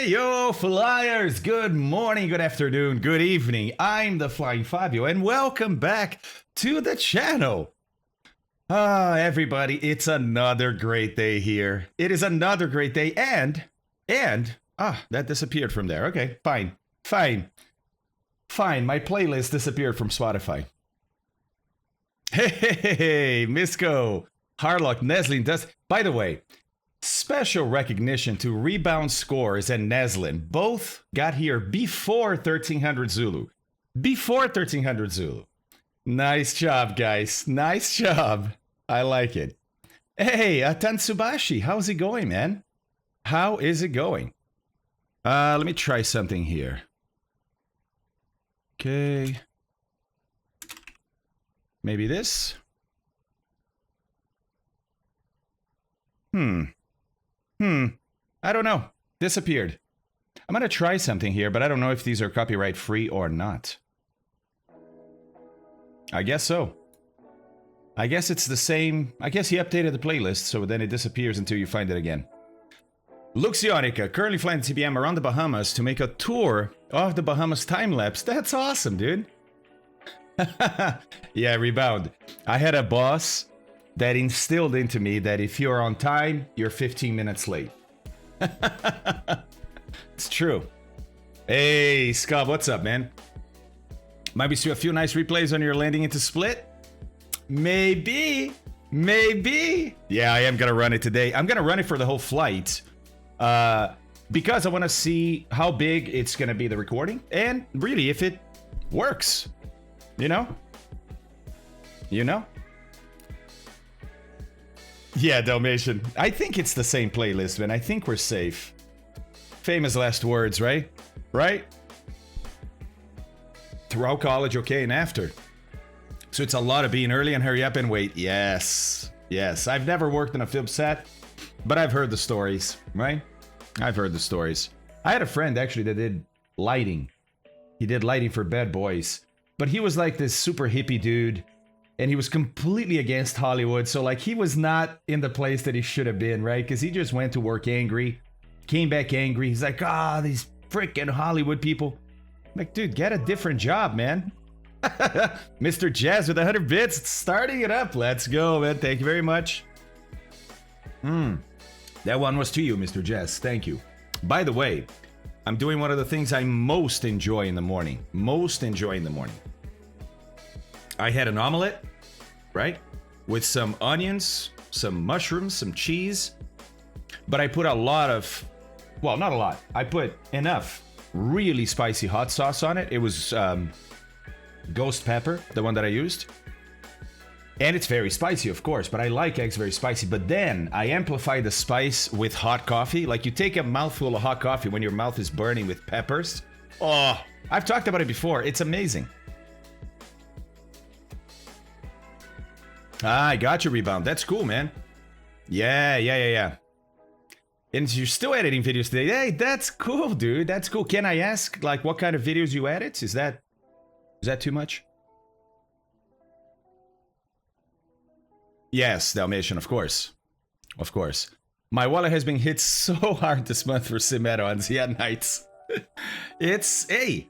Hey, yo, flyers! Good morning, good afternoon, good evening. I'm the Flying Fabio, and welcome back to the channel. Everybody, it's another great day here. It is another great day, and that disappeared from there. Okay, fine. My playlist disappeared from Spotify. Hey, Misco, Harlock, Neslin does. By the way, special recognition to Rebound Scores and Neslin. Both got here before 1300 Zulu. Nice job, guys. Nice job. I like it. Hey, Tatsubashi, how's it going, man? How is it going? Let me try something here. Okay. Maybe this? I don't know. Disappeared. I'm gonna try something here, but I don't know if these are copyright free or not. I guess so. I guess it's the same. I guess he updated the playlist, so then it disappears until you find it again. Luxionica, currently flying the TBM around the Bahamas to make a tour of the Bahamas time-lapse. That's awesome, dude. Yeah, Rebound. I had a boss that instilled into me that if you're on time, you're 15 minutes late. It's true. Hey, Scott, what's up, man? Might be a few nice replays on your landing into Split? Maybe. Yeah, I am gonna run it today. I'm gonna run it for the whole flight. Because I want to see how big it's gonna be, the recording, and really if it works. You know? Yeah, Dalmatian. I think it's the same playlist, man. I think we're safe. Famous last words, right? Right? Throughout college, okay, and after. So it's a lot of being early and hurry up and wait. Yes. I've never worked in a film set, but I've heard the stories, right? I've heard the stories. I had a friend, actually, that did lighting. He did lighting for Bad Boys. But he was like this super hippie dude, and he was completely against Hollywood. So like he was not in the place that he should have been, right? Because he just went to work angry, came back angry. He's like, these freaking Hollywood people. I'm like, dude, get a different job, man. Mr. Jazz with 100 bits, starting it up. Let's go, man. Thank you very much. That one was to you, Mr. Jazz. Thank you. By the way, I'm doing one of the things I most enjoy in the morning. I had an omelet, right? With some onions, some mushrooms, some cheese. But I put a lot of, well, not a lot. I put enough really spicy hot sauce on it. It was ghost pepper, the one that I used. And it's very spicy, of course, but I like eggs very spicy. But then I amplify the spice with hot coffee. Like you take a mouthful of hot coffee when your mouth is burning with peppers. Oh, I've talked about it before. It's amazing. I got you, Rebound. That's cool, man. Yeah. And you're still editing videos today. Hey, that's cool, dude. That's cool. Can I ask, like, what kind of videos you edit? Is that too much? Yes, Dalmatian, of course. My wallet has been hit so hard this month for sim add-ons. Yeah, nights. Hey,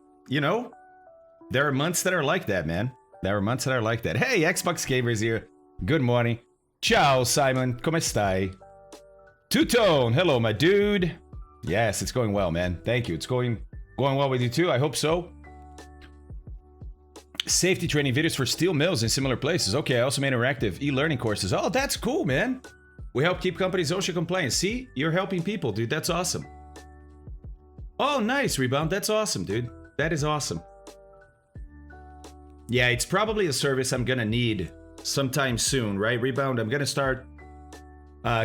there are months that are like that, man. Hey, Xbox Gamers here. Good morning. Ciao, Simon. Come stai? Two-Tone. Hello, my dude. Yes, it's going well, man. Thank you. It's going well with you too. I hope so. Safety training videos for steel mills in similar places. Okay, I also made interactive e-learning courses. Oh, that's cool, man. We help keep companies OSHA compliant. See, you're helping people, dude. That's awesome. Oh, nice, Rebound. That's awesome, dude. That is awesome. Yeah, it's probably a service I'm gonna need sometime soon, right, Rebound? I'm gonna start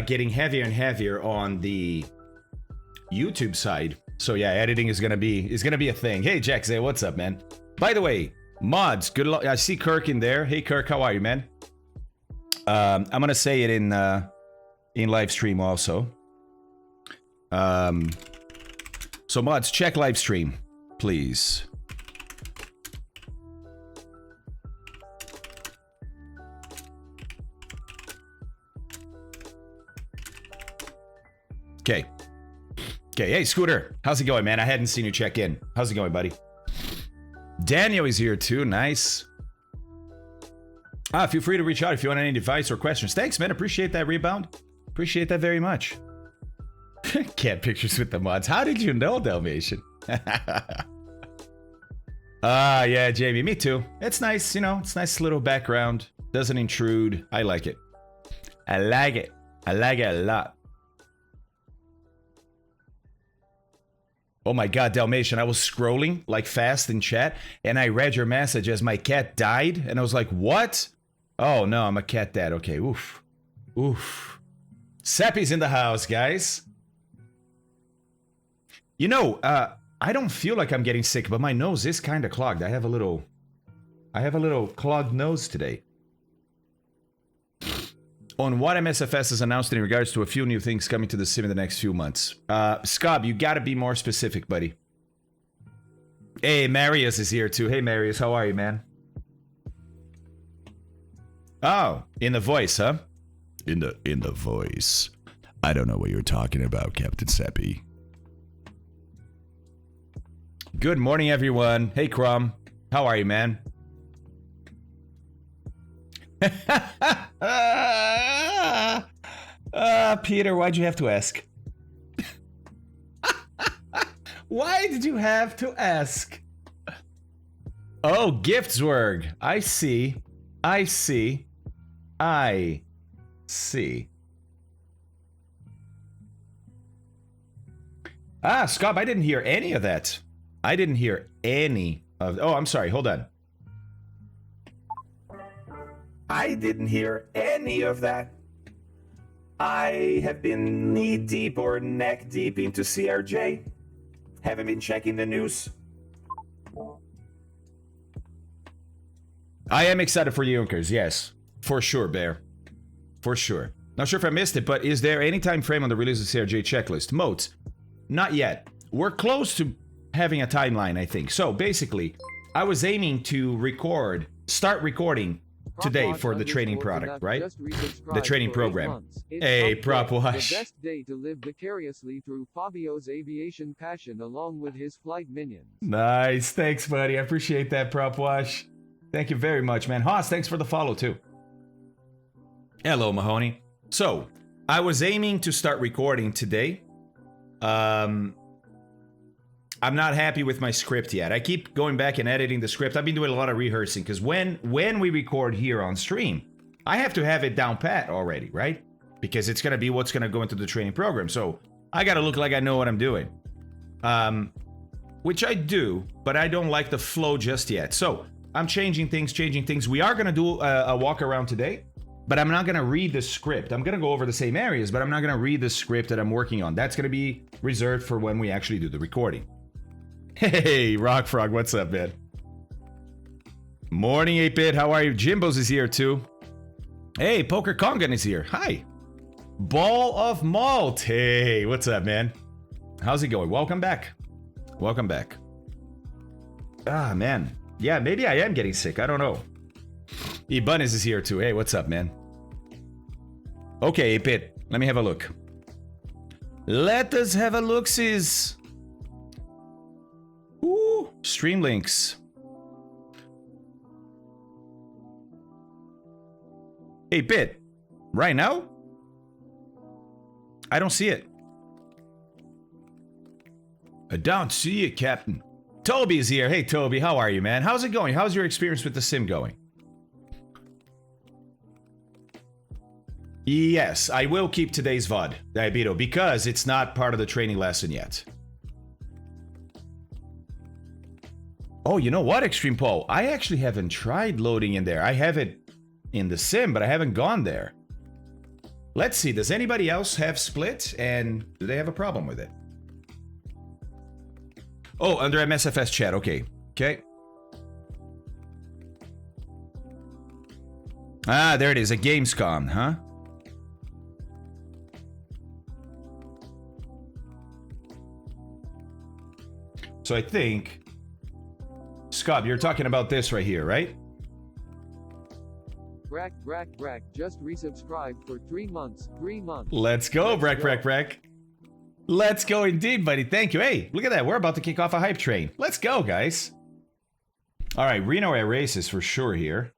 getting heavier and heavier on the YouTube side. So yeah, editing is gonna be a thing. Hey, Jack Zay, what's up, man? By the way, mods, good luck. I see Kirk in there. Hey, Kirk, how are you, man? I'm gonna say it in live stream also. So mods, check live stream, please. Okay. Okay, hey, Scooter. How's it going, man? I hadn't seen you check in. How's it going, buddy? Daniel is here, too. Nice. Feel free to reach out if you want any advice or questions. Thanks, man. Appreciate that, Rebound. Appreciate that very much. Cat pictures with the mods. How did you know, Dalmatian? Yeah, Jamie. Me too. It's nice, you know. It's nice little background. Doesn't intrude. I like it. I like it. I like it a lot. Oh my god, Dalmatian, I was scrolling like fast in chat and I read your message as my cat died and I was like, what? Oh no, I'm a cat dad. Okay, oof. Oof. Sappy's in the house, guys. You know, I don't feel like I'm getting sick, but my nose is kind of clogged. I have a little clogged nose today. On what MSFS has announced in regards to a few new things coming to the sim in the next few months. Scob, you gotta be more specific, buddy. Hey, Marius is here too. Hey, Marius, how are you, man? Oh, in the voice, huh? In the voice. I don't know what you're talking about, Captain Seppi. Good morning, everyone. Hey, Crum. How are you, man? Peter, why'd you have to ask? Why did you have to ask? Oh, Giftswerg. I see. I see. I see. Scott, I didn't hear any of that. I didn't hear any of... Oh, I'm sorry. Hold on. I didn't hear any of that. I have been knee-deep or neck-deep into CRJ. Haven't been checking the news. I am excited for Junkers, yes. For sure, Bear. For sure. Not sure if I missed it, but is there any time frame on the release of CRJ checklist? Modes? Not yet. We're close to having a timeline, I think. So, basically, I was aiming to start recording today for the training product, right? The training program. Hey, Propwash. The best day to live vicariously through Fabio's aviation passion along with his flight minions. Nice. Thanks, buddy. I appreciate that, Propwash. Thank you very much, man. Haas, thanks for the follow, too. Hello, Mahoney. So, I was aiming to start recording today. I'm not happy with my script yet. I keep going back and editing the script. I've been doing a lot of rehearsing because when we record here on stream, I have to have it down pat already, right? Because it's going to be what's going to go into the training program. So I got to look like I know what I'm doing. Which I do, but I don't like the flow just yet. So I'm changing things. We are going to do a walk around today, but I'm not going to read the script. I'm going to go over the same areas, but I'm not going to read the script that I'm working on. That's going to be reserved for when we actually do the recording. Hey, Rock Frog, what's up, man? Morning, 8-Bit, how are you? Jimbo's is here, too. Hey, Poker Kongan is here. Hi. Ball of Malt. Hey, what's up, man? How's it going? Welcome back. Welcome back. Ah, man. Yeah, maybe I am getting sick. I don't know. Ibanez is here, too. Hey, what's up, man? Okay, 8-Bit, let me have a look. Let us have a look, sis. Ooh, stream links. Hey, Bit, right now? I don't see it. I don't see it, Captain. Toby's here. Hey, Toby, how are you, man? How's it going? How's your experience with the sim going? Yes, I will keep today's VOD, Diabito, because it's not part of the training lesson yet. Oh, you know what, Extreme Paul? I actually haven't tried loading in there. I have it in the sim, but I haven't gone there. Let's see, does anybody else have Split, and do they have a problem with it? Oh, under MSFS chat, okay. Okay. Ah, there it is, a Gamescom, huh? So I think... Scott, you're talking about this right here, right? Brack, just resubscribed for 3 months. 3 months. Let's go, Brack. Let's go indeed, buddy. Thank you. Hey, look at that. We're about to kick off a hype train. Let's go, guys. All right, Reno Air Races for sure here.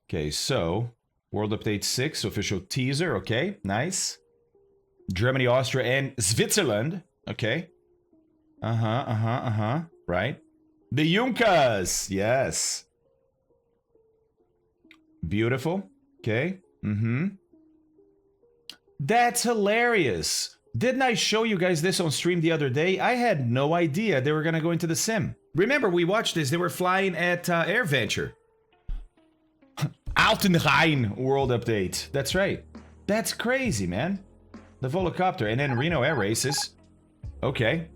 Okay, so World Update 6, official teaser. Okay, nice. Germany, Austria, and Switzerland. Okay. Right. The Junkers. Yes. Beautiful. Okay. That's hilarious. Didn't I show you guys this on stream the other day? I had no idea they were going to go into the sim. Remember, we watched this. They were flying at AirVenture. Out in the Rhein World Update. That's right. That's crazy, man. The Volocopter. And then Reno Air Races. Okay.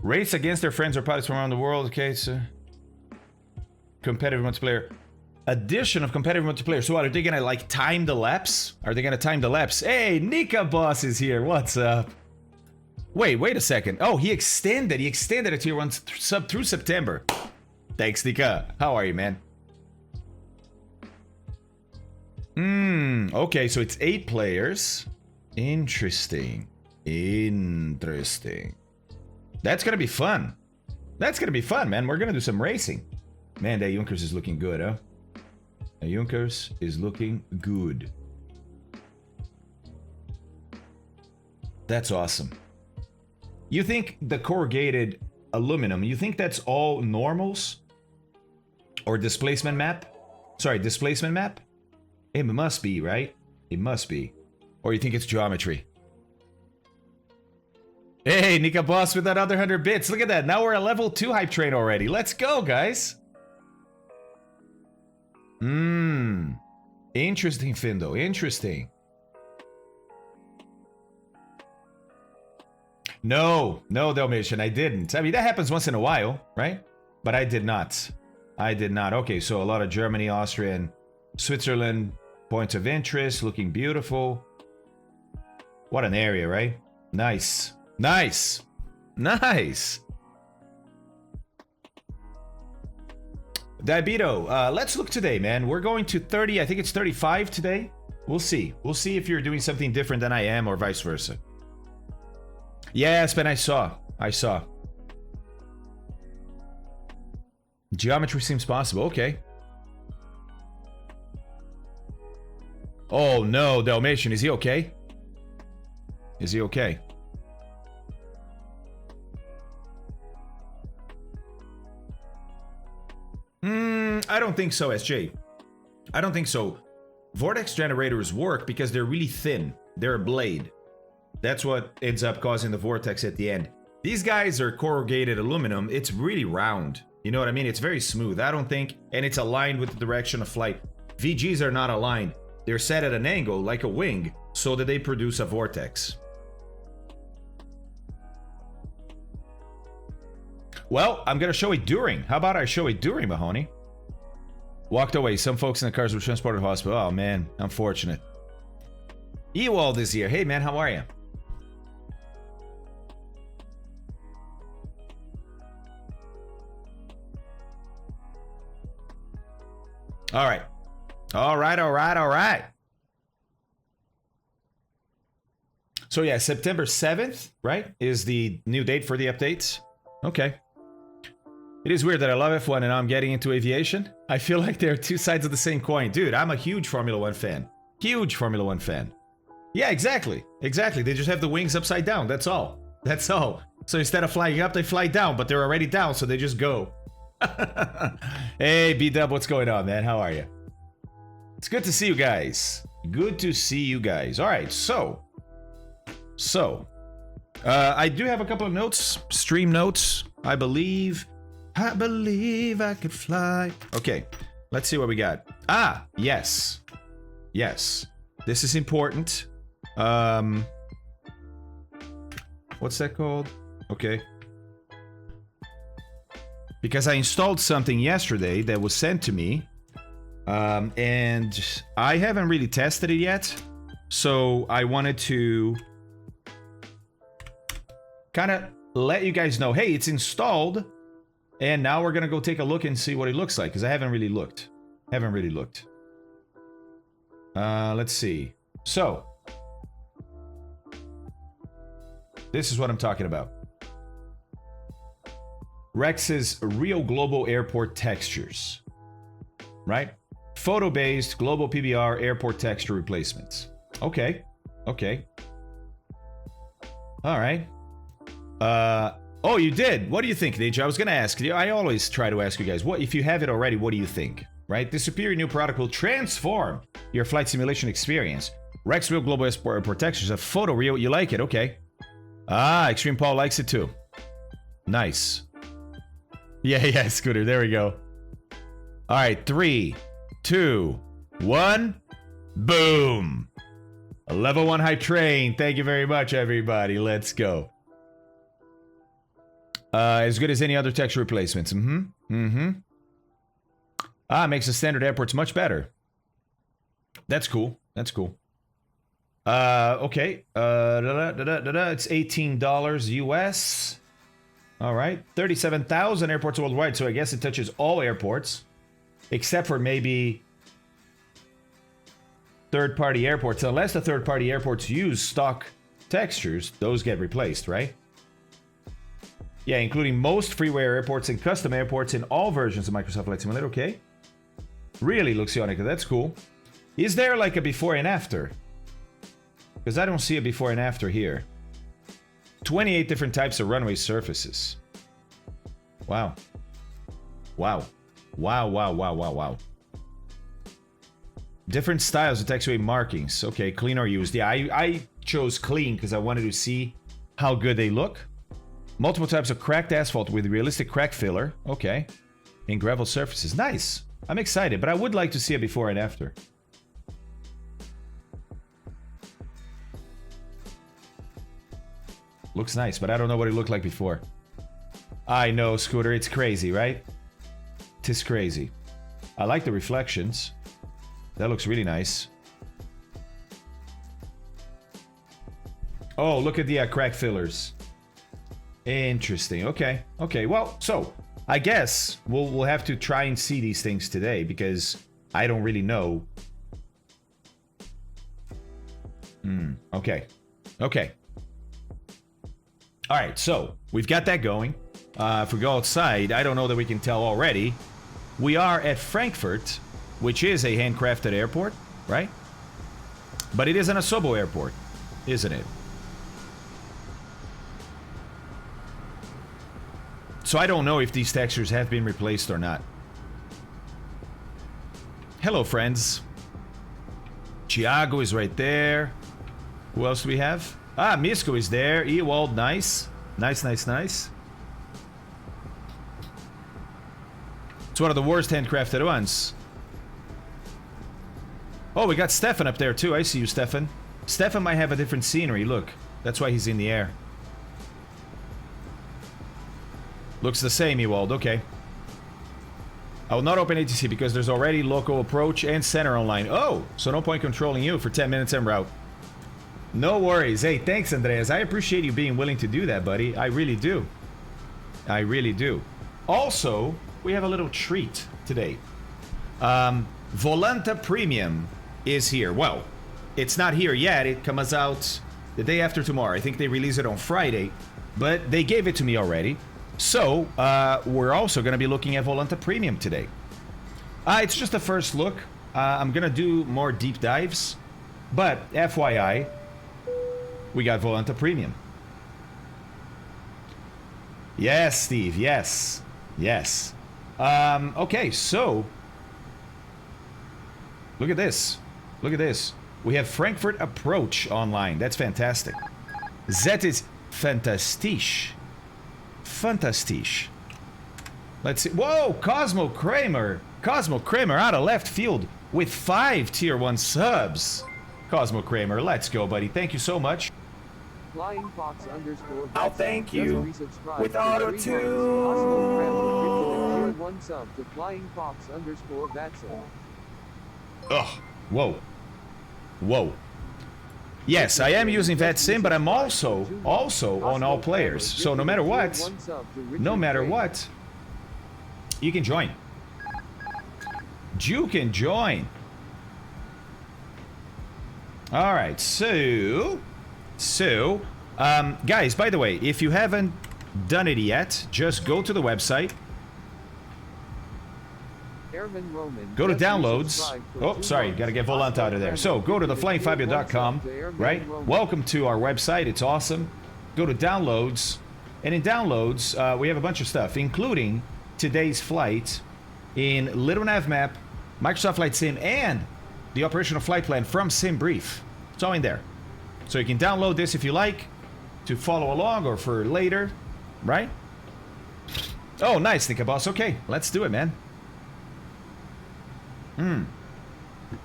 Race against their friends or pilots from around the world. Okay, so... competitive multiplayer. Addition of competitive multiplayer. So what, are they gonna like time the laps? Are they gonna time the laps? Hey, Nika Boss is here. What's up? Wait a second. Oh, he extended a tier 1 sub through September. Thanks, Nika. How are you, man? Okay, so it's 8 players. Interesting. That's gonna be fun. Man. We're gonna do some racing. Man, that Junkers is looking good, huh? The Junkers is looking good. That's awesome. You think the corrugated aluminum, you think that's all normals? Or displacement map? Sorry, displacement map? It must be, right? It must be. Or you think it's geometry? Hey, Nika Boss with another 100 bits. Look at that. Now we're a level 2 hype train already. Let's go, guys. Interesting, Findo. Interesting. No, Dalmatian, I didn't. I mean, that happens once in a while, right? But I did not. Okay, so a lot of Germany, Austria, and Switzerland points of interest. Looking beautiful. What an area, right? Nice. Diabeto, let's look today, man. We're going to 30, I think it's 35 today. We'll see. We'll see if you're doing something different than I am or vice versa. Yes, Ben, I saw. Geometry seems possible. Okay. Oh, no, Dalmatian. Is he okay? I don't think so, SJ. I don't think so. Vortex generators work because they're really thin. They're a blade. That's what ends up causing the vortex at the end. These guys are corrugated aluminum. It's really round. You know what I mean? It's very smooth. I don't think, and it's aligned with the direction of flight. VGs are not aligned. They're set at an angle, like a wing, so that they produce a vortex. Well, I'm going to show it during. How about I show it during, Mahoney? Walked away. Some folks in the cars were transported to the hospital. Oh, man. Unfortunate. Ewald is here. Hey, man. How are you? All right. All right. So, yeah, September 7th, right, is the new date for the updates. Okay. It is weird that I love F1 and now I'm getting into aviation. I feel like they're two sides of the same coin. Dude, I'm a huge Formula 1 fan. Yeah, exactly. They just have the wings upside down. That's all. So instead of flying up, they fly down, but they're already down, so they just go. Hey, B-Dub, what's going on, man? How are you? It's good to see you guys. All right, so I do have a couple of notes, stream notes. I believe I could fly. Okay, let's see what we got. Ah, yes. This is important. What's that called? Okay. Because I installed something yesterday that was sent to me. And I haven't really tested it yet. So I wanted to kind of let you guys know, hey, it's installed. And now we're going to go take a look and see what it looks like. Because I haven't really looked. Let's see. So, this is what I'm talking about. Rex's Real Global Airport Textures. Right? Photo-based global PBR airport texture replacements. Okay. Okay. All right. Oh, you did. What do you think, Ninja? I was going to ask you. I always try to ask you guys, what if you have it already, what do you think? Right? This superior new product will transform your flight simulation experience. Rex Real Global Airport Textures, a photo reel. You like it? Okay. Ah, Extreme Paul likes it too. Nice. Yeah, Scooter. There we go. All right, 3, 2, 1. Boom. A level 1 hype train. Thank you very much, everybody. Let's go. As good as any other texture replacements. Ah, makes the standard airports much better. That's cool. That's cool. Okay. It's $18 US. All right. 37,000 airports worldwide. So I guess it touches all airports. Except for maybe third-party airports. Unless the third-party airports use stock textures, those get replaced, right? Yeah, including most freeway airports and custom airports in all versions of Microsoft Flight Simulator. Okay. Really, Luxionica, that's cool. Is there like a before and after? Because I don't see a before and after here. 28 different types of runway surfaces. Wow. Wow. Wow. Different styles of taxiway markings. Okay, clean or used. Yeah, I chose clean because I wanted to see how good they look. Multiple types of cracked asphalt with realistic crack filler. Okay. And gravel surfaces. Nice. I'm excited, but I would like to see a before and after. Looks nice, but I don't know what it looked like before. I know, Scooter. It's crazy, right? Tis crazy. I like the reflections. That looks really nice. Oh, look at the crack fillers. Interesting. Okay. Okay. Well, so I guess we'll have to try and see these things today because I don't really know. Okay. Okay. All right. So we've got that going. If we go outside, I don't know that we can tell already. We are at Frankfurt, which is a handcrafted airport, right? But it isn't a Sobo airport, isn't it? So I don't know if these textures have been replaced or not. Hello, friends. Thiago is right there. Who else do we have? Ah, Misko is there. Ewald, nice. Nice. It's one of the worst handcrafted ones. Oh, we got Stefan up there too. I see you, Stefan. Stefan might have a different scenery. Look, that's why he's in the air. Looks the same, Ewald. Okay. I will not open ATC because there's already local approach and center online. Oh, so no point controlling you for 10 minutes en route. No worries. Hey, thanks, Andreas. I appreciate you being willing to do that, buddy. I really do. I really do. Also, we have a little treat today. Volanta Premium is here. Well, it's not here yet. It comes out the day after tomorrow. I think they release it on Friday, but they gave it to me already. So, we're also going to be looking at Volanta Premium today. It's just a first look. I'm going to do more deep dives, but FYI, we got Volanta Premium. Yes, Steve. Yes. Okay, so look at this. We have Frankfurt Approach online. That's fantastic. That is fantastisch. Let's see. Whoa, Cosmo Kramer out of left field with 5 tier 1 subs. Cosmo Kramer, let's go, buddy. Thank you so much. Flying Fox _ I'll thank you with auto tune. One sub to Flying Fox _ Vatsa. Ugh. Whoa. Yes, I am using VATSIM, but I'm also on all players. So no matter what, you can join. You can join. All right, so, guys, by the way, if you haven't done it yet, just go to the website. Airman Roman, Go to just downloads. resubscribe for Oh, 2 sorry, months. gotta get Volant out of there. So go to the flyingfabio.com, right? Welcome to our website. It's awesome. Go to downloads, and in downloads, we have a bunch of stuff, including today's flight in Little Nav Map, Microsoft Flight Sim, and the operational flight plan from Sim Brief. It's all in there. So you can download this if you like to follow along or for later, right? Oh, nice, Nika Boss. Okay, let's do it, man.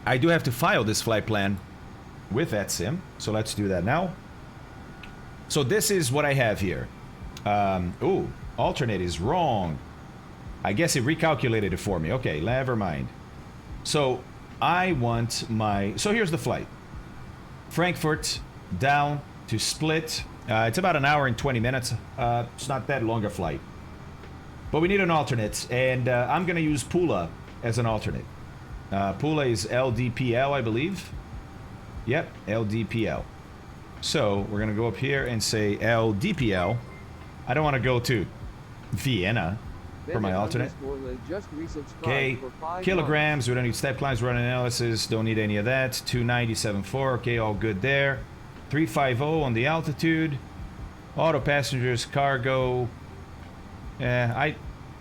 I do have to file this flight plan with that sim, so let's do that now. So this is what I have here. Ooh, alternate is wrong. I guess it recalculated it for me. Okay, never mind. So I want my... So here's the flight. Frankfurt down to Split. It's about an hour and 20 minutes. It's not that long a flight. But we need an alternate, and I'm going to use Pula as an alternate. Pula is LDPL, I believe. Yep, LDPL. So we're going to go up here and say LDPL. I don't want to go to Vienna for my alternate. Okay, kilograms. We don't need step climbs, run analysis. Don't need any of that. 290.74. Okay, all good there. 350 on the altitude. Auto passengers, cargo. I'm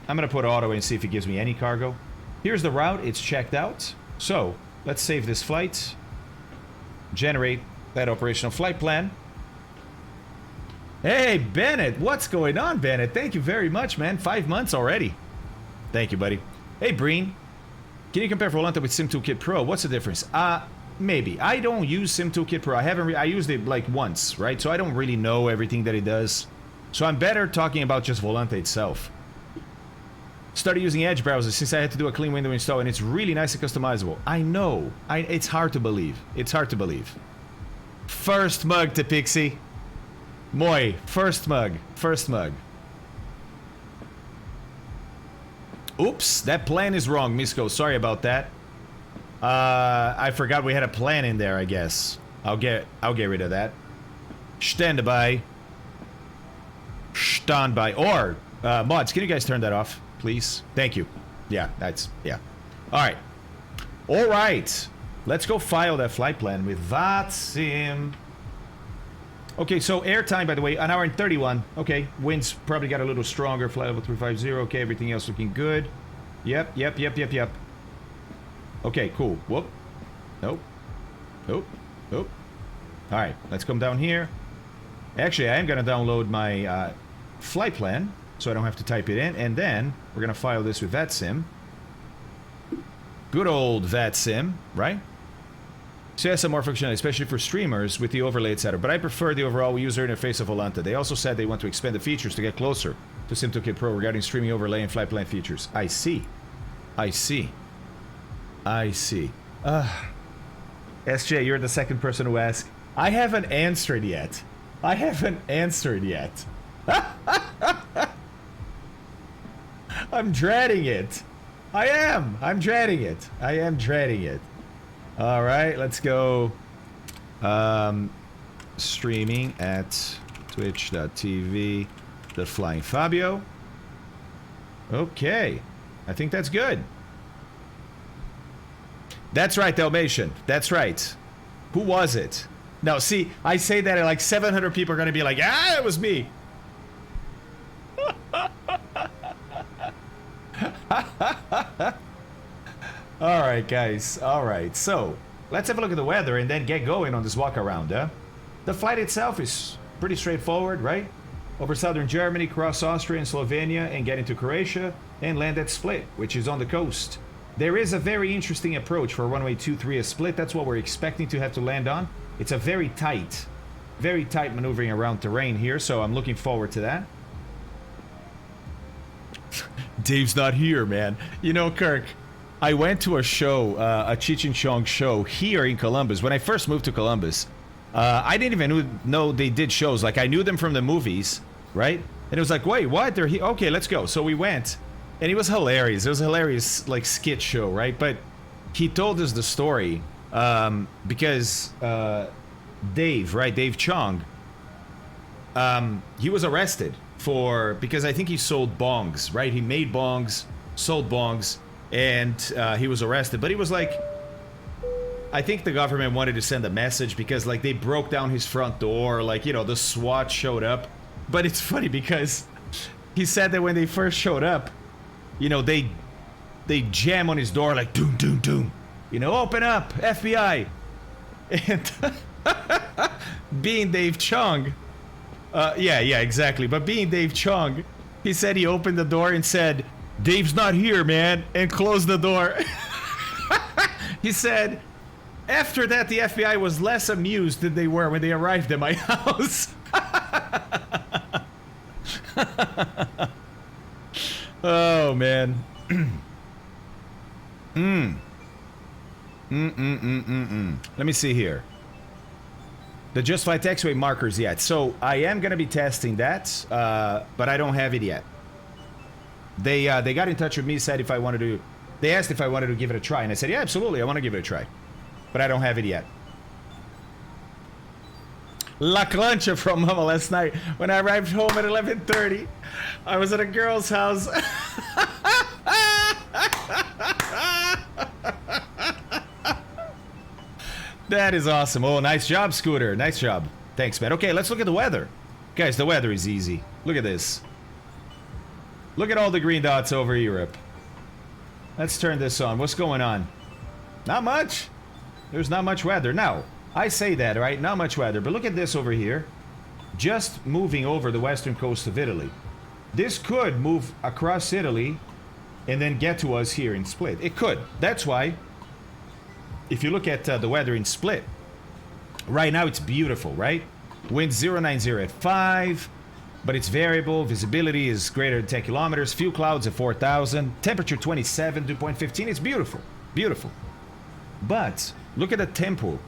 going to put auto and see if it gives me any cargo. Here's the route. It's checked out. So let's save this flight. Generate that operational flight plan. Hey, Bennett. What's going on, Bennett? Thank you very much, man. 5 months already. Thank you, buddy. Hey, Breen. Can you compare Volanta with SimToolkit Pro? What's the difference? Maybe. I don't use SimToolkit Pro. I used it like once, right? So I don't really know everything that it does. So I'm better talking about just Volanta itself. Started using Edge browser since I had to do a clean window install, and it's really nice and customizable. I know. It's hard to believe. It's hard to believe. First mug to Pixie. Moi. First mug. First mug. Oops. That plan is wrong, Misko. Sorry about that. I forgot we had a plan in there, I guess. I'll get rid of that. Stand by. Stand by. Or, mods, can you guys turn that off? Please. Thank you. Yeah, yeah. Alright. Alright. Let's go file that flight plan with VATSIM. Okay, so airtime, by the way, 1 hour and 31. Okay, winds probably got a little stronger. Flight level 350. Okay, everything else looking good. Yep. Okay, cool. Whoop. Nope. Alright, let's come down here. Actually, I am going to download my flight plan, so I don't have to type it in, and then we're going to file this with VATSIM. Good old VATSIM, right? So it has some more functionality, especially for streamers with the overlay, etc. But I prefer the overall user interface of Volanta. They also said they want to expand the features to get closer to SimToolkit Pro regarding streaming overlay and flight plan features. I see. SJ, you're the second person to ask. I haven't answered yet. I'm dreading it. I'm dreading it. All right, let's go. Streaming at twitch.tv, the Flying Fabio. Okay, I think that's good. That's right, Dalmatian. That's right. Who was it? No, see, I say that and like 700 people are going to be like, ah, it was me. All right, guys. All right, so let's have a look at the weather and then get going on this walk around, huh? The flight itself is pretty straightforward, right? Over southern Germany, cross Austria and Slovenia, and get into Croatia, and land at Split, which is on the coast. There is a very interesting approach for runway 23 at Split. That's what we're expecting to have to land on. It's a very tight maneuvering around terrain here, so I'm looking forward to that. Dave's not here, man. You know, Kirk, I went to a show, a Cheech and Chong show here in Columbus. When I first moved to Columbus, I didn't even know they did shows. Like, I knew them from the movies, right? And it was like, wait, what? They're here? Okay, let's go. So we went, and it was hilarious. It was a hilarious, like, skit show, right? But he told us the story Because Dave, right, Dave Chong, he was arrested because I think he sold bongs, right? He made bongs, sold bongs, and he was arrested. But he was like, I think the government wanted to send a message because like they broke down his front door, like, you know, the SWAT showed up. But it's funny because he said that when they first showed up, you know, they jam on his door like doom doom doom, you know, open up, FBI. And being Dave Chong, yeah, exactly. But being Dave Chong, he said he opened the door and said, "Dave's not here, man," and closed the door. He said, after that, the FBI was less amused than they were when they arrived at my house. Oh, man. Let me see here. The Just Flight X-Ray markers yet. So I am going to be testing that, but I don't have it yet. They got in touch with me, said if I wanted to... They asked if I wanted to give it a try, and I said, yeah, absolutely, I want to give it a try. But I don't have it yet. La Clancha from Mama last night. When I arrived home at 11:30, I was at a girl's house. That is awesome. Oh, nice job, Scooter. Nice job. Thanks, man. Okay, let's look at the weather. Guys, the weather is easy. Look at this. Look at all the green dots over Europe. Let's turn this on. What's going on? Not much. There's not much weather. Now, I say that, right? Not much weather. But look at this over here. Just moving over the western coast of Italy. This could move across Italy and then get to us here in Split. It could. That's why, if you look at the weather in Split, right now it's beautiful, right? Wind 090 at 5, but it's variable. Visibility is greater than 10 kilometers. Few clouds at 4,000. Temperature 27, dew point 15. It's beautiful. Beautiful. But look at the tempo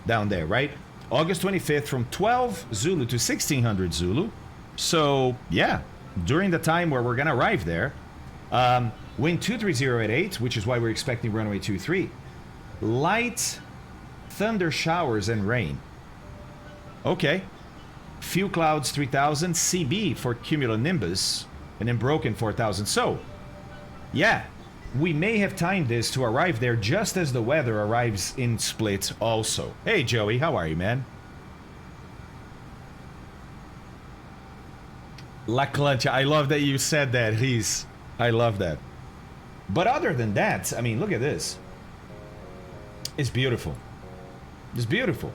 down there, right? August 25th from 12 Zulu to 1600 Zulu. So, yeah, during the time where we're going to arrive there, wind 230 at 8, which is why we're expecting runway 23. Light thunder showers and rain. Okay. Few clouds 3000, CB for cumulonimbus, and then broken 4000. So, yeah, we may have timed this to arrive there just as the weather arrives in Split also. Hey, Joey, how are you, man? La Clancha, I love that you said that, Riz. I love that. But other than that, I mean, look at this. It's beautiful. It's beautiful.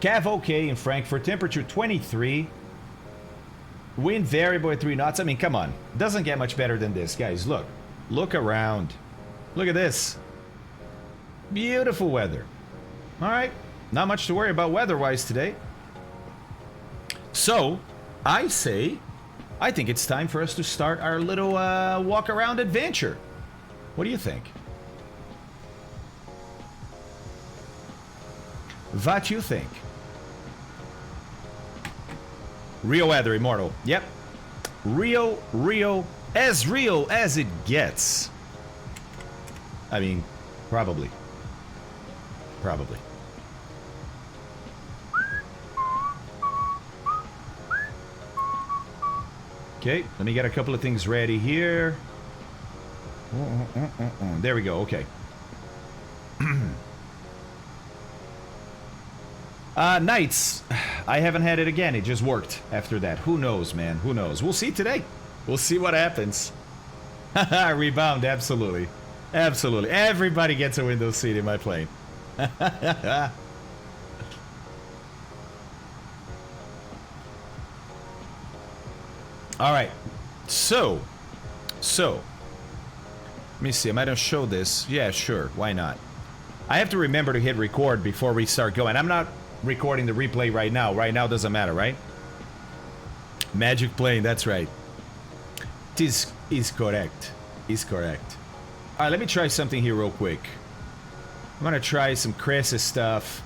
Cav okay in Frankfurt, temperature 23. Wind variable at 3 knots. I mean, come on. Doesn't get much better than this, guys. Look. Look around. Look at this. Beautiful weather. All right. Not much to worry about weather-wise today. So, I say, I think it's time for us to start our little walk-around adventure. What do you think? What you think? Real weather, Immortal. Yep. Real as it gets. I mean, probably. Okay, let me get a couple of things ready here. There we go, okay. Nights. I haven't had it again. It just worked after that. Who knows, man? Who knows? We'll see today. We'll see what happens. Rebound, absolutely. Absolutely. Everybody gets a window seat in my plane. All right. So. Let me see. I might have showed this. Yeah, sure. Why not? I have to remember to hit record before we start going. I'm not recording the replay right now. Right now doesn't matter, right? Magic plane, that's right. This is correct. Is correct. All right, let me try something here real quick. I'm gonna try some Cress's stuff.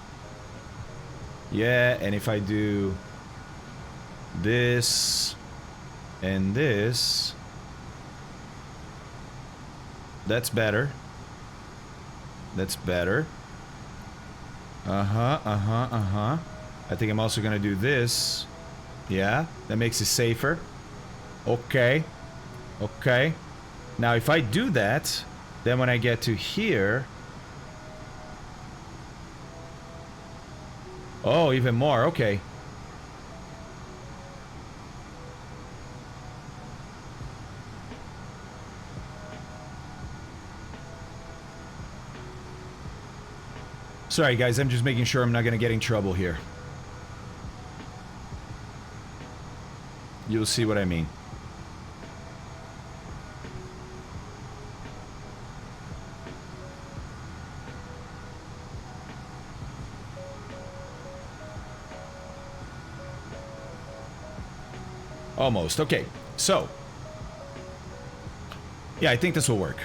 Yeah, and if I do this and this, that's better. That's better. I think I'm also gonna do this. Yeah, that makes it safer. Okay. Okay. Now, if I do that, then when I get to here... Oh, even more. Okay. Sorry, guys. I'm just making sure I'm not going to get in trouble here. You'll see what I mean. Almost. Okay. So. Yeah, I think this will work.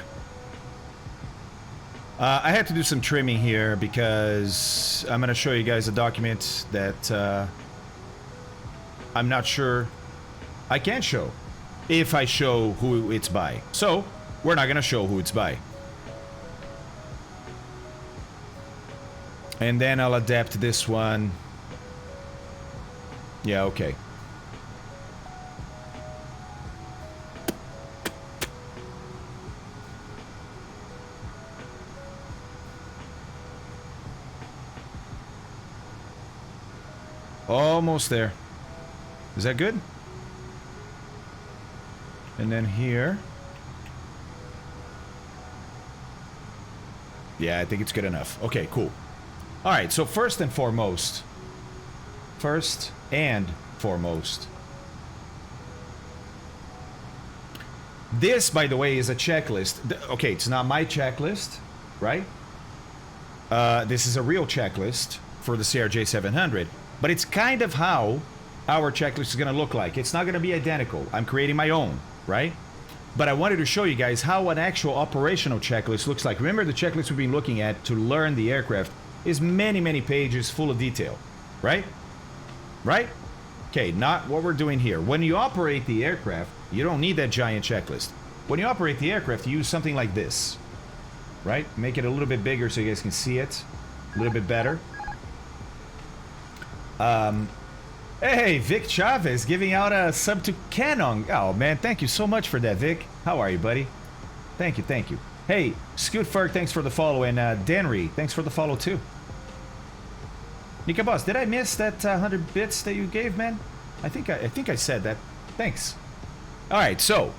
I had to do some trimming here because I'm going to show you guys a document that I'm not sure I can show if I show who it's by. So, we're not going to show who it's by. And then I'll adapt this one. Yeah, okay. Almost there. Is that good? And then here. Yeah, I think it's good enough. Okay, cool. All right, so first and foremost. This, by the way, is a checklist. Okay, it's not my checklist, right? This is a real checklist for the CRJ-700. But it's kind of how our checklist is going to look like. It's not going to be identical. I'm creating my own, right? But I wanted to show you guys how an actual operational checklist looks like. Remember, the checklist we've been looking at to learn the aircraft is many, many pages full of detail, right? Right? Okay, not what we're doing here. When you operate the aircraft, you don't need that giant checklist. When you operate the aircraft, you use something like this, right? Make it a little bit bigger so you guys can see it a little bit better. Hey, Vic Chavez giving out a sub to Canon. Oh, man, thank you so much for that, Vic. How are you, buddy? Thank you, thank you. Hey, Scoot Ferg, thanks for the follow, and Denry, thanks for the follow, too. Nika Boss, did I miss that 100 bits that you gave, man? I think I said that. Thanks. All right, so,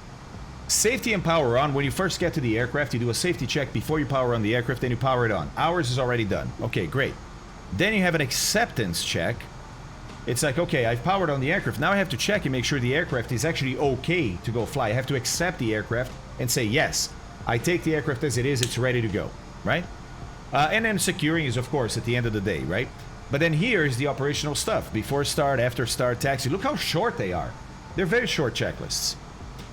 safety and power on. When you first get to the aircraft, you do a safety check before you power on the aircraft, then you power it on. Ours is already done. Okay, great. Then you have an acceptance check. It's like, okay, I've powered on the aircraft. Now I have to check and make sure the aircraft is actually okay to go fly. I have to accept the aircraft and say, yes, I take the aircraft as it is. It's ready to go, right? And then securing is, of course, at the end of the day, right? But then here is the operational stuff. Before start, after start, taxi. Look how short they are. They're very short checklists.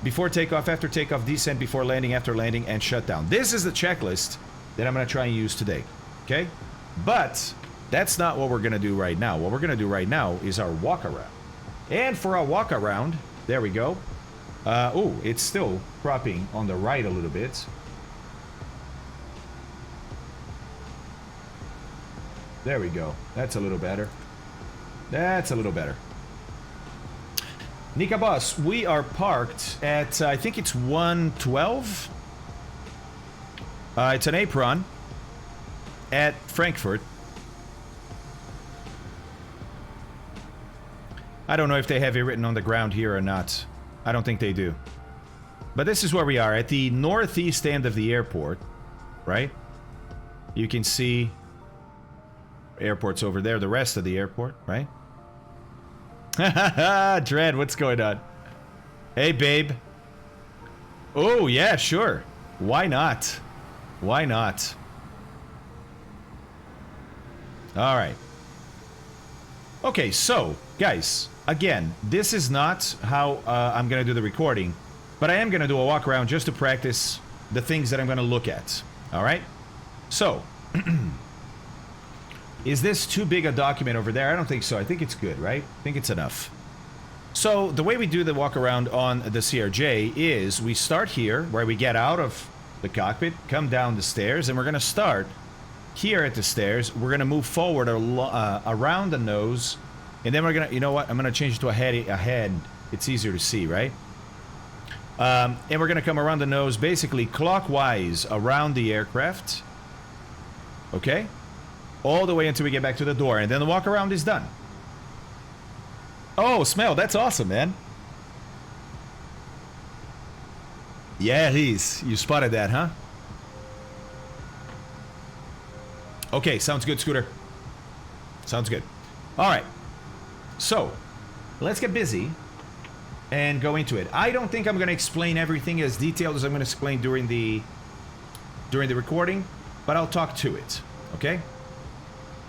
Before takeoff, after takeoff, descent, before landing, after landing, and shutdown. This is the checklist that I'm going to try and use today, okay? But that's not what we're going to do right now. What we're going to do right now is our walk around. And for our walk around, there we go. Oh, it's still cropping on the right a little bit. There we go. That's a little better. That's a little better. Nika Boss, we are parked at, I think it's 112. It's an apron at Frankfurt. I don't know if they have it written on the ground here or not. I don't think they do. But this is where we are, at the northeast end of the airport, right? You can see airport's over there, the rest of the airport, right? Dread, what's going on? Hey, babe. Oh, yeah, sure. Why not? Why not? All right. Okay, so, guys, again, this is not how I'm going to do the recording, but I am going to do a walk around just to practice the things that I'm going to look at. All right? So, is this too big a document over there? I don't think so. I think it's good, right? I think it's enough. So, the way we do the walk around on the CRJ is we start here, where we get out of the cockpit, come down the stairs, and we're going to start here at the stairs. We're gonna move forward around the nose, and then we're gonna, you know what? I'm gonna change it to a head. It's easier to see, right? And we're gonna come around the nose, basically clockwise around the aircraft. Okay? All the way until we get back to the door, and then the walk around is done. Oh, smell, that's awesome, man. Yeah, he's. You spotted that, huh? Okay, sounds good, Scooter. Sounds good. All right. So, let's get busy and go into it. I don't think I'm going to explain everything as detailed as I'm going to explain during the recording, but I'll talk to it, okay?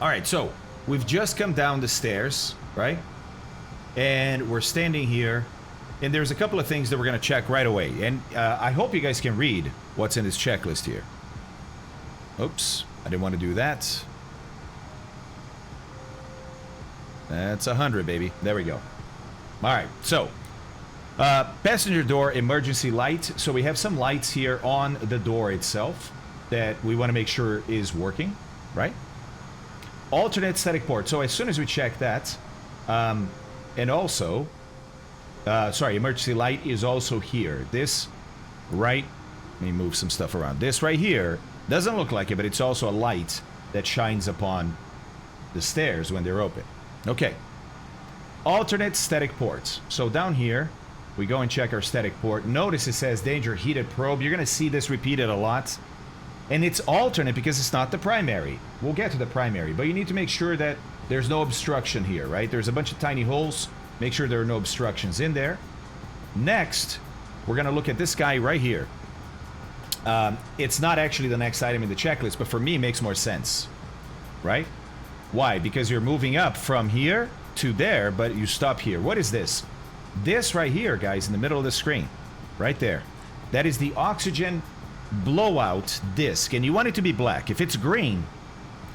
All right, so we've just come down the stairs, right? And we're standing here, and there's a couple of things that we're going to check right away. And I hope you guys can read what's in this checklist here. Oops, I didn't want to do that. That's 100, baby. There we go. All right, so passenger door emergency light. So we have some lights here on the door itself that we want to make sure is working, right? Alternate static port. So as soon as we check that, and also, sorry, emergency light is also here. This right, let me move some stuff around. This right here doesn't look like it, but it's also a light that shines upon the stairs when they're open. Okay. Alternate static ports. So down here, we go and check our static port. Notice it says danger heated probe. You're going to see this repeated a lot. And it's alternate because it's not the primary. We'll get to the primary, but you need to make sure that there's no obstruction here, right? There's a bunch of tiny holes. Make sure there are no obstructions in there. Next, we're going to look at this guy right here. It's not actually the next item in the checklist, but for me, it makes more sense, right? Why? Because you're moving up from here to there, but you stop here. What is this? This right here, guys, in the middle of the screen, right there. That is the oxygen blowout disc, and you want it to be black. If it's green,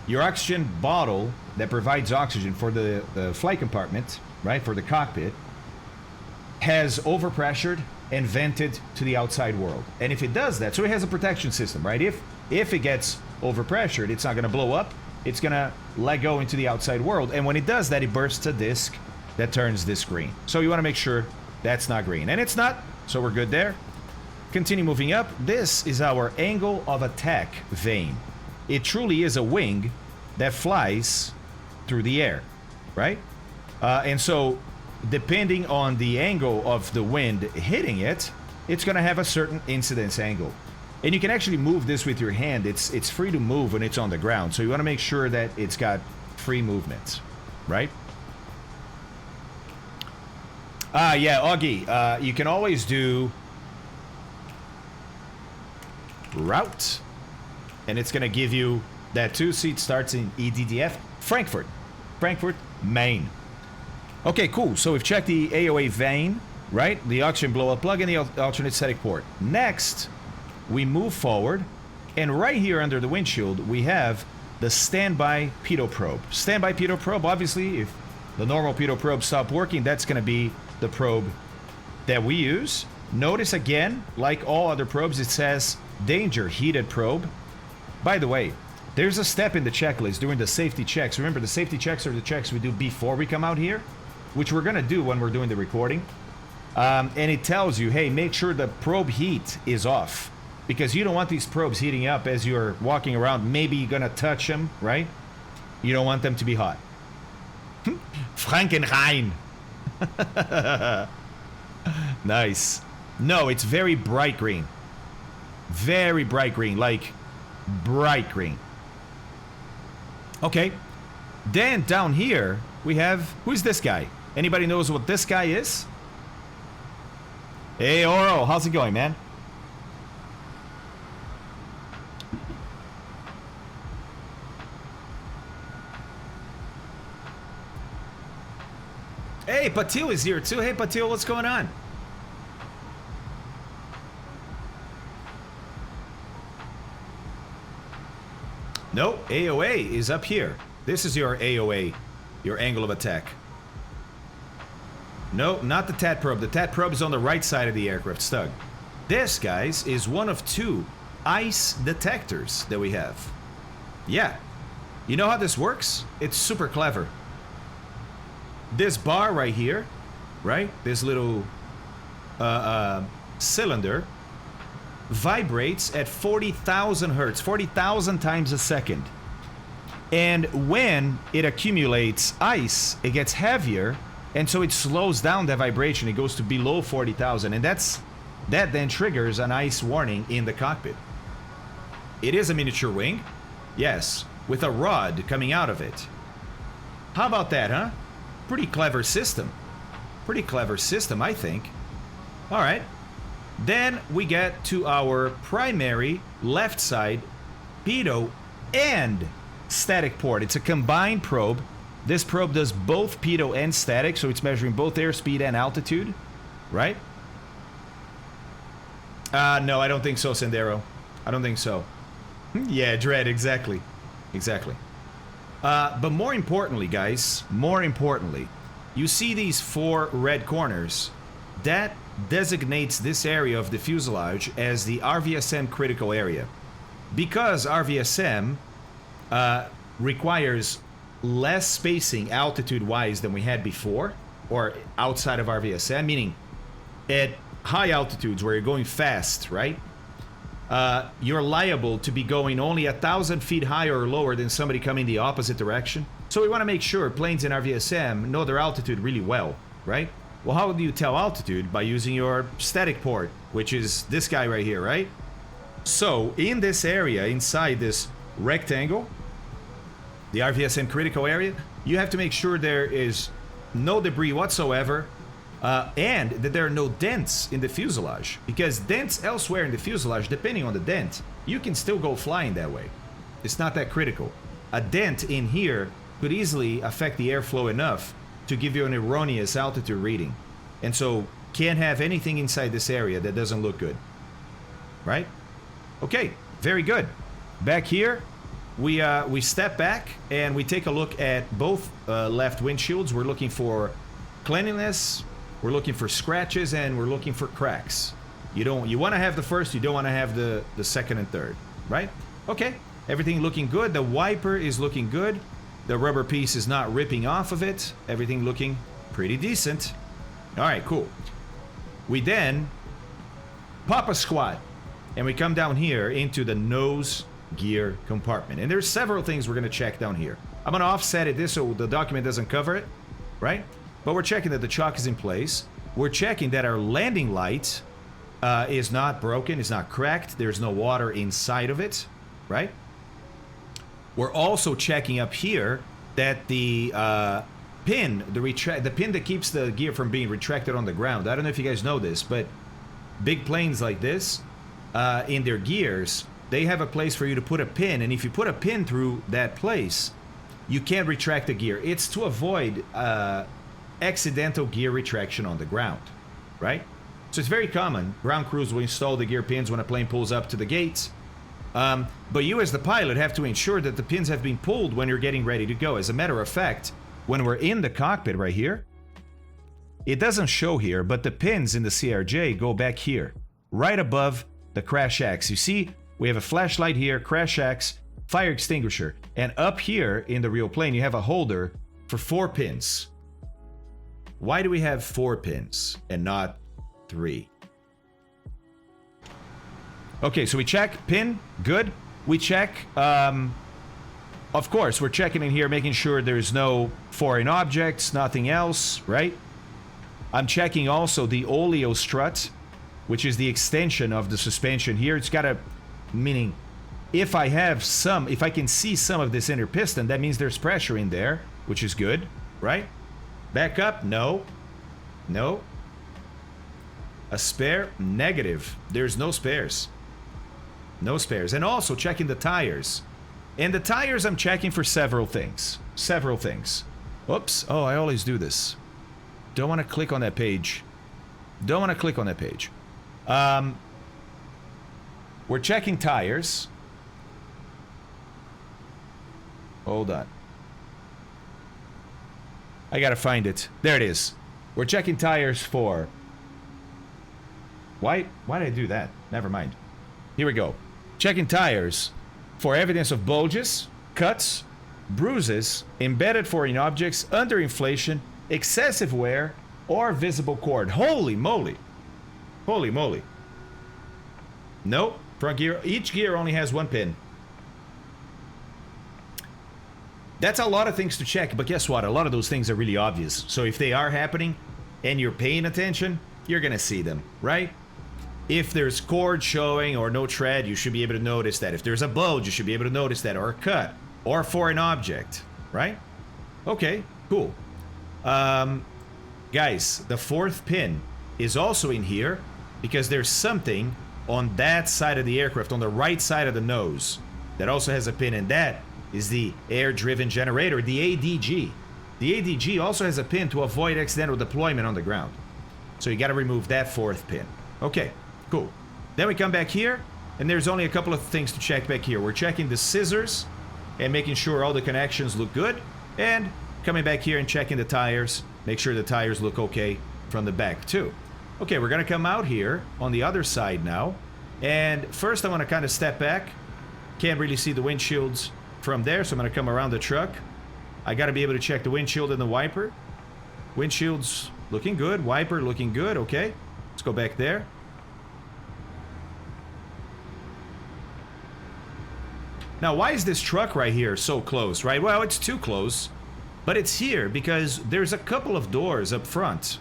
your oxygen bottle that provides oxygen for the flight compartment, right, for the cockpit, has overpressured and vented to the outside world. And if it does that, so it has a protection system, right? If it gets overpressured, it's not going to blow up. It's going to let go into the outside world. And when it does that, it bursts a disc that turns this green. So you want to make sure that's not green. And it's not, so we're good there. Continue moving up. This is our angle of attack vane. It truly is a wing that flies through the air, right? And so depending on the angle of the wind hitting it, it's going to have a certain incidence angle. And you can actually move this with your hand. It's free to move when it's on the ground. So you want to make sure that it's got free movement, right? Yeah, Augie, you can always do route, and it's going to give you that 2-seat starts in EDDF, Frankfurt, Maine. Okay, cool. So we've checked the AOA vane, right? The oxygen blow-up plug and the alternate static port. Next, we move forward, and right here under the windshield, we have the standby pitot probe. Standby pitot probe, obviously, if the normal pitot probe stopped working, that's going to be the probe that we use. Notice again, like all other probes, it says danger heated probe. By the way, there's a step in the checklist during the safety checks. Remember, the safety checks are the checks we do before we come out here, which we're going to do when we're doing the recording. And it tells you, hey, make sure the probe heat is off, because you don't want these probes heating up as you're walking around. Maybe you're going to touch them, right? You don't want them to be hot. Frankenrein. Nice. No, it's very bright green. Very bright green, like bright green. Okay. Then down here, we have, who's this guy? Anybody knows what this guy is? Hey, Oro, how's it going, man? Hey, Patil is here too. Hey, Patil, what's going on? No, AOA is up here. This is your AOA, your angle of attack. No, not the TAT probe. The TAT probe is on the right side of the aircraft, Stug. This, guys, is one of two ICE detectors that we have. Yeah. You know how this works? It's super clever. This bar right here, right? This little cylinder vibrates at 40,000 hertz, 40,000 times a second. And when it accumulates ice, it gets heavier, and so it slows down the vibration. It goes to below 40,000, and that then triggers an ice warning in the cockpit. It is a miniature wing, yes, with a rod coming out of it. How about that, huh? Pretty clever system. Pretty clever system, I think. All right. Then we get to our primary left side pitot and static port. It's a combined probe. This probe does both pitot and static, so it's measuring both airspeed and altitude, right? No, I don't think so, Sendero. I don't think so. Yeah, Dread, exactly. Exactly. But more importantly, guys, more importantly, you see these 4 red corners. That designates this area of the fuselage as the RVSM critical area. Because RVSM requires less spacing altitude-wise than we had before, or outside of RVSM, meaning at high altitudes where you're going fast, right? You're liable to be going only 1,000 feet higher or lower than somebody coming the opposite direction. So we want to make sure planes in RVSM know their altitude really well, right? Well, how do you tell altitude? By using your static port, which is this guy right here, right? So in this area, inside this rectangle, the RVSM critical area, you have to make sure there is no debris whatsoever, and that there are no dents in the fuselage. Because dents elsewhere in the fuselage, depending on the dent, you can still go flying that way. It's not that critical. A dent in here could easily affect the airflow enough to give you an erroneous altitude reading. And so can't have anything inside this area that doesn't look good. Right? Okay, very good. Back here, we step back and we take a look at both left windshields. We're looking for cleanliness, we're looking for scratches, and we're looking for cracks. You want to have the first, you don't want to have the second and third, right? Okay, everything looking good. The wiper is looking good. The rubber piece is not ripping off of it. Everything looking pretty decent. All right, cool. We then pop a squat and we come down here into the nose gear compartment. And there's several things we're going to check down here. I'm going to offset it this so the document doesn't cover it, right? But we're checking that the chock is in place. We're checking that our landing light is not broken, is not cracked. There's no water inside of it, right? We're also checking up here that the pin, the pin that keeps the gear from being retracted on the ground. I don't know if you guys know this, but big planes like this, in their gears, they have a place for you to put a pin, and if you put a pin through that place, you can't retract the gear. It's to avoid accidental gear retraction on the ground, right? So it's very common. Ground crews will install the gear pins when a plane pulls up to the gates. But you as the pilot have to ensure that the pins have been pulled when you're getting ready to go. As a matter of fact, when we're in the cockpit right here, it doesn't show here, but the pins in the CRJ go back here, right above the crash axe. You see, we have a flashlight here, crash axe, fire extinguisher, and up here in the real plane, you have a holder for 4 pins. Why do we have 4 pins and not 3? Okay, so we check pin, good. We check, of course, we're checking in here, making sure there's no foreign objects, nothing else, right? I'm checking also the oleo strut, which is the extension of the suspension here. It's got a, meaning, if I can see some of this inner piston, that means there's pressure in there, which is good, right? Back up, no. No. A spare, negative. There's no spares. No spares. And also checking the tires. And the tires I'm checking for several things. Several things. Oops. Oh, I always do this. Don't want to click on that page. Don't want to click on that page. We're checking tires. Hold on. I gotta find it. There it is. We're checking tires for... Why did I do that? Never mind. Here we go. Checking tires for evidence of bulges, cuts, bruises, embedded foreign objects, underinflation, excessive wear, or visible cord. Holy moly. Holy moly. Nope. Front gear. Each gear only has one pin. That's a lot of things to check, but guess what? A lot of those things are really obvious. So if they are happening and you're paying attention, you're going to see them, right? If there's cord showing or no tread, you should be able to notice that. If there's a bulge, you should be able to notice that, or a cut, or a foreign object, right? Okay, cool. Guys, the fourth pin is also in here because there's something on that side of the aircraft, on the right side of the nose, that also has a pin, and that is the air-driven generator, the ADG. The ADG also has a pin to avoid accidental deployment on the ground. So you got to remove that fourth pin. Okay, cool. Then we come back here, and there's only a couple of things to check back here. We're checking the scissors and making sure all the connections look good, and coming back here and checking the tires, make sure the tires look okay from the back too. Okay, we're gonna come out here on the other side now, and first I want to kind of step back. Can't really see the windshields from there, so I'm gonna come around the truck. I gotta be able to check the windshield and the wiper. Windshield's looking good, wiper looking good. Okay, let's go back there. Now, why is this truck right here so close, right? Well, it's too close, but it's here because there's a couple of doors up front.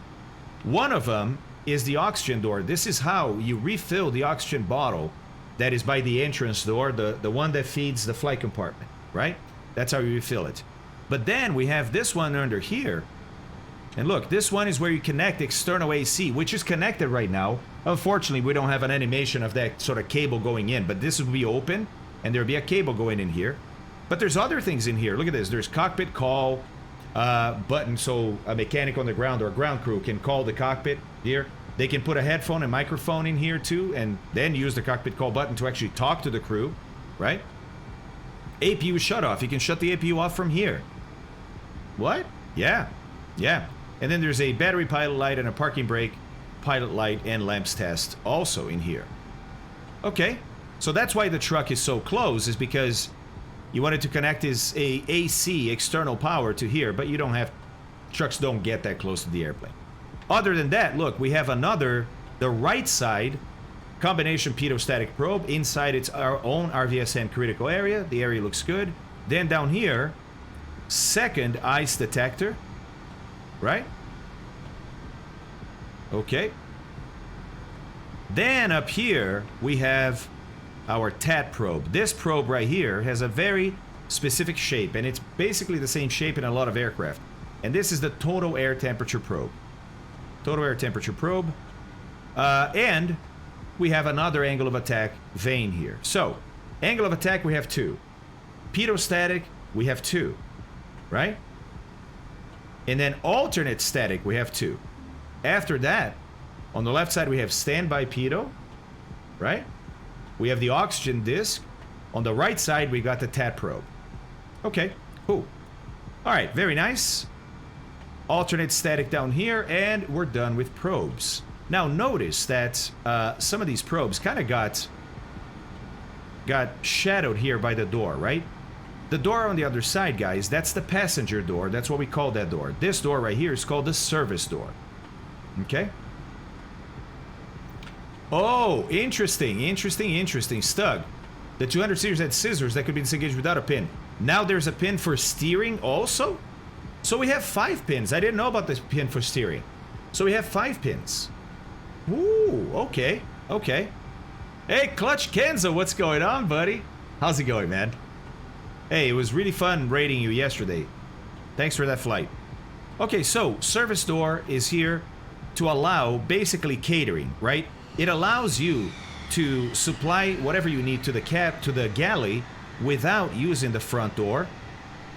One of them is the oxygen door. This is how you refill the oxygen bottle that is by the entrance door, the one that feeds the flight compartment, right? That's how you refill it. But then we have this one under here. And look, this one is where you connect external AC, which is connected right now. Unfortunately, we don't have an animation of that sort of cable going in, but this will be open, and there'll be a cable going in here. But there's other things in here. Look at this. There's cockpit call button, so a mechanic on the ground or a ground crew can call the cockpit here. They can put a headphone and microphone in here too, and then use the cockpit call button to actually talk to the crew, right? APU shut off. You can shut the APU off from here. What? Yeah. Yeah. And then there's a battery pilot light and a parking brake pilot light and lamps test also in here. Okay. So that's why the truck is so close, is because you wanted to connect his AC external power to here, but you don't have, trucks don't get that close to the airplane. Other than that, look, we have another, the right side, combination pitot-static probe. Inside it's our own RVSN critical area. The area looks good. Then down here, second ice detector, right? Okay. Then up here, we have our TAT probe. This probe right here has a very specific shape, and it's basically the same shape in a lot of aircraft. And this is the total air temperature probe. Total air temperature probe. And we have another angle of attack vane here. So, angle of attack, we have two. Pitot-static, we have two. Right? And then alternate static, we have two. After that, on the left side, we have standby pitot. Right? We have the oxygen disc. On the right side, we got the TAT probe. Okay, cool. All right, very nice. Alternate static down here, and we're done with probes. Now notice that some of these probes kind of got shadowed here by the door, right? The door on the other side, guys, that's the passenger door. That's what we call that door. This door right here is called the service door. Okay? Oh, interesting, interesting, interesting. Stug. The 200 series had scissors that could be disengaged without a pin. Now there's a pin for steering also? So we have 5 pins. I didn't know about this pin for steering. So we have 5 pins. Ooh, okay, okay. Hey, Clutch Kenzo, what's going on, buddy? How's it going, man? Hey, it was really fun raiding you yesterday. Thanks for that flight. Okay, so service door is here to allow basically catering, right? It allows you to supply whatever you need to the cab, to the galley, without using the front door,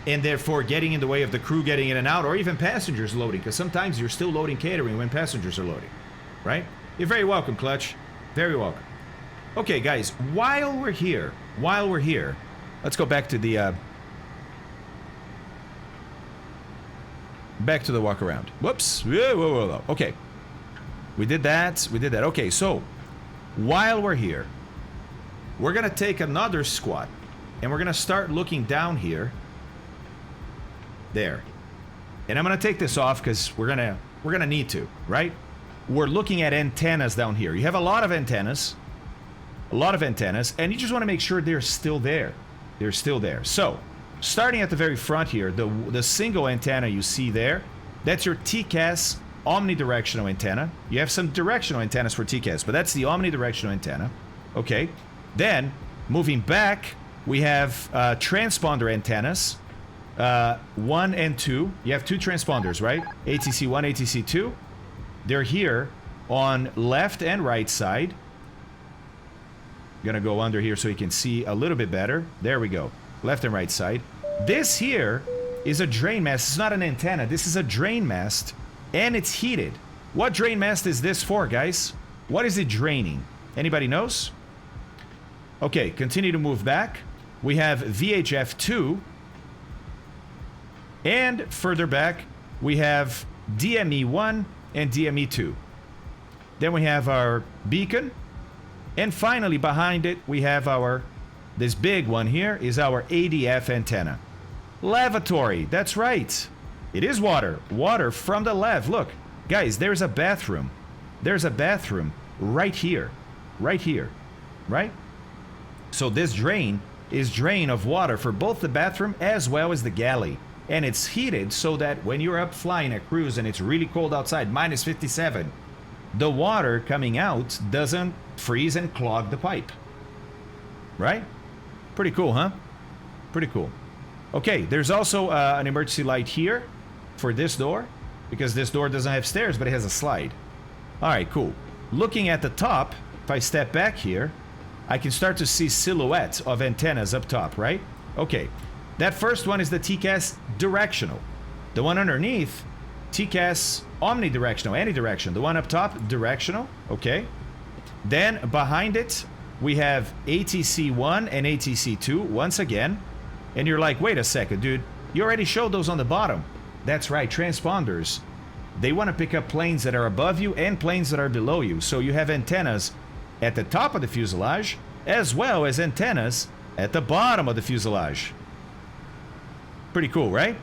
and therefore getting in the way of the crew getting in and out, or even passengers loading, because sometimes you're still loading catering when passengers are loading, right? You're very welcome, Clutch. Very welcome. Okay, guys, while we're here, let's go back to the walk around. Whoops. Whoa, whoa, whoa, whoa. Okay. We did that. We did that. Okay, so while we're here, we're gonna take another squat. and we're gonna start looking down here. There. And I'm gonna take this off because we're gonna need to, right? We're looking at antennas down here. You have a lot of antennas. And you just want to make sure they're still there. They're still there. So, starting at the very front here, the single antenna you see there, that's your TCAS omnidirectional antenna. You have some directional antennas for TCAS, but that's the omnidirectional antenna. Okay. Then, moving back, we have transponder antennas. 1 and 2. You have 2 transponders, right? ATC1, ATC2. They're here on left and right side. Gonna go under here so you can see a little bit better. There we go. Left and right side. This here is a drain mast. It's not an antenna. This is a drain mast, and it's heated. What drain mast is this for, guys? What is it draining? Anybody knows? Okay, continue to move back. We have VHF2. And further back, we have DME1 and DME2. Then we have our beacon. And finally, behind it, we have this big one here is our ADF Antenna Lavatory. That's right. It is water. Water from the lav. Look, guys, there's a bathroom. There's a bathroom right here. Right here. Right? So this drain is drain of water for both the bathroom as well as the galley. And it's heated so that when you're up flying a cruise and it's really cold outside, minus 57, the water coming out doesn't freeze and clog the pipe. Right? Pretty cool, huh? Pretty cool. Okay, there's also an emergency light here for this door, because this door doesn't have stairs, but it has a slide. All right, cool. Looking at the top, if I step back here, I can start to see silhouettes of antennas up top, right? Okay. That first one is the TCAS directional. The one underneath, TCAS omnidirectional, any direction. The one up top, directional. Okay. Then behind it, we have ATC1 and ATC2 once again. And you're like, wait a second, dude. You already showed those on the bottom. That's right, transponders. They want to pick up planes that are above you and planes that are below you. So you have antennas at the top of the fuselage, as well as antennas at the bottom of the fuselage. Pretty cool, right?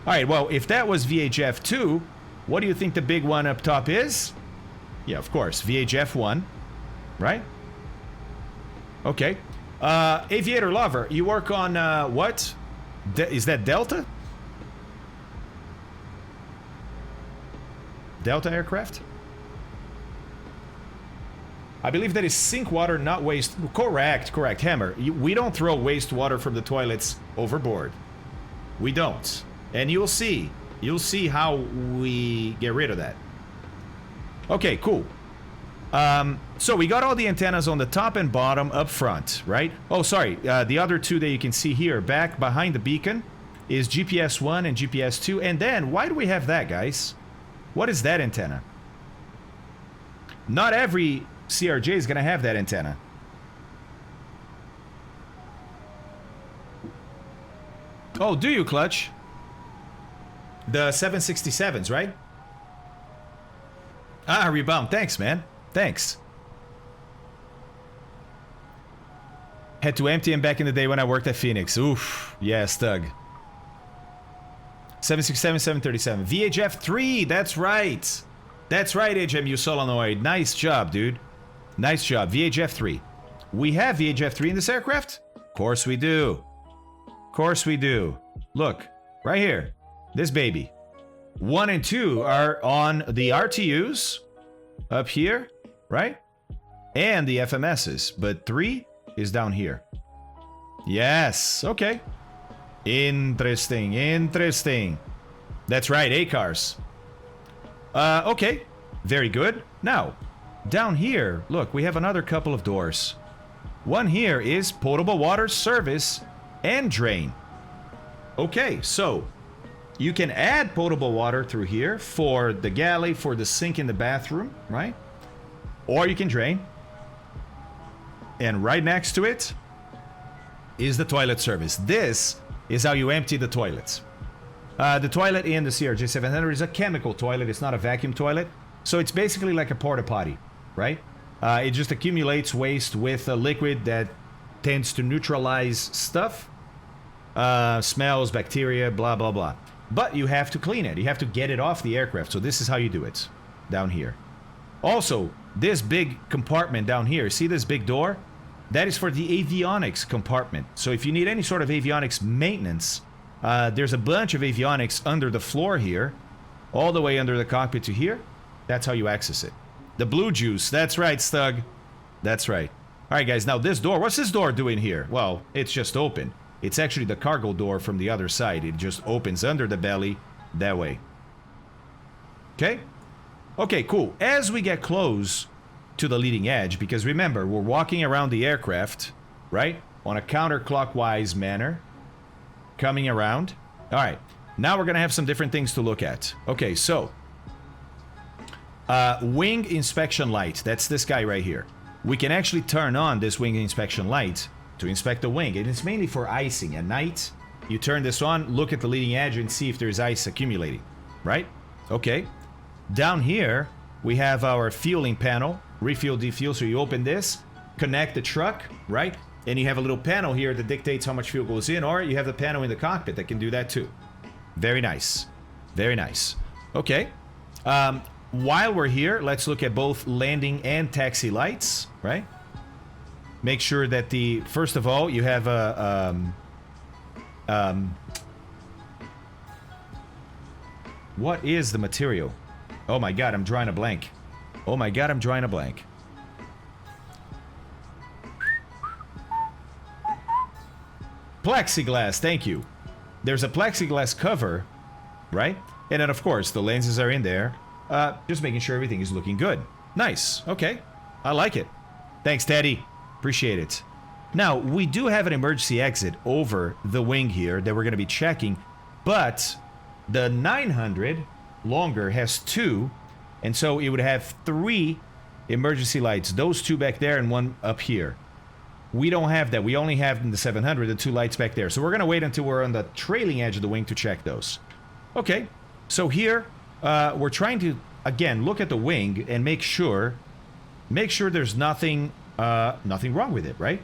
All right, well, if that was VHF2, what do you think the big one up top is? Yeah, of course, VHF1, right? Okay. Aviator Lover, you work on, what? Is that Delta? Delta aircraft? I believe that is sink water, not waste. Correct, correct. Hammer, we don't throw wastewater from the toilets overboard. We don't. And you'll see how we get rid of that. Okay, cool. So we got all the antennas on the top and bottom up front, right? Oh, sorry. The other two that you can see here, back behind the beacon, is GPS 1 and GPS 2. And then, why do we have that, guys? What is that antenna? Not every CRJ is going to have that antenna. Oh, do you, Clutch? The 767s, right? Ah, Rebound. Thanks, man. Thanks. Had to empty them back in the day when I worked at Phoenix. Oof. Yeah, Stug. 767, 737. VHF 3. That's right. That's right, HMU Solenoid. Nice job, dude. Nice job. VHF 3. We have VHF 3 in this aircraft? Of course we do. Of course we do. Look, right here. This baby. 1 and 2 are on the RTUs up here, right? And the FMSs. But 3 is down here. Yes. Okay. Interesting. Interesting. That's right. ACARs. Okay. Very good. Now, down here, look, we have another couple of doors. One here is potable water service and drain. Okay, so you can add potable water through here for the galley, for the sink in the bathroom, right? Or you can drain. And right next to it is the toilet service. This is how you empty the toilets. The toilet in the CRJ-700 is a chemical toilet. It's not a vacuum toilet. So it's basically like a porta potty, right? It just accumulates waste with a liquid that tends to neutralize stuff. Smells, bacteria, blah, blah, blah. But you have to clean it. You have to get it off the aircraft. So this is how you do it. Down here. Also, this big compartment down here, see this big door? That is for the avionics compartment. So if you need any sort of avionics maintenance, there's a bunch of avionics under the floor here, all the way under the cockpit to here. That's how you access it. The blue juice, that's right, Stug. That's right. All right, guys, now this door, what's this door doing here? Well, it's just open. It's actually the cargo door from the other side. It just opens under the belly that way. Okay? Okay, cool. As we get close to the leading edge, because remember, we're walking around the aircraft, right? On a counterclockwise manner. Coming around. All right. Now we're going to have some different things to look at. Okay, so. Wing inspection light. That's this guy right here. We can actually turn on this wing inspection light to inspect the wing. And it's mainly for icing. At night, you turn this on, look at the leading edge and see if there's ice accumulating. Right? Okay. Down here, we have our fueling panel. Refuel, defuel. So you open this, connect the truck, right? And you have a little panel here that dictates how much fuel goes in. Or you have the panel in the cockpit that can do that too. Very nice. Very nice. Okay. While we're here, let's look at both landing and taxi lights, right? Make sure that first of all, you have a, what is the material? Oh my God, I'm drawing a blank. Oh my God, I'm drawing a blank. Plexiglass, thank you. There's a plexiglass cover, right? And then of course, the lenses are in there. Just making sure everything is looking good. Nice. Okay. I like it. Thanks, Teddy. Appreciate it. Now, we do have an emergency exit over the wing here that we're going to be checking, but the 900 longer has 2, and so it would have 3 emergency lights. Those 2 back there and 1 up here. We don't have that. We only have in the 700 the 2 lights back there. So we're going to wait until we're on the trailing edge of the wing to check those. Okay. So here... we're trying to, again, look at the wing and make sure there's nothing wrong with it, right?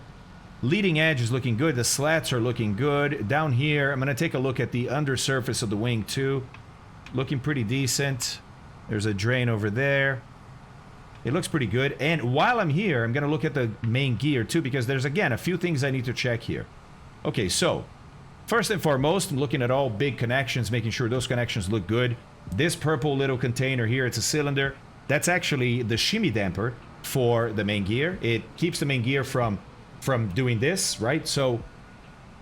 Leading edge is looking good. The slats are looking good. Down here, I'm going to take a look at the undersurface of the wing too. Looking pretty decent. There's a drain over there. It looks pretty good. And while I'm here, I'm going to look at the main gear too, because there's, again, a few things I need to check here. Okay, so first and foremost, I'm looking at all big connections, making sure those connections look good. This purple little container here, it's a cylinder. That's actually the shimmy damper for the main gear. It keeps the main gear from doing this, right? So,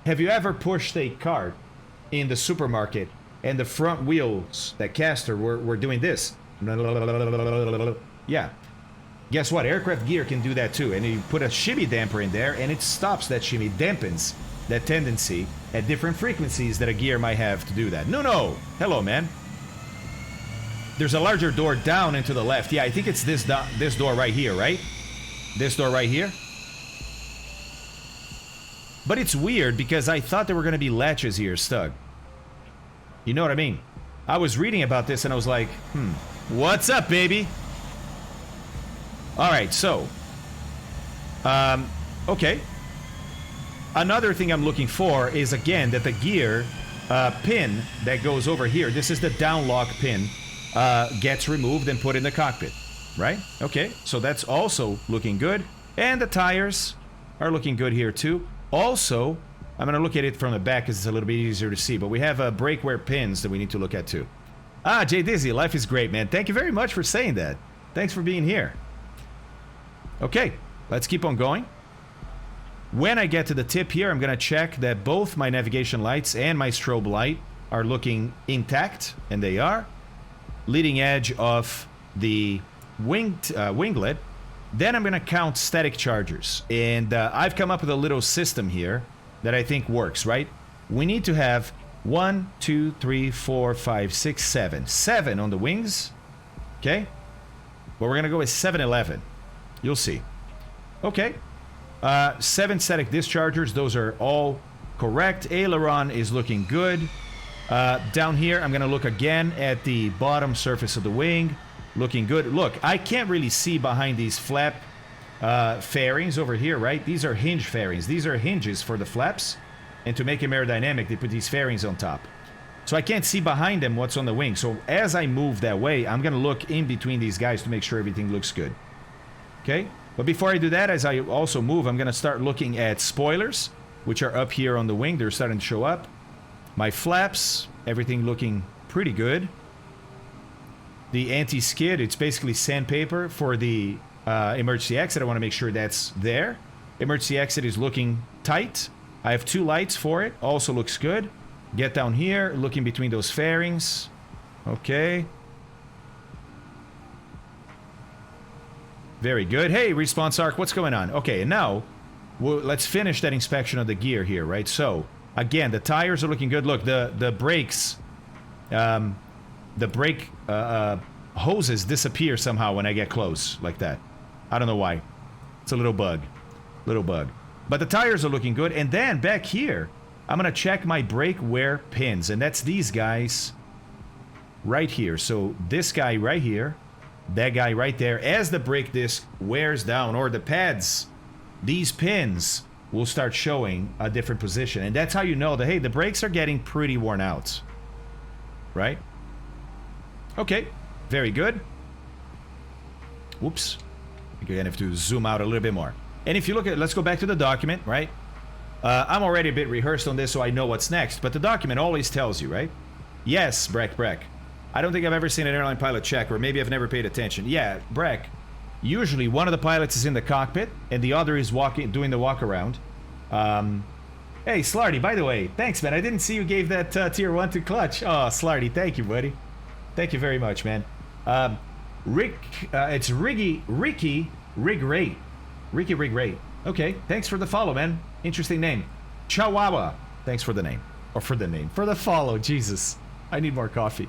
have you ever pushed a cart in the supermarket and the front wheels, that caster, were doing this? Yeah. Guess what? Aircraft gear can do that too. And you put a shimmy damper in there and it stops that shimmy, dampens that tendency at different frequencies that a gear might have to do that. No. Hello, man. There's a larger door down and to the left. Yeah, I think it's this door right here, right? This door right here. But it's weird because I thought there were going to be latches here, Stug. You know what I mean? I was reading about this and I was like, what's up, baby? All right, so. Okay. Another thing I'm looking for is, again, that the gear pin that goes over here, this is the down lock pin, gets removed and put in the cockpit, right? Okay, so that's also looking good. And the tires are looking good here too. Also, I'm going to look at it from the back because it's a little bit easier to see, but we have brake wear pins that we need to look at too. Jay Dizzy, life is great, man. Thank you very much for saying that. Thanks for being here. Okay, let's keep on going. When I get to the tip here, I'm going to check that both my navigation lights and my strobe light are looking intact, and they are. Leading edge of the winglet. Then I'm going to count static chargers. And I've come up with a little system here that I think works, right? We need to have 1, 2, 3, 4, 5, 6, 7. 7 on the wings. Okay? But we're going to go with 7, 11. You'll see. Okay. 7 static dischargers. Those are all correct. Aileron is looking good. Down here, I'm going to look again at the bottom surface of the wing. Looking good. Look, I can't really see behind these flap fairings over here, right? These are hinge fairings. These are hinges for the flaps. And to make them aerodynamic, they put these fairings on top. So I can't see behind them what's on the wing. So as I move that way, I'm going to look in between these guys to make sure everything looks good. Okay? But before I do that, as I also move, I'm going to start looking at spoilers, which are up here on the wing. They're starting to show up. My flaps, everything looking pretty good. The anti-skid, it's basically sandpaper for the emergency exit. I want to make sure that's there. Emergency exit is looking tight. I have 2 lights for it. Also looks good. Get down here, looking between those fairings. Okay. Very good. Hey, Response Arc, what's going on? Okay, and now, let's finish that inspection of the gear here, right? So, again, the tires are looking good. Look, the brakes, the brake hoses disappear somehow when I get close, like that. I don't know why. It's a little bug. Little bug. But the tires are looking good. And then, back here, I'm going to check my brake wear pins. And that's these guys right here. So, this guy right here. That guy right there. As the brake disc wears down, or the pads, these pins will start showing a different position. And that's how you know that, hey, the brakes are getting pretty worn out. Right? Okay. Very good. Whoops. You're going to have to zoom out a little bit more. And if you look at, let's go back to the document, right? I'm already a bit rehearsed on this, so I know what's next. But the document always tells you, right? Yes, Breck. I don't think I've ever seen an airline pilot check, or maybe I've never paid attention. Yeah, Breck. Usually one of the pilots is in the cockpit, and the other is doing the walk around. Hey, Slarty, by the way, thanks, man. I didn't see you gave that tier 1 to Clutch. Oh, Slarty, thank you, buddy. Thank you very much, man. It's Ricky Rig Rate. Ricky Rig Rate. Okay, thanks for the follow, man. Interesting name. Chihuahua. Thanks for the name. Or for the name. For the follow. Jesus. I need more coffee.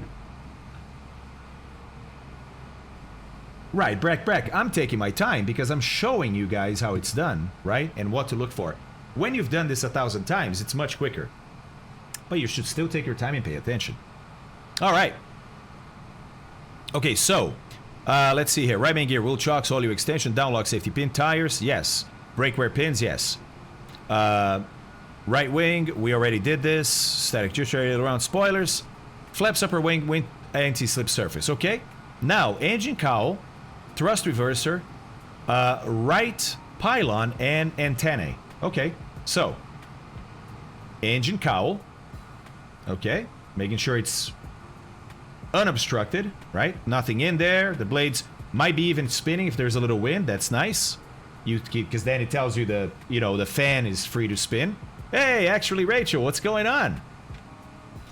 Right, Breck. I'm taking my time because I'm showing you guys how it's done, right? And what to look for. When you've done this 1,000 times, it's much quicker. But you should still take your time and pay attention. All right. Okay, so let's see here. Right main gear, wheel chocks, audio extension, downlock safety pin, tires, yes. Brake wear pins, yes. Right wing, we already did this. Static gesture around spoilers. Flaps upper wing anti-slip surface, okay. Now, engine cowl, thrust reverser, right pylon, and antennae. Okay, so engine cowl. Okay, making sure it's unobstructed, right? Nothing in there. The blades might be even spinning if there's a little wind. That's nice. You keep, because then it tells you the fan is free to spin. Hey, actually, Rachel, what's going on?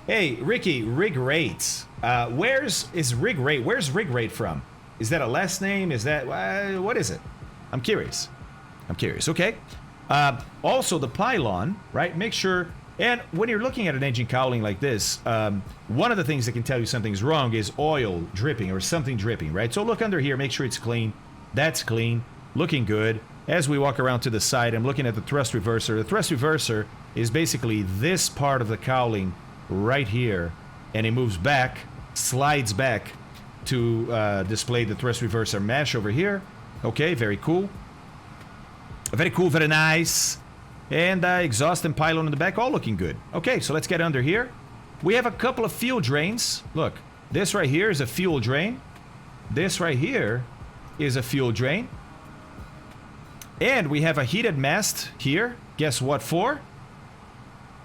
Hey, Ricky, Rig Rate. Where's Rig Rate from? Is that a last name? Is that what is it? I'm curious. Okay. Also, the pylon, right? Make sure. And when you're looking at an engine cowling like this, one of the things that can tell you something's wrong is oil dripping or something dripping, right? So look under here, make sure it's clean. That's clean, looking good. As we walk around to the side, I'm looking at the thrust reverser. The thrust reverser is basically this part of the cowling right here, and it moves back, slides back to display the thrust reverser mesh over here. Okay, very cool. Very cool, very nice. And exhaust and pylon in the back, all looking good. Okay, so let's get under here. We have a couple of fuel drains. Look, this right here is a fuel drain. This right here is a fuel drain. And we have a heated mast here. Guess what for?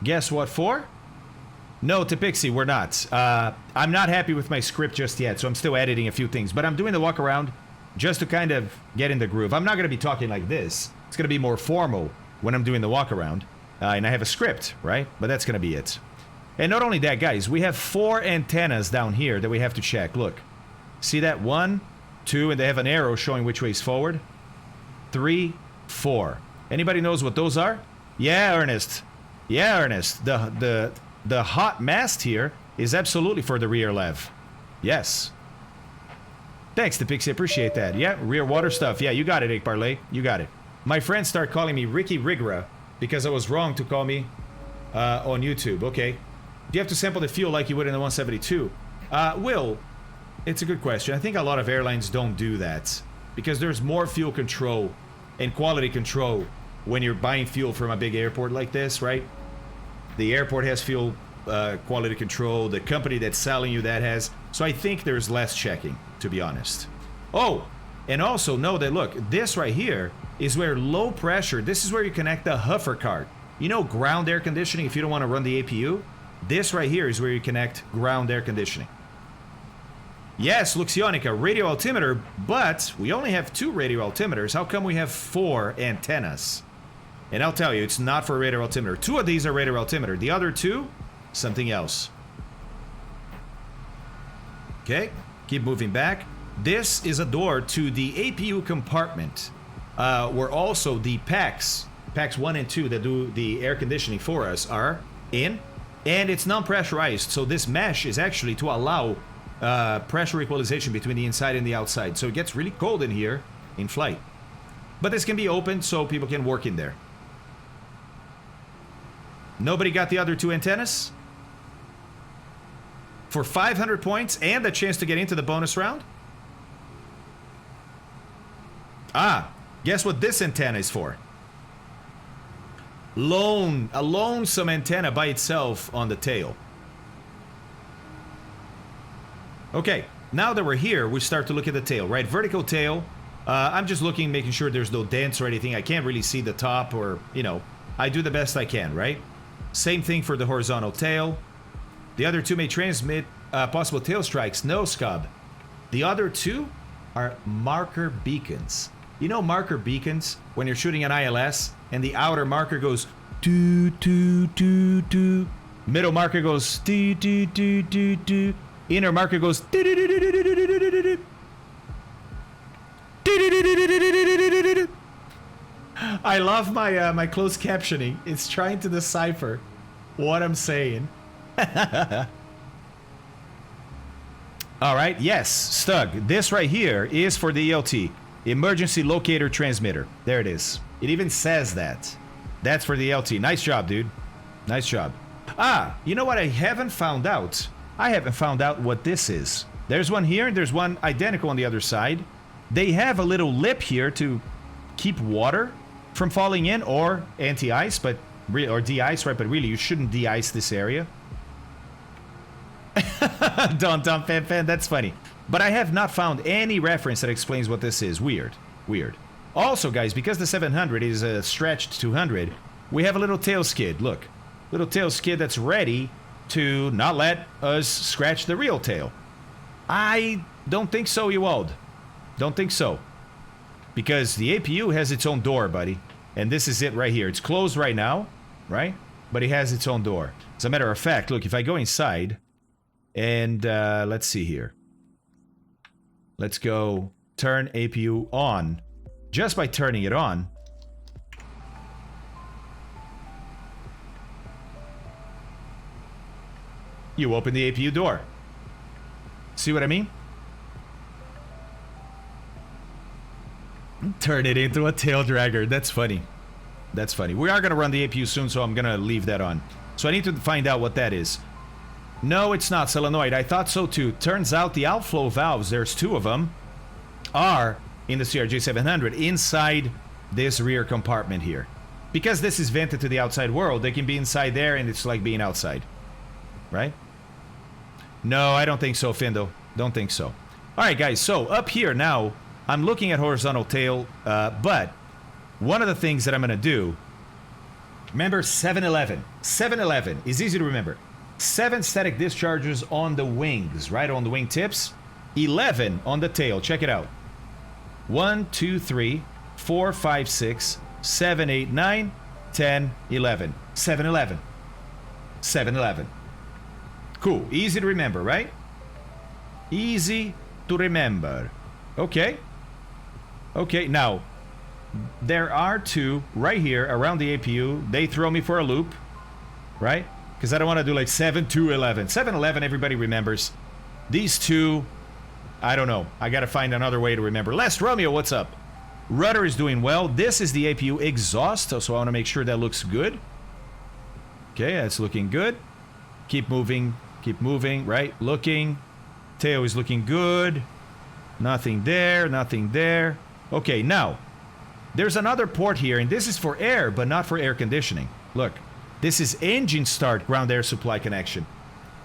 Guess what for? No, Tipixie, we're not. I'm not happy with my script just yet, so I'm still editing a few things. But I'm doing the walk around just to kind of get in the groove. I'm not going to be talking like this. It's going to be more formal when I'm doing the walk around. And I have a script, right? But that's going to be it. And not only that, guys, we have 4 antennas down here that we have to check. Look. See that? 1, 2, and they have an arrow showing which way is forward. 3, 4. Anybody knows what those are? Yeah, Ernest. Yeah, Ernest. The hot mast here is absolutely for the rear lev. Yes. Thanks, the Pixie. Appreciate that. Yeah, rear water stuff. Yeah, you got it, Ake Parlay. You got it. My friends start calling me Ricky Rigra because I was wrong to call me on YouTube. Okay. Do you have to sample the fuel like you would in the 172? Will, it's a good question. I think a lot of airlines don't do that because there's more fuel control and quality control when you're buying fuel from a big airport like this, right? The airport has fuel quality control. The company that's selling you that has. So I think there's less checking, to be honest. Oh, and also know that, look, this right here is where low pressure, this is where you connect the huffer card. You know, ground air conditioning, if you don't want to run the APU, this right here is where you connect ground air conditioning. Yes, Luxionica, radio altimeter, but we only have 2 radio altimeters. How come we have 4 antennas? And I'll tell you, it's not for radio altimeter. 2 of these are radio altimeter. The other 2, something else. Okay, keep moving back. This is a door to the APU compartment, where also the packs 1 and 2 that do the air conditioning for us are in, and it's non-pressurized, so this mesh is actually to allow pressure equalization between the inside and the outside, so it gets really cold in here in flight. But this can be opened so people can work in there. Nobody got the other 2 antennas? For 500 points and a chance to get into the bonus round? Ah, guess what this antenna is for? A lonesome antenna by itself on the tail. Okay, now that we're here, we start to look at the tail, right? Vertical tail. I'm just looking, making sure there's no dents or anything. I can't really see the top or, you know, I do the best I can, right? Same thing for the horizontal tail. The other 2 may transmit possible tail strikes. No, Scub. The other 2 are marker beacons. You know marker beacons? When you're shooting an ILS and the outer marker goes doo doo doo doo. Middle marker goes doo doo doo doo doo. Inner marker goes doo doo doo doo doo doo doo doo doo. I love my my closed captioning. It's trying to decipher what I'm saying. All right, yes, Stug. This right here is for the ELT, Emergency Locator Transmitter. There it is. It even says that. That's for the LT. Nice job, dude. Nice job. Ah, you know what I haven't found out? I haven't found out what this is. There's one here, and there's one identical on the other side. They have a little lip here to keep water from falling in, or anti-ice, but or de-ice, right? But really, you shouldn't de-ice this area. Don't fan, that's funny. But I have not found any reference that explains what this is. Weird. Weird. Also, guys, because the 700 is a stretched 200, we have a little tail skid. Look. Little tail skid that's ready to not let us scratch the real tail. I don't think so, Ewald. Don't think so. Because the APU has its own door, buddy. And this is it right here. It's closed right now, right? But it has its own door. As a matter of fact, look, if I go inside and let's see here. Let's go turn APU on. Just by turning it on, you open the APU door. See what I mean? Turn it into a tail dragger. That's funny. That's funny. We are going to run the APU soon, so I'm going to leave that on. So I need to find out what that is. No, it's not solenoid. I thought so too. Turns out the outflow valves, there's 2 of them, are in the CRJ-700 inside this rear compartment here. Because this is vented to the outside world, they can be inside there and it's like being outside. Right? No, I don't think so, Findo. Don't think so. Alright, guys, so up here now, I'm looking at horizontal tail, but one of the things that I'm going to do, remember 711. 711 is easy to remember. 7 static discharges on the wings, right? On the wing tips. 11 on the tail. Check it out. 1, 2, 3, 4, 5, 6, 7, 8, 9, 10, 11. 711. 711. Cool. Easy to remember, right? Easy to remember. Okay. Okay, now, there are 2 right here around the APU. They throw me for a loop, right? Because I don't want to do like 7, 2, 11. 7, 11, everybody remembers. These 2, I don't know. I got to find another way to remember. Last Romeo, what's up? Rudder is doing well. This is the APU exhaust, so I want to make sure that looks good. Okay, that's looking good. Keep moving, right? Looking. Tail is looking good. Nothing there, nothing there. Okay, now, There's another port here, and this is for air, but not for air conditioning. Look, this is engine start ground air supply connection.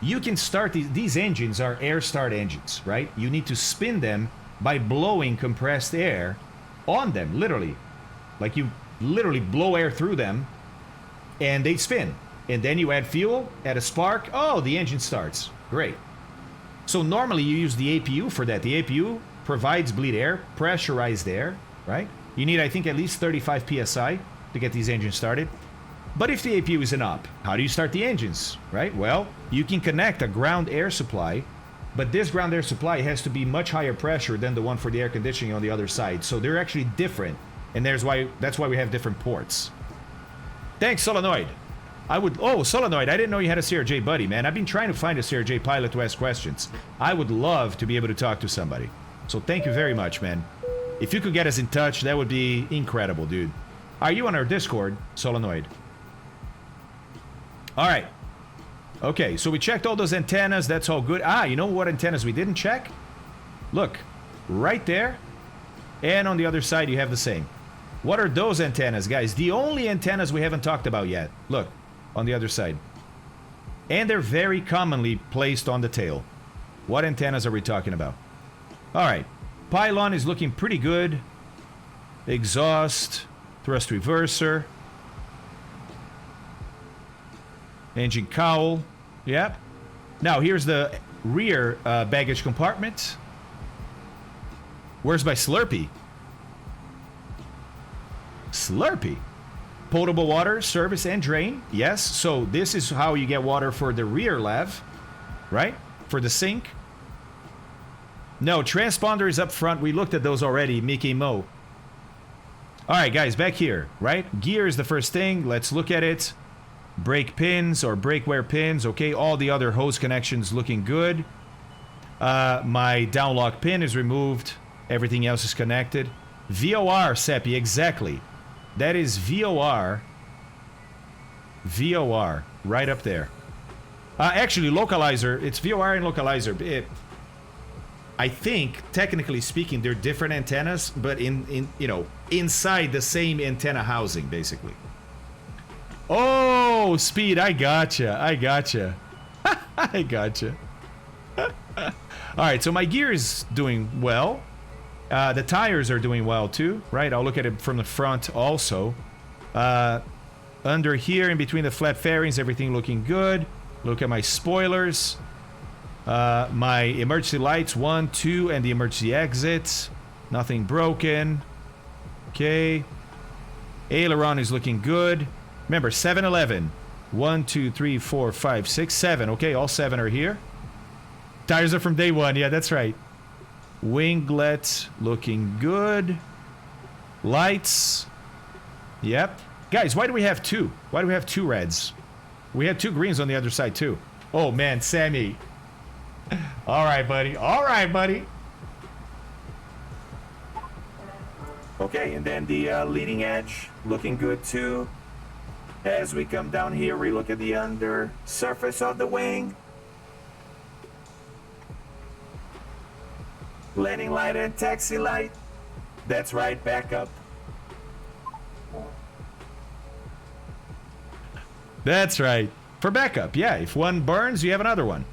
You can start these engines are air start engines, right? You need to spin them by blowing compressed air on them, literally. Like you literally blow air through them and they spin. And then you add fuel, add a spark. Oh, the engine starts. Great. So normally you use the APU for that. The APU provides bleed air, pressurized air, right? You need, I think, at least 35 psi to get these engines started. But if the APU isn't up, how do you start the engines, right? Well, you can connect a ground air supply, but this ground air supply has to be much higher pressure than the one for the air conditioning on the other side. So they're actually different, and that's why we have different ports. Thanks, Solenoid. Oh, Solenoid, I didn't know you had a CRJ buddy, man. I've been trying to find a CRJ pilot to ask questions. I would love to be able to talk to somebody. So thank you very much, man. If you could get us in touch, that would be incredible, dude. Are you on our Discord, Solenoid? All right. Okay, so we checked all those antennas. That's all good. Ah, you know what antennas we didn't check? Look, right there. And on the other side, you have the same. What are those antennas, guys? The only antennas we haven't talked about yet. Look, on the other side. And they're very commonly placed on the tail. What antennas are we talking about? All right. Pylon is looking pretty good. Exhaust. Thrust reverser. Engine cowl. Yep. Now, here's the rear baggage compartment. Where's my Slurpee? Slurpee. Potable water, service and drain. Yes, so this is how you get water for the rear lav, right? For the sink. No, transponder is up front. We looked at those already, Mickey Mo. All right, guys, back here, right? Gear is the first thing. Let's look at it. Brake pins or brake wear pins. Okay, all the other hose connections looking good. My downlock pin is removed. Everything else is connected. VOR, Seppi, exactly. That is VOR. VOR, right up there. Actually, localizer. It's VOR and localizer. I think, technically speaking, they're different antennas, but inside the same antenna housing, basically. Oh, Speed, I gotcha. I gotcha. I gotcha. All right, so my gear is doing well. The tires are doing well too, right? I'll look at it from the front also. Under here, in between the flap fairings, everything looking good. Look at my spoilers. My emergency lights, 1, 2, and the emergency exits. Nothing broken. Okay. Aileron is looking good. Remember, 7-11. 1, 2, 3, 4, 5, 6, 7. Okay, all 7 are here. Tires are from day 1. Yeah, that's right. Winglet looking good. Lights. Yep. Guys, why do we have 2? Why do we have 2 reds? We have 2 greens on the other side, too. Oh, man, Sammy. All right, buddy. All right, buddy. Okay, and then the leading edge looking good, too. As we come down here, we look at the under surface of the wing. Landing light and taxi light. That's right, back up. That's right. For backup, yeah. If one burns, you have another one.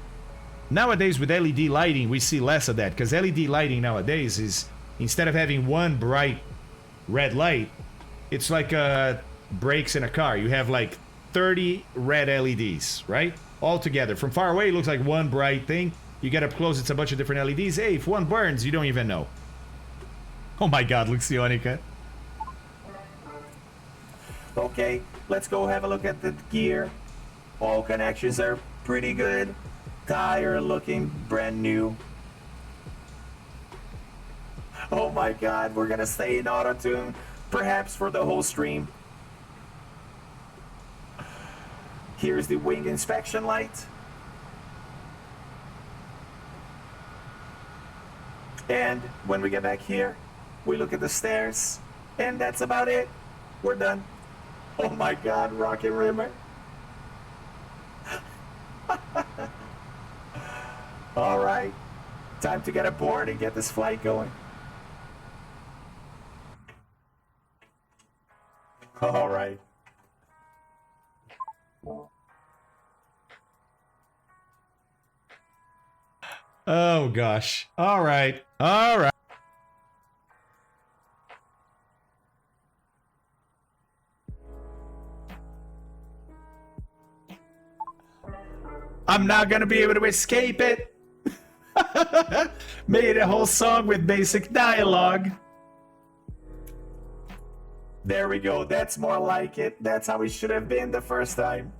Nowadays, with LED lighting, we see less of that. Because LED lighting nowadays is, instead of having one bright red light, it's like brakes in a car. You have like 30 red LEDs, right? All together. From far away, it looks like one bright thing. You get up close, it's a bunch of different LEDs. Hey, if one burns, you don't even know. Oh my God, Luxionica. Okay, let's go have a look at the gear. All connections are pretty good. Tire looking brand new. Oh my God, we're gonna stay in auto tune, perhaps for the whole stream. Here's the wing inspection light. And when we get back here, we look at the stairs, and that's about it. We're done. Oh my God, Rocket Rimmer. All right, time to get aboard and get this flight going. All right. Oh, gosh. All right. All right. I'm not gonna be able to escape it. Made a whole song with basic dialogue. There we go. That's more like it. That's how we should have been the first time.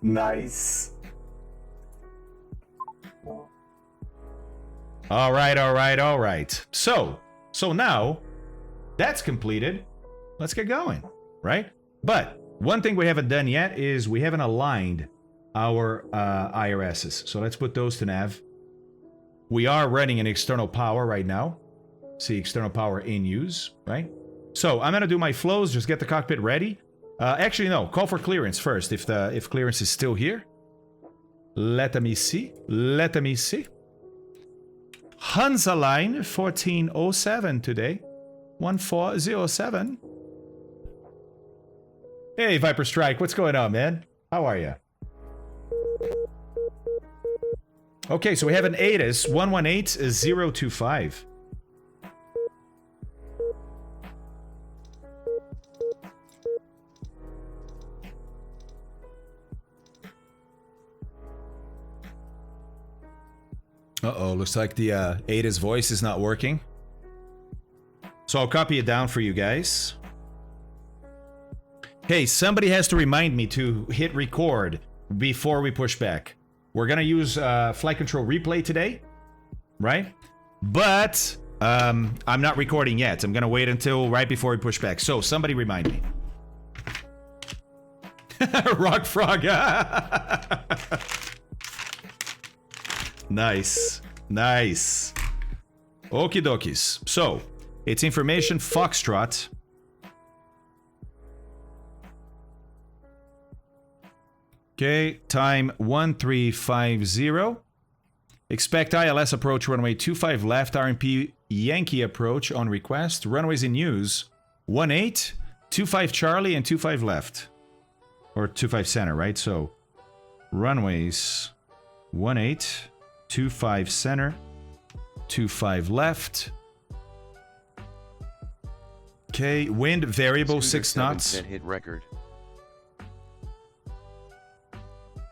Nice. All right, all right, all right. So now that's completed. Let's get going, right? But one thing we haven't done yet is we haven't aligned our IRSs. So let's put those to nav. We are running an external power right now. See external power in use, right? So I'm gonna do my flows, just get the cockpit ready. Actually, no, call for clearance first if clearance is still here. Let me see. Let me see. Hansa line 1407 today. 1407. Hey, Viper Strike, what's going on, man? How are you? Okay, so we have an ATIS 118025. Uh-oh, looks like the ATIS voice is not working. So I'll copy it down for you guys. Hey, somebody has to remind me to hit record before we push back. We're gonna use flight control replay today, right? But I'm not recording yet. I'm gonna wait until right before we push back. So somebody remind me. Rock Frog. Nice. Nice. Okie dokies. So, it's information Foxtrot. Okay, time 1350. Expect ILS approach runway 25 left, RMP Yankee approach on request. Runways in use 18, 25 Charlie, and 25 left. Or 25 center, right? So, runways 18, 25 center, 25 left. Okay, wind variable 6 knots. Hit record.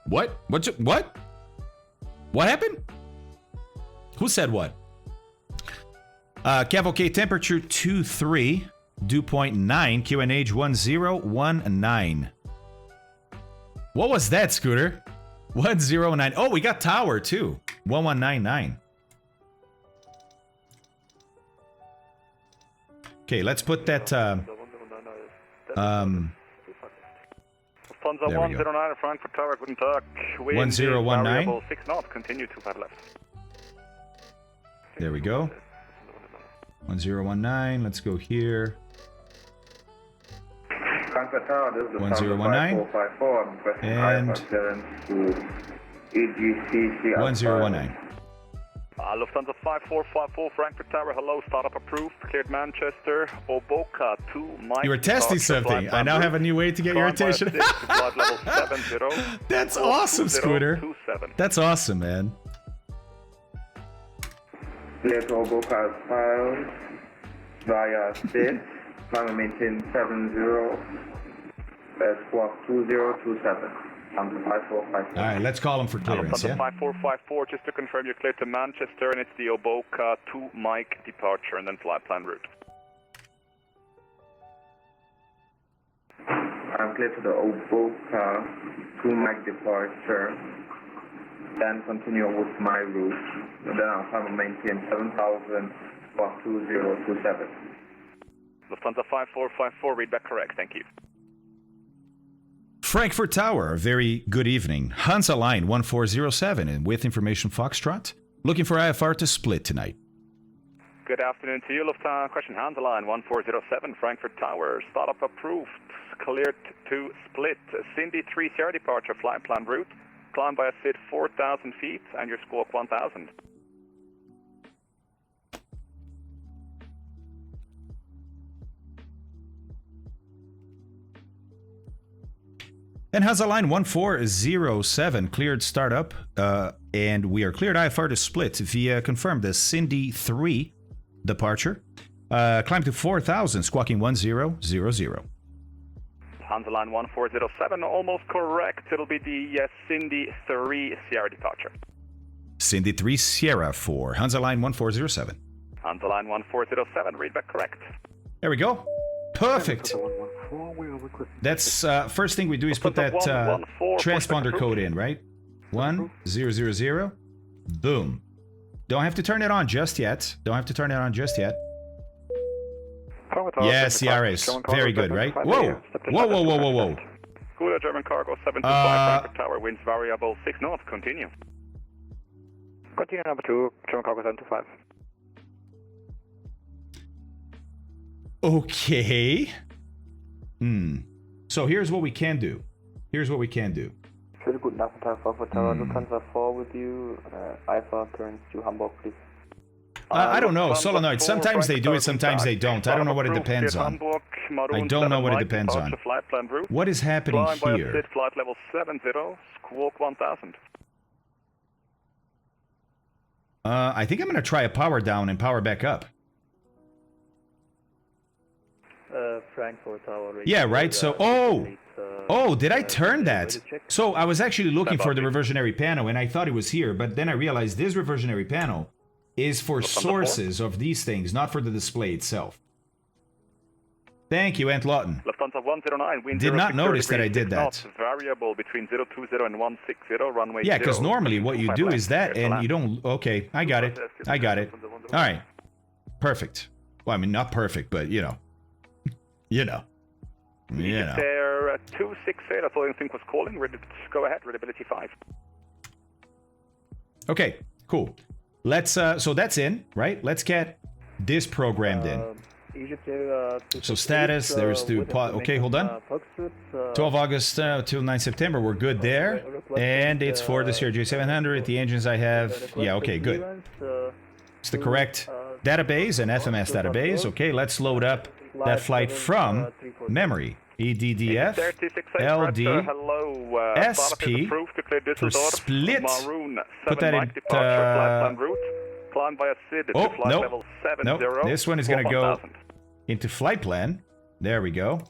What? What? What happened? Who said what? Cavalcade temperature 23, dew point 9, QNH 1019. What was that, Scooter? 109. Oh, we got tower too. 1199. Okay, let's put that there we go. 109 Frankfurt Tower, guten Tag. 1019. 6 knots, continue 25 left. There we go. 1019. Let's go here. Frankfurt Tower, this is the 1019. 5454. I'm requesting And IFR to EGCC. 1019. Lufthansa 5454, Frankfurt Tower, hello, startup approved, cleared Manchester, Oboka 2, Mike. You were testing something. I now have a new way to get your attention. Flight level 70. That's awesome, Scooter. That's awesome, man. Clear to Oboka file via state. Climate maintain 70. Squawk 2027. I'm the 5454. All right, let's call him for clearance, Lufthansa yeah? 5454, just to confirm you're cleared to Manchester, and it's the Oboka 2 Mike departure, and then flight plan route. I'm clear to the Oboka 2 Mike departure. Then continue with my route. And then I'll have to maintain 7000 squawk 2027. Lufthansa 5454, read back correct, thank you. Frankfurt Tower, very good evening. Hansa Line 1407, and with information Foxtrot. Looking for IFR to split tonight. Good afternoon to you, Lufthansa. Question Hansa Line 1407, Frankfurt Tower. Startup approved. Cleared to split. Cindy 3 Sierra departure, flight plan route. Climb by a SID 4,000 feet, and your squawk 1000. And Hazaline 1407 cleared startup, and we are cleared IFR to split via confirmed the Cindy 3 departure. Climb to 4,000, squawking 1000. Hansa Line 1407, almost correct. It'll be the Cindy 3 Sierra departure. Cindy 3 Sierra 4, Hansa Line 1407. Hansa Line 1407, readback correct. There we go. Perfect. That's first thing we do is put that transponder code in, right? 1000. Boom. Don't have to turn it on just yet. Yes, CRS. Very good, right? Whoa. Whoa. Cooler German Cargo 725 Frankfurt Tower, winds variable 6 knots. Continue. Continue number 2, German Cargo 725. Okay. So here's what we can do. Schönen guten Nachmittag, Frankfurt Tower, Lufthansa 4 with you. IFA turns to Hamburg, please. I don't know, solenoid. Sometimes they do it, sometimes they don't. I don't know what it depends on. What is happening here? Flight level 70, squawk 1000. I think I'm going to try a power down and power back up. Frankfurt Tower. Yeah, right. So, did I turn that? So I was actually looking for the reversionary panel, and I thought it was here, but then I realized this reversionary panel is for sources of these things, not for the display itself. Thank you, Aunt Lawton. Lufthansa 109, wind did not notice that I did that. Variable between 020 and 160, runway yeah, because normally what you do is that, and you don't... Okay, I got it. All right. Perfect. Well, I mean, not perfect, but, you know. There 268, that's all I think was calling. Go ahead, readability 5. Okay, cool. Let's, so that's in, right? Let's get this programmed in. So status, there's the, okay, hold on. 12 August till 9 September, we're good there. And it's for the CRJ-700, the engines I have, yeah, okay, good. It's the correct database, an FMS database. Okay, let's load up that flight from memory. EDDF, LD, SP, for split, put that in, no, this one is going to go into flight plan. There we go.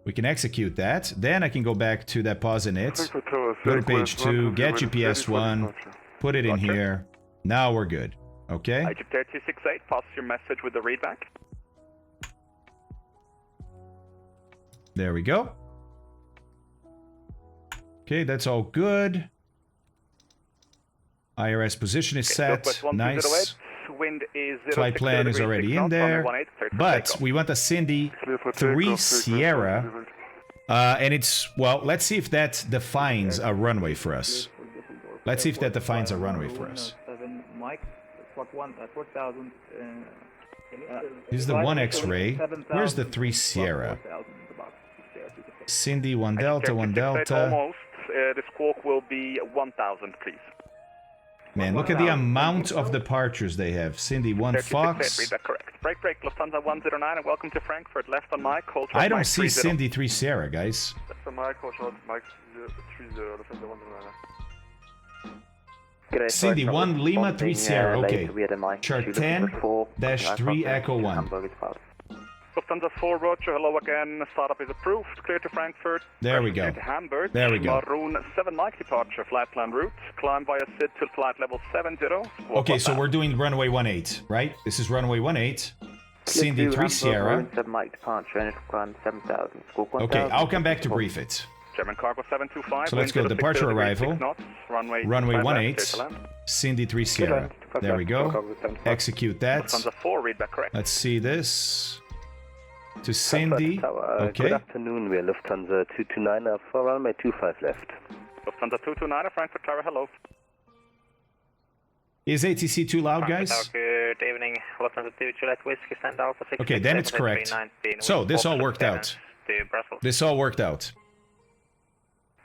We can execute that. Then I can go back to that pause in it, go to page 2, get GPS 1, put it in here. Now we're good. Okay? Egypt Air 268, pass your message with the readback. There we go. Okay, that's all good. IRS position is set. Nice. Wind is flight plan is already in there. But we want a Cindy 3 Sierra. And it's, well, let's see if that defines a runway for us. This is the 1 X-ray. Where's the 3 Sierra? Cindy 1 Delta, 1 Delta. Almost. The squawk will be 1000, please. Man, look at the amount of departures they have. Cindy 1 Fox. Read that correct. Break, Lufthansa 109, and welcome to Frankfurt. Left on Mike, hold I don't see Cindy 3 Sierra, guys. Left on Mike, hold Mike 30, Lufthansa 109. Cindy 1 Lima 3 Sierra, okay. Chart 10-3 Echo 1. Lufthansa 4, Roger, hello again. Startup is approved. Clear to Frankfurt. There we go. To Hamburg. There we go. Maroon 7 Mike departure, flight plan route. Climb via SID to flight level 70. Okay, so we're doing runway 18, right? This is runway 18. Cindy 3 Sierra. 7 Mike departure, and climb 7000. Okay, I'll come back to brief it. German Cargo 725. So let's go departure arrival. Runway 18. Cindy 3 Sierra. There we go. Execute that. Lufthansa 4, read back correct. Let's see this. To Cindy. Okay. Good afternoon, we're Lufthansa 229 for runway 25 left. Lufthansa 229, Frankfurt Tower, hello. Is ATC too loud, guys? Good evening, Lufthansa 2 Juliet Whiskey, stand Alpha 6. Okay, then it's correct. So, this all worked out.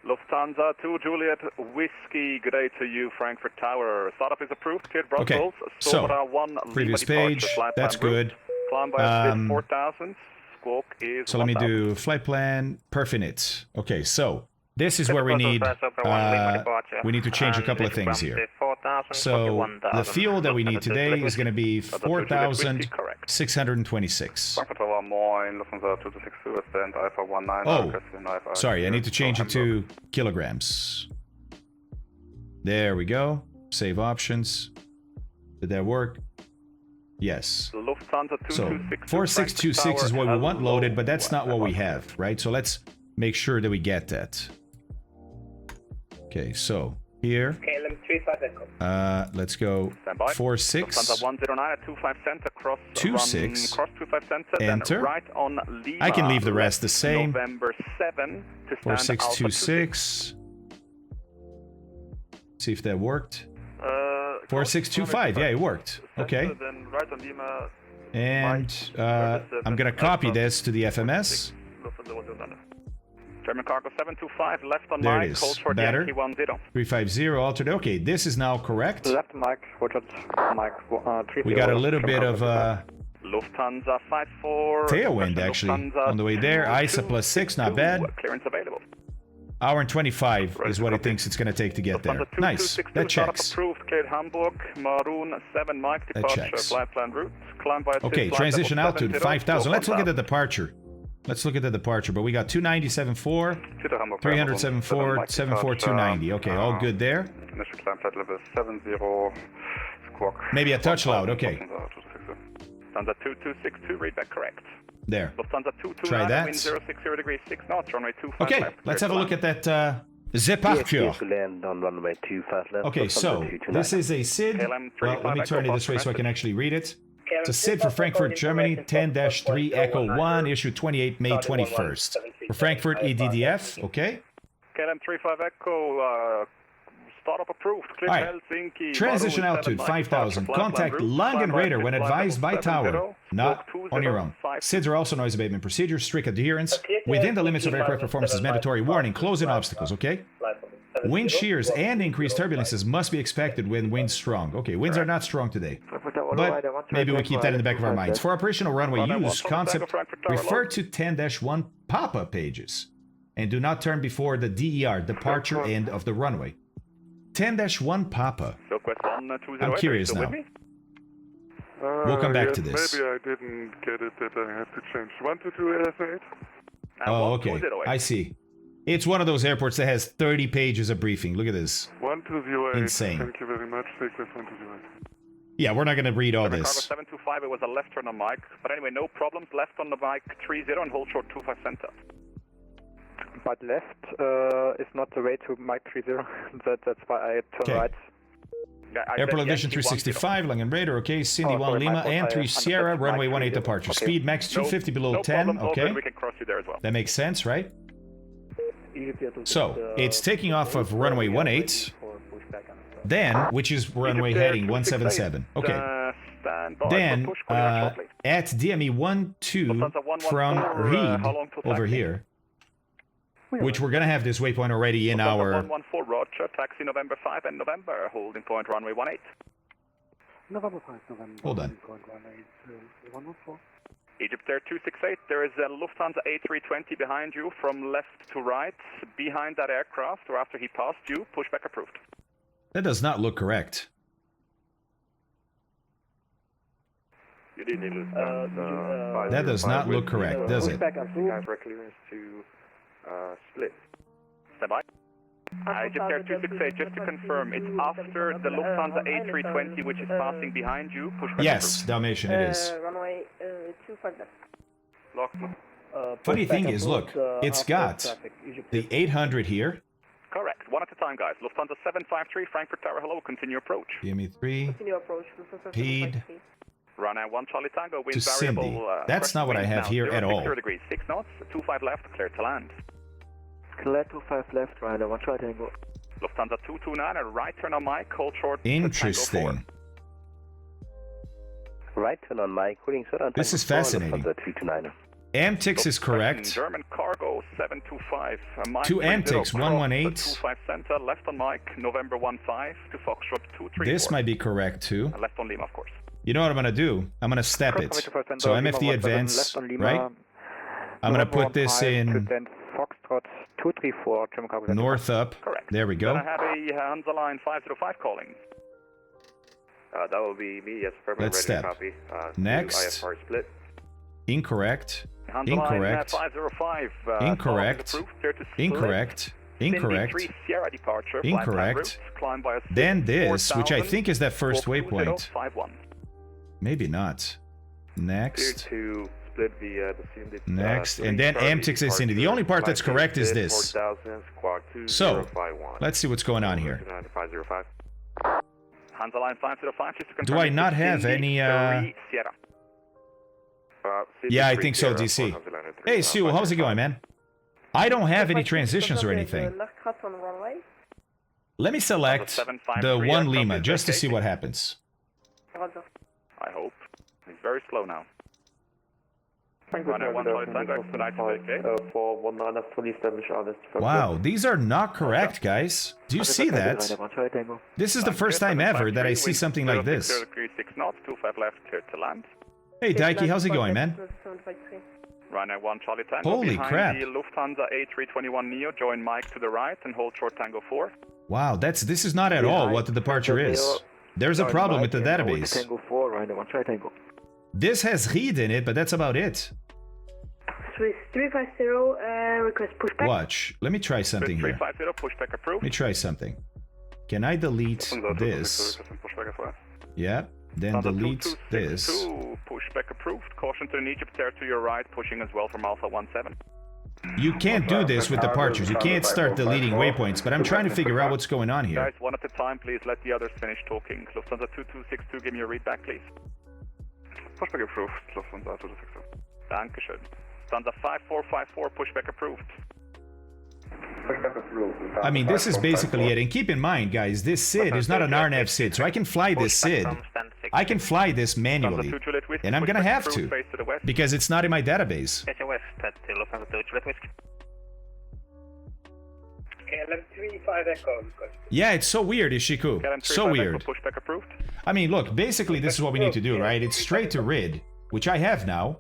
Lufthansa 2 Juliet Whiskey, good day to you, Frankfurt Tower. Startup is approved, cleared Brussels. Okay, so, previous page, that's good. Climb by 4000. squawk is So let me 1000. do flight plan, perfinite. Okay, so this is where we need to change a couple of things here. So the fuel that we need today is going to be 4,626. Frankfurt Tower, moin, Lufthansa 2262, stand Alpha 19. Oh, sorry, I need to change it to kilograms. There we go. Save options. Did that work? Yes. Lufthansa So 2262. 4626 is what we want loaded, but that's not what we have, right? So let's make sure that we get that. Okay, so here, let's go 46. Lufthansa 109 at 25 center, cross 26. cross 25 center, Enter. then right on Lima. I can leave the rest the same. November 7 to stand 4626. See if that worked. 4625, yeah, it worked. Okay. Then right on Lima. And I'm gonna copy this to the FMS. German cargo 725, left on There Mike, it is. hold short Better. Yankee 10. 350 altered. Okay, this is now correct. Left Mike, Roger, Mike, 3 We got a little bit of Lufthansa 54. tailwind actually Lufthansa on the way there. ISA +6, not bad. Clearance available. Hour and 25 is what it thinks it's gonna take to get there. Lufthansa Nice. 2262, That startup checks. approved, cleared Hamburg, Maroon 7 Mike, That departure, checks. flight plan route, climb by Okay, transition altitude 5,000. Let's look at the departure. Let's look at the departure. But we got 297.4, 307.4, 74290. Okay, all good there. Initial climb flight level 70, squawk. Maybe a touch loud. Okay, Lufthansa 2262, read back correct. there. Lufthansa 229, Try that. wind 060 degrees 6 knots, runway 25 Okay, left. let's have a look at that departure. land on runway 25 left. Okay, so this is a SID. Well, let me turn it this way so I can actually read it. It's a SID for Frankfurt, Germany, 10-3 Echo 1, issued 28 May 21st. For Frankfurt, EDDF, okay? KLM 35 Echo, startup approved. Clear All right. Helsinki. Transition Maroon altitude 7 5,000. flight plan Contact route, Langen climb Radar when flight advised by level tower, 70, not squawk on your own. 20, SIDs are also noise abatement procedures, strict adherence. Within the limits of aircraft performance is mandatory. Warning, close-in obstacles, okay? Wind shears and increased turbulences must be expected when winds strong. Okay, winds are not strong today. But maybe we keep that in the back of our minds. For operational runway use, concept, refer to 10-1 Papa pages. And do not turn before the DER, departure end of the runway. 10-1 Papa. Southwest 120, I'm curious still now. with me? We'll come back to this. Maybe I didn't get it that I have to change 122 LS8. And Oh, okay. 120, I see. It's one of those airports that has 30 pages of briefing. Look at this. 1208. Insane. Thank you very much. Request 1208. Yeah, we're not going to read all Cargo this. 725, it was a left turn on Mike. But anyway, no problems. Left on the Mike 30 and hold short 25 center. But left is not the way to Mike 30. That's why I turn Okay. right. Yeah, I Airport said Elevation Yankee 365, Langen Radar, okay. Cindy 1 sorry, Lima, my fault. and 3 I Sierra, understood runway Mike 18 30. departure. Okay. Speed max 250 below 10, problem, all okay. good, we can cross you there as well. That makes sense, right? So, it's taking off of runway 18, then, which is runway heading 177. Okay. Stand by Then, for push, calling out shortly. at DME 12 Lufthansa 114, from Reed how long till over taxi? here, which we're going to have this waypoint already in Lufthansa our... 114, Roger, taxi November 5 and November, holding point runway 18. Hold on. Egypt Air 268, there is a Lufthansa A320 behind you from left to right. Behind that aircraft, or after he passed you, pushback approved. That does not look correct. You did need That does not look correct, does it? clearance to split. Stand by. Egypt Air 268, just to confirm, it's after the Lufthansa A320 which is passing behind you. Pushback Yes, Dalmatian, it is. Runway 25 left. Locked. Funny thing is, look, it's got the 800 here. Correct. One at a time, guys. Lufthansa 753, Frankfurt Tower, hello, continue approach. DME 3 Continue approach. Peed Runway 1 Charlie Tango, wind to Cindy. variable. That's not what I have here at all. 0 degrees, 6 knots, 25 left, clear to land. Clear 25 left, right, 1 try tango. Lufthansa 229, a right turn on Mike, hold short. Interesting. Right turn on Mike, holding short on This is fascinating. 329. Amtix is correct. German cargo 725. Mike To 30, Amtix, cross 118. 25 center, left on Mike, November 15 to Foxtrot 234. This might be correct too. Left on Lima, of course. You know what I'm going to do? I'm going to step it. So MFD advance, right? I'm gonna put this in Foxtrot 234, German cargo. north up. Correct. There we Then I go. have a Hansaline 505 calling. That will be me, yes, permanent Let's ready step. copy. Next. IFR split. Incorrect. Hansaline Incorrect. 505. Incorrect. Approved, clear to split. Incorrect. Incorrect. Cindy 3 Sierra departure. flight plan Incorrect. route, climb by a Then this, which I 4000, think is that first squawk waypoint. 2051. Maybe not. Clear Next. to split via the Cindy. Next. And then Amtix is Cindy. The only part that's correct is this. 4000, squawk So, 2051. let's see what's going on here. 505. Hansaline 505, just to confirm. Do I it's not Cindy have any, 3 Sierra. Cindy Yeah, I 3 think so, Sierra, DC. 403, Hey, Sue, how's it going, man? I don't have any transitions or anything. Let me select the 1 Lima just to see what happens. I hope. He's very slow now. Frankfurt Runner 1 Tower, solid time, expedite to vacate. 419, fully established Adf. Wow, these are not correct, guys. Do you see that? This is the first time ever that I see something like this. 6 knots, 25 left, clear to land. Hey, Daiki, how's it going, man? Runner 1 Charlie Tango. Holy behind crap. the Lufthansa A321neo, join Mike to the right and hold short Tango 4. Wow, this is not at all what the departure is. There's a problem with the database. Tango 4, Ryder 1 Charlie Tango. This has read in it, but that's about it. Swiss 350, request pushback. Watch. Let me try something here. 350, pushback approved. Let me try something. Can I delete this? Yeah. Then Lufthansa delete 2262, this. pushback approved. Caution to an Egypt air to your right, pushing as well from Alpha 17. You can't do this with departures. You can't start deleting waypoints, but I'm trying to figure out what's going on here. Guys, one at a time, please let the others finish talking. Lufthansa 2262, give me your read back, please. Pushback approved, Lufthansa 262. Dankeschön. Lufthansa 5454, pushback approved. Pushback approved. I mean, this is basically it. And keep in mind, guys, this SID is not an RNAV SID, so I can fly this SID. I can fly this manually, and I'm gonna have to, because it's not in my database. West at Lufthansa 2 Juliet Whiskey. KLM 35 Echo. Yeah, it's so weird, Ishiku. So weird. Pushback approved. I mean, look, basically this is what we need to do, right? It's straight to RID, which I have now.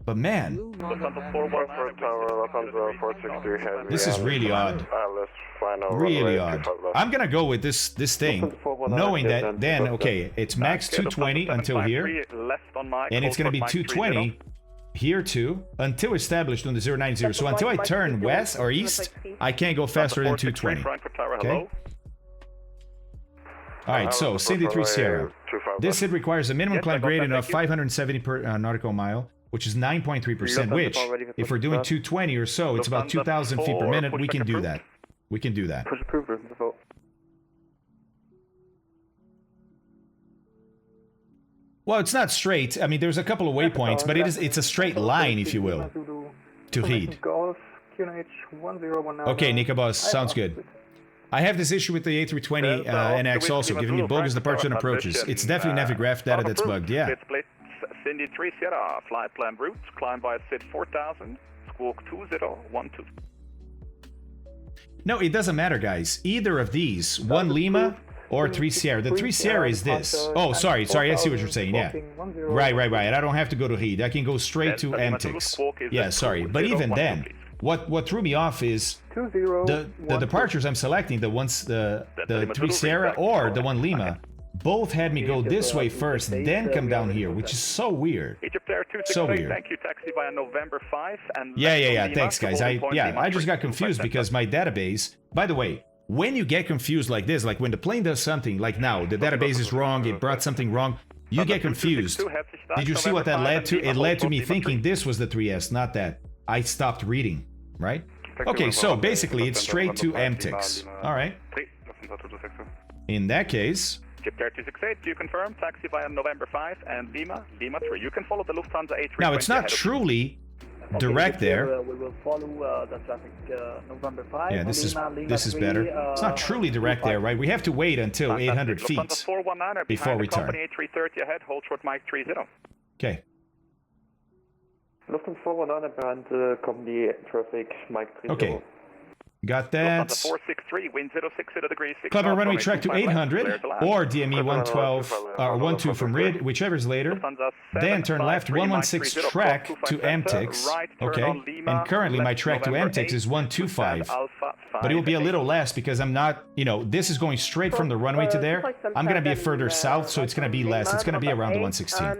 But man, Lufthansa 419, this is really odd. Really odd. I'm gonna go with this thing, knowing that then, okay, it's max 220 until here, and it's gonna be 220 here too, until established on the 090. So until I turn west or east, I can't go faster than 220. Okay? Alright, so Cindy 3 Sierra. This SID requires a minimum climb grade of 570 per nautical mile, which is 9.3%, which, if we're doing 220 or so, it's about 2,000 feet per minute. We can do that. We can do that. Push approved, default. Well, it's not straight. I mean, there's a couple of waypoints, but it's a straight line, if you will, to read. Okay, Nika Boss, sounds good. I have this issue with the A320 NX also, giving me bogus departure and approaches. It's definitely Navigraph data that's bugged, yeah. Cindy 3 Sierra, flight plan route, climb by SID 4000, squawk 2012. No, it doesn't matter, guys. Either of these, 1 Lima or 3 Sierra. The 3 Sierra is this. Oh, sorry, I see what you're saying, yeah. Right. I don't have to go to read. I can go straight to Amtix. Yeah, sorry. But even then, what threw me off is the departures I'm selecting, the 3 Sierra or the 1 Lima, both had me go this way first, then come down here, which is so weird. So weird. Thank you, taxi via November 5 and Yeah. Thanks, guys. I just got confused because my database. By the way, when you get confused like this, like when the plane does something, like now, the database is wrong, it brought something wrong, you get confused. Did you see what that led to? It led to me thinking this was the 3S, not that. I stopped reading, right? Okay, so basically it's straight to Amtix. All right. In that case. Egypt Air 268, do you confirm? Taxi via November 5 and Lima 3. You can follow the Lufthansa A320. Now, it's not truly direct there. We will follow the traffic November 5. Yeah, this is better. It's not truly direct there, right? We have to wait until 800 feet before we turn. Company A330 ahead, hold short Mike 30. Okay. Lufthansa 419 behind company traffic, Mike 30. Okay. Got that. Lufthansa 463, wind 060 degrees, 6 Clever knots, runway track to 25 left, 800 clear to land. or DME 112 or 12 from RID, whichever is later. Lufthansa Then turn left 753, 116 Mike 30, track cross to 25 center, MTX. right, turn Okay. on Lima, And currently my left track to November MTX is 8, 125. Alpha But it will be a 5, little less because I'm not, you know, this is going straight from the runway to there. I'm going to be further south, so it's going to be less. It's going to be around the 116.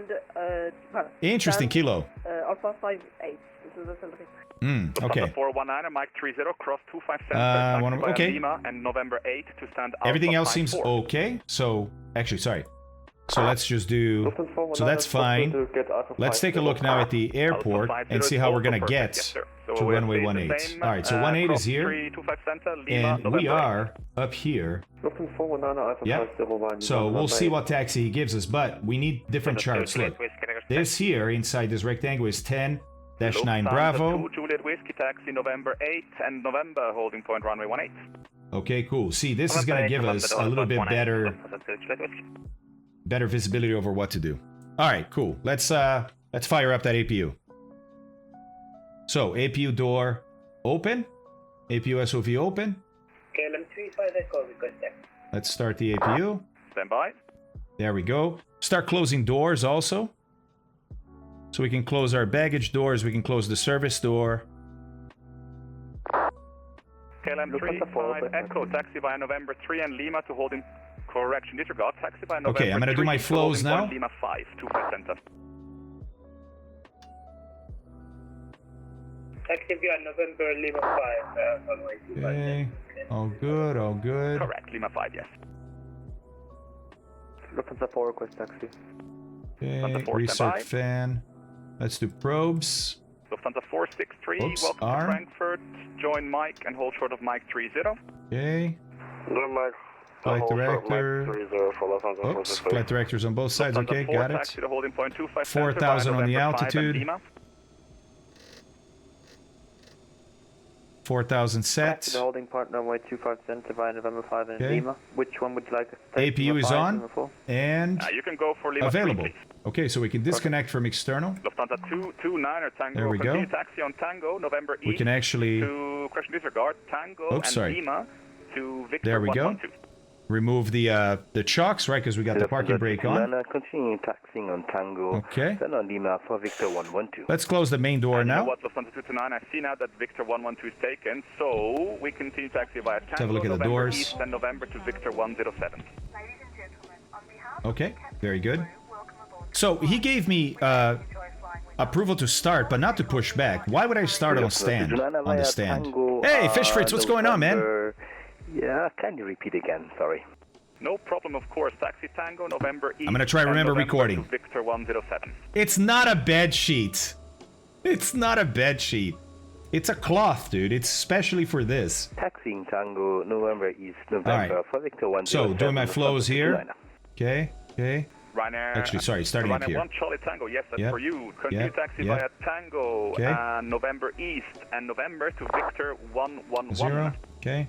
Interesting, Kilo. Alpha 58. This is the center. Okay. 419, Mike 30, cross 25 center, okay. Lima, and November 8 to stand Alpha Everything else 54. seems okay. So, actually, sorry. So let's just do, so that's fine. Let's take a look now at the airport and see how we're going to get to runway 18. All right, so 18 is here, and we are up here. Yeah, so we'll see what taxi he gives us, but we need different charts. Look, this here, inside this rectangle is 10-9 Bravo. 2 Juliet Whiskey taxi, November 8 and November, holding point runway 18. Okay, cool. See, this is going to give us a little bit better visibility over what to do. All right, cool. Let's fire up that APU. So APU door open, APU SOV open. Let's start the APU. Stand by. There we go. Start closing doors also. So we can close our baggage doors. We can close the service door. KLM 35 Echo taxi via November 3 and Lima to holding. Correction, disregard. Taxi by November Okay, I'm going to do my flows now. Lima 5, 25 center. Taxi via November Lima 5. Okay, all good, all good. Correct, Lima 5, yes. Lufthansa 4 request taxi. Okay, reset fan. Let's do probes. Lufthansa 463, Oops, welcome arm. to Frankfurt. Join Mike and hold short of Mike 30. Okay. Flight director. Oops, flight directors on both sides. Lufthansa Okay, 4 got it. taxi to holding point 25 4,000 on the November 5 and altitude. Lima. 4,000 set. The holding part runway 25 center via November 5 and Okay. Lima. Which one would you like? APU is on and You can go for Lima 3, available. please. Okay, so we can disconnect from external. Lufthansa 229er Tango. There we go. Continue taxi on Tango, November We East can actually to correction disregard Tango Oops, and sorry. Lima to Victor There we go. 112. remove the chocks, right? Because we got the parking brake on. Continue taxiing on Tango. Okay. Then on Lima for Victor 112. Let's close the main door And you know now. what, Lufthansa 229, I see now that Victor 112 is taken, so we continue taxi via Tango, have a look at the November doors. East and November to Victor 107. Okay, very good. So he gave me approval to start, but not to push back. Why would I start on stand? On the stand. Hey, Fish Fritz, what's going on, man? Yeah, can you repeat again? Sorry. No problem, of course. Taxi Tango, November East. I'm gonna try and remember November recording. to Victor 107. It's not a bed sheet. It's not a bed sheet. It's a cloth, dude. It's specially for this. Taxiing Tango, November East, November Alright. for Victor 107. So, doing my flows here. Okay, okay. Ryanair. Actually, sorry, starting up Ryanair here. 1 Charlie Tango, yes, that's Yep. for you. Continue Yep. taxi Yep. via Tango, Okay. November East and November to Victor 111. 0. Okay.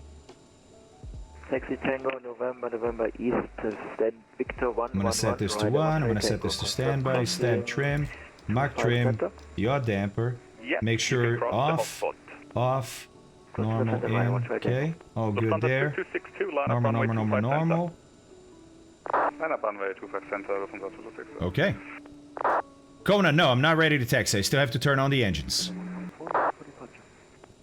Taxi Tango, November East, stead Victor 1. I'm gonna set this to 1. I'm gonna set this to standby, stab trim, Mach trim, yaw damper. Yep, Make you sure can cross the off, hotspot. off, normal in. Okay, all good Lufthansa there. 2262, line up Normal, runway normal, 25 normal, normal. Line up runway 25 center, Lufthansa 226. Okay. Kona, no, I'm not ready to taxi. I still have to turn on the engines.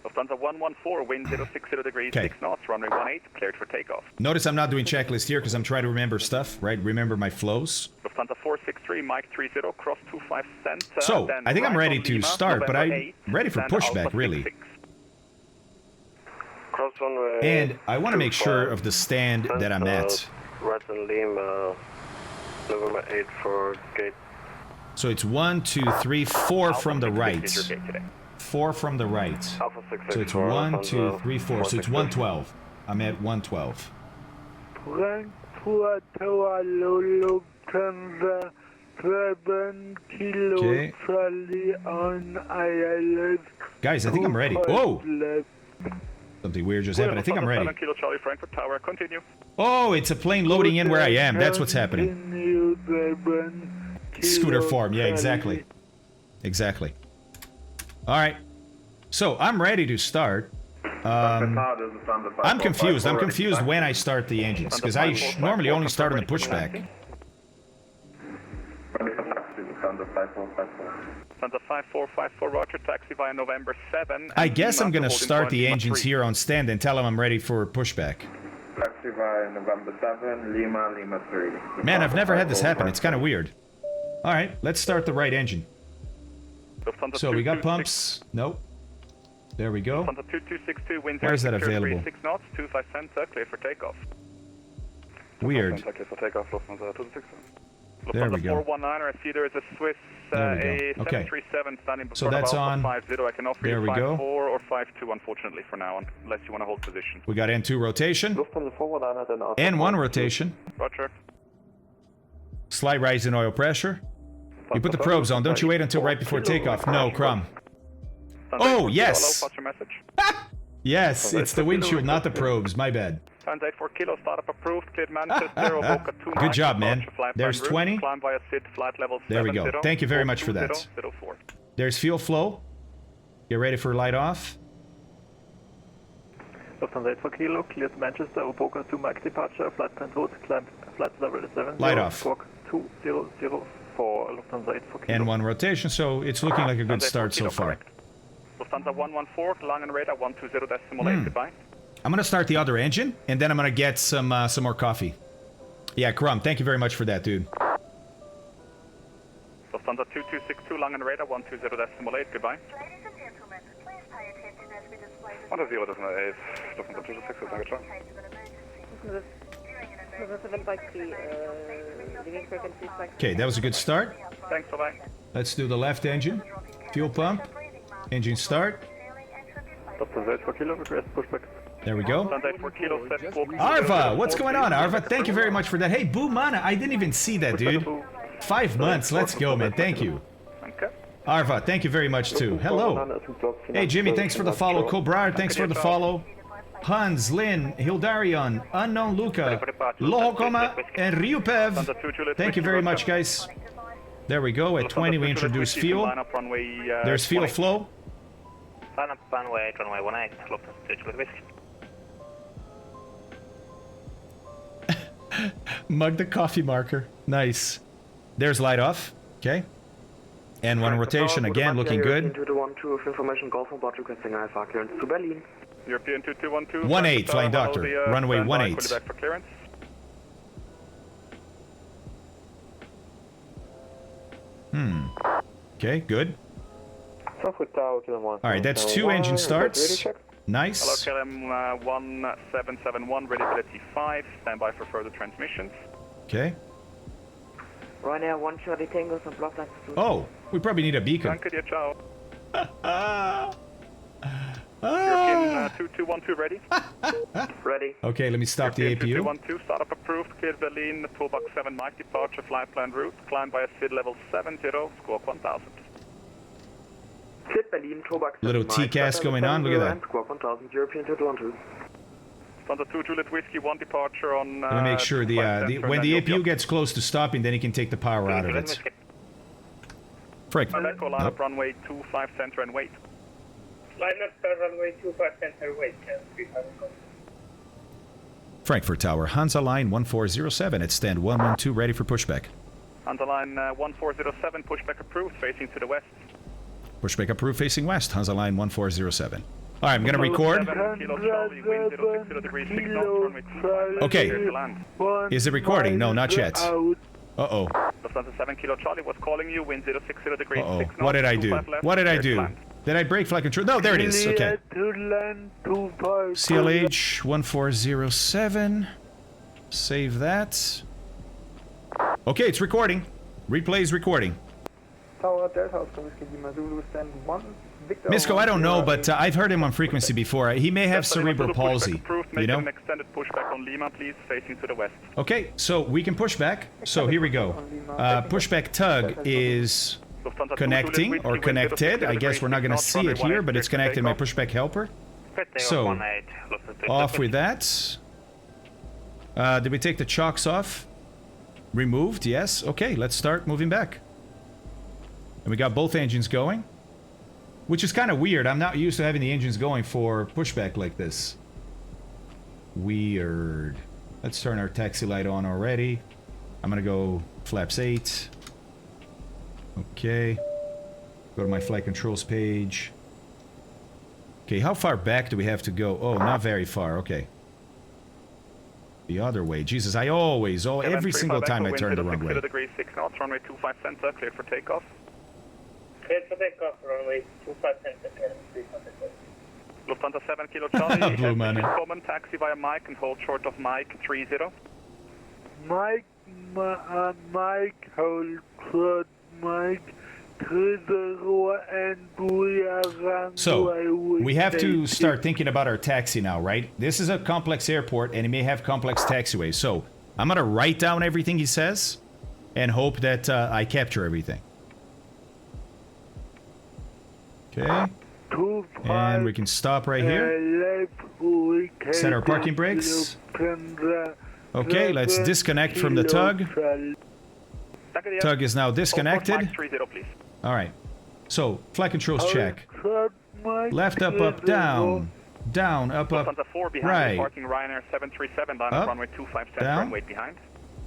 Lufthansa 114, wind 060 degrees, Okay. 6 knots, runway 18, cleared for takeoff. Notice I'm not doing checklist here because I'm trying to remember stuff, right? Remember my flows. Lufthansa 463, Mike 30, cross 25 center. So, then I think I'm right ready on to Lima, start, but November I'm 8, ready for then pushback, Alpha really. 66. Cross runway. And I want to make sure of the stand that I'm at. Right on Lima, November 8 for gate. So it's 1, 2, 3, 4 from the right. Is your gate today. 4 from the right. Alpha 664. So it's 1, 2, 3, 4. So it's 466. 112. I'm at 112. Frankfurt Tower Lufthansa 7 Kilo Okay. Charlie on ILS. Guys, I think I'm ready. Whoa! Something weird just happened. I think I'm ready. 7 Kilo Charlie Frankfurt Tower, continue. Oh, it's a plane loading in where I am. That's what's happening. Scooter form. Yeah, exactly. Exactly. All right. So I'm ready to start. I'm confused. I'm confused when I start the engines, because I normally only start on the pushback. Santa 5454, roger, taxi via November 7. I guess I'm gonna start the engines here on stand and tell them I'm ready for pushback. Taxi via November 7, Lima, Lima 3. Man, I've never had this happen. It's kind of weird. Alright, let's start the right engine. So we got pumps. Nope. There we go. Lufthansa 2262, wind Where is that available? 6 knots, 25 center, clear for takeoff. Weird. Clear for takeoff, Lufthansa 262. There we go. 419, I see there is a Swiss A737 standing before So that's on. 50. I can offer There you we go. 54 or 52, unfortunately, for now, unless you want to hold position. We got N2 rotation. Lufthansa 419 then out. N1 rotation. Roger. Slight rise in oil pressure. You put the probes on. Don't you wait until right before takeoff. No, crumb. Oh, yes! What's your message? Yes, it's the windshield, not the probes. My bad. Transit 4 kilo, startup approved, cleared Manchester, Boca 2. Good job, man. There's 20. Climb via SID, flight level 70. There we go. Thank you very much for that. There's fuel flow. Get ready for light off. Lufthansa 4 kilo, cleared Manchester, Boca 2 Mike departure, flight plan route, climb flight level 70. Light off. Squawk 2004, Lufthansa 4 kilo. N1 rotation, so it's looking like a good start so far. Lufthansa 114, Langen radar 120.8, goodbye. I'm gonna start the other engine, and then I'm gonna get some more coffee. Yeah, Crumb, thank you very much for that, dude. Lufthansa 2262, Langen radar 120.8, goodbye. Ladies and gentlemen, please pay attention as we display the 108, Lufthansa 226, thank you. Okay, that was a good start. Thanks, bye-bye. Let's do the left engine. Fuel pump. Engine start. Lufthansa 4 kilo, request pushback. There we go. Lufthansa 4 kilo, set squawk. Arva, what's going on, Arva? Thank you very much for that. Hey, Boo Mana, I didn't even see that, dude. 5 months, let's go, man. Thank you. Okay. Arva, thank you very much, too. Hello. Hey, Jimmy, thanks for the follow. Cobra, thanks for the follow. Hans, Lynn, Hildarion, Unknown Luca, Lohokoma, and Ryupev. Thank you very much, guys. There we go. At 20, we introduce fuel. There's fuel flow. Line up runway 18, Lufthansa 22 whiskey. Mug the coffee marker. Nice. There's light off. Okay. And one rotation again, looking good. Information Golf on board requesting Alpha clearance to Berlin. European 2212. 18, Flying Doctor. Runway 18. For clearance. Okay, good. All right, that's 2 engine starts. Nice. Hello, KLM 1771, readability 5. Stand by for further transmissions. Okay. Ryanair 130 Tango, some block lines. Oh, we probably need a beacon. Danke dir, ciao. European 2212 ready? Ready. Okay, let me stop the APU. 2212, startup approved, cleared Berlin, toolbox 7, Mike departure, flight plan route, climb by a SID level 70, squawk 1000. SID Berlin, toolbox 7, Little TCAS going on, look at that. Squawk 1000, European 2212. Thunder 2 Juliet Whiskey, 1 departure on... Let me make sure when the APU gets close to stopping, then he can take the power out of it. Frank. Echo, line up runway 25 center and wait. Line up runway 25 center, wait. Frankfurt Tower, Hansa Line 1407 at stand 112, ready for pushback. Hansa Line 1407, pushback approved, facing to the west. Pushback approved, facing west, Hansa Line 1407. All right, I'm going to record. Okay. Is it recording? No, not yet. Uh-oh. Lufthansa 7 Kilo Charlie was calling you, wind 060 degrees. Uh-oh. What did I do? What did I do? Did I break flight control? No, there it is. Okay. CLH1407. Save that. Okay, it's recording. Replay is recording. Tower Delta, Whiskey Lima Zulu, stand 1. Misco, I don't know, but I've heard him on frequency before. He may have cerebral palsy, you know? An extended pushback on Lima, please, facing to the west. Okay, so we can push back. So here we go. Pushback tug is connecting or connected. I guess we're not going to see it here, but it's connected to my pushback helper. So, off with that. Did we take the chocks off? Removed, yes. Okay, let's start moving back. And we got both engines going. Which is kind of weird. I'm not used to having the engines going for pushback like this. Weird. Let's turn our taxi light on already. I'm gonna go flaps 8. Okay. Go to my flight controls page. Okay, how far back do we have to go? Oh, not very far. Okay. The other way. Jesus, I always, every single time I turn the wrong way. Degree 6 knots, runway 25 center, cleared for takeoff. Cleared for takeoff, runway 25 center, cleared for takeoff. Lufthansa 7 Kilo Charlie, Blue money. common taxi via Mike and hold short of Mike 30. Mike, hold short, Mike 30, and we are on So, we have to start thinking about our taxi now, right? This is a complex airport, and it may have complex taxiways. So, I'm gonna write down everything he says, and hope that I capture everything. Okay. And we can stop right here. Set our parking brakes. Okay, let's disconnect from the tug. Tug is now disconnected. Alright. So, flight controls check. Left, up, down. Down, up, right. Parking Ryanair 737, line Up, runway 25 center, down. wait behind.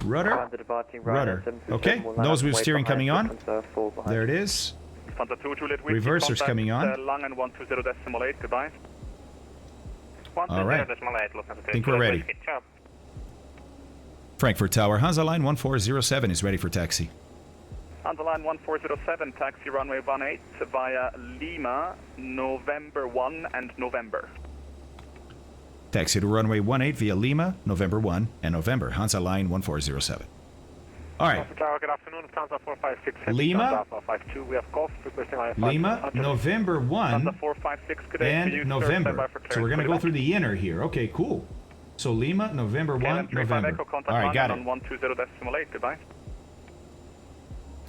Rudder. Rudder. Okay, nose wheel steering coming on. There it is. Reversers coming on. Langen 120.8, goodbye. Alright. Think we're ready. Frankfurt Tower, Hansa Line 1407 is ready for taxi. Hansa Line 1407, taxi runway 18 via Lima, November 1 and November. Taxi to runway 18 via Lima, November 1 and November. Hansa Line 1407. Alright. Good afternoon, Lufthansa 456. Lima, we have Cowl, requesting IFR. Lima, November 1 and November. So we're going to go through the inner here. Okay, cool. So Lima, November 1, November. Alright, got it. 120.8, goodbye.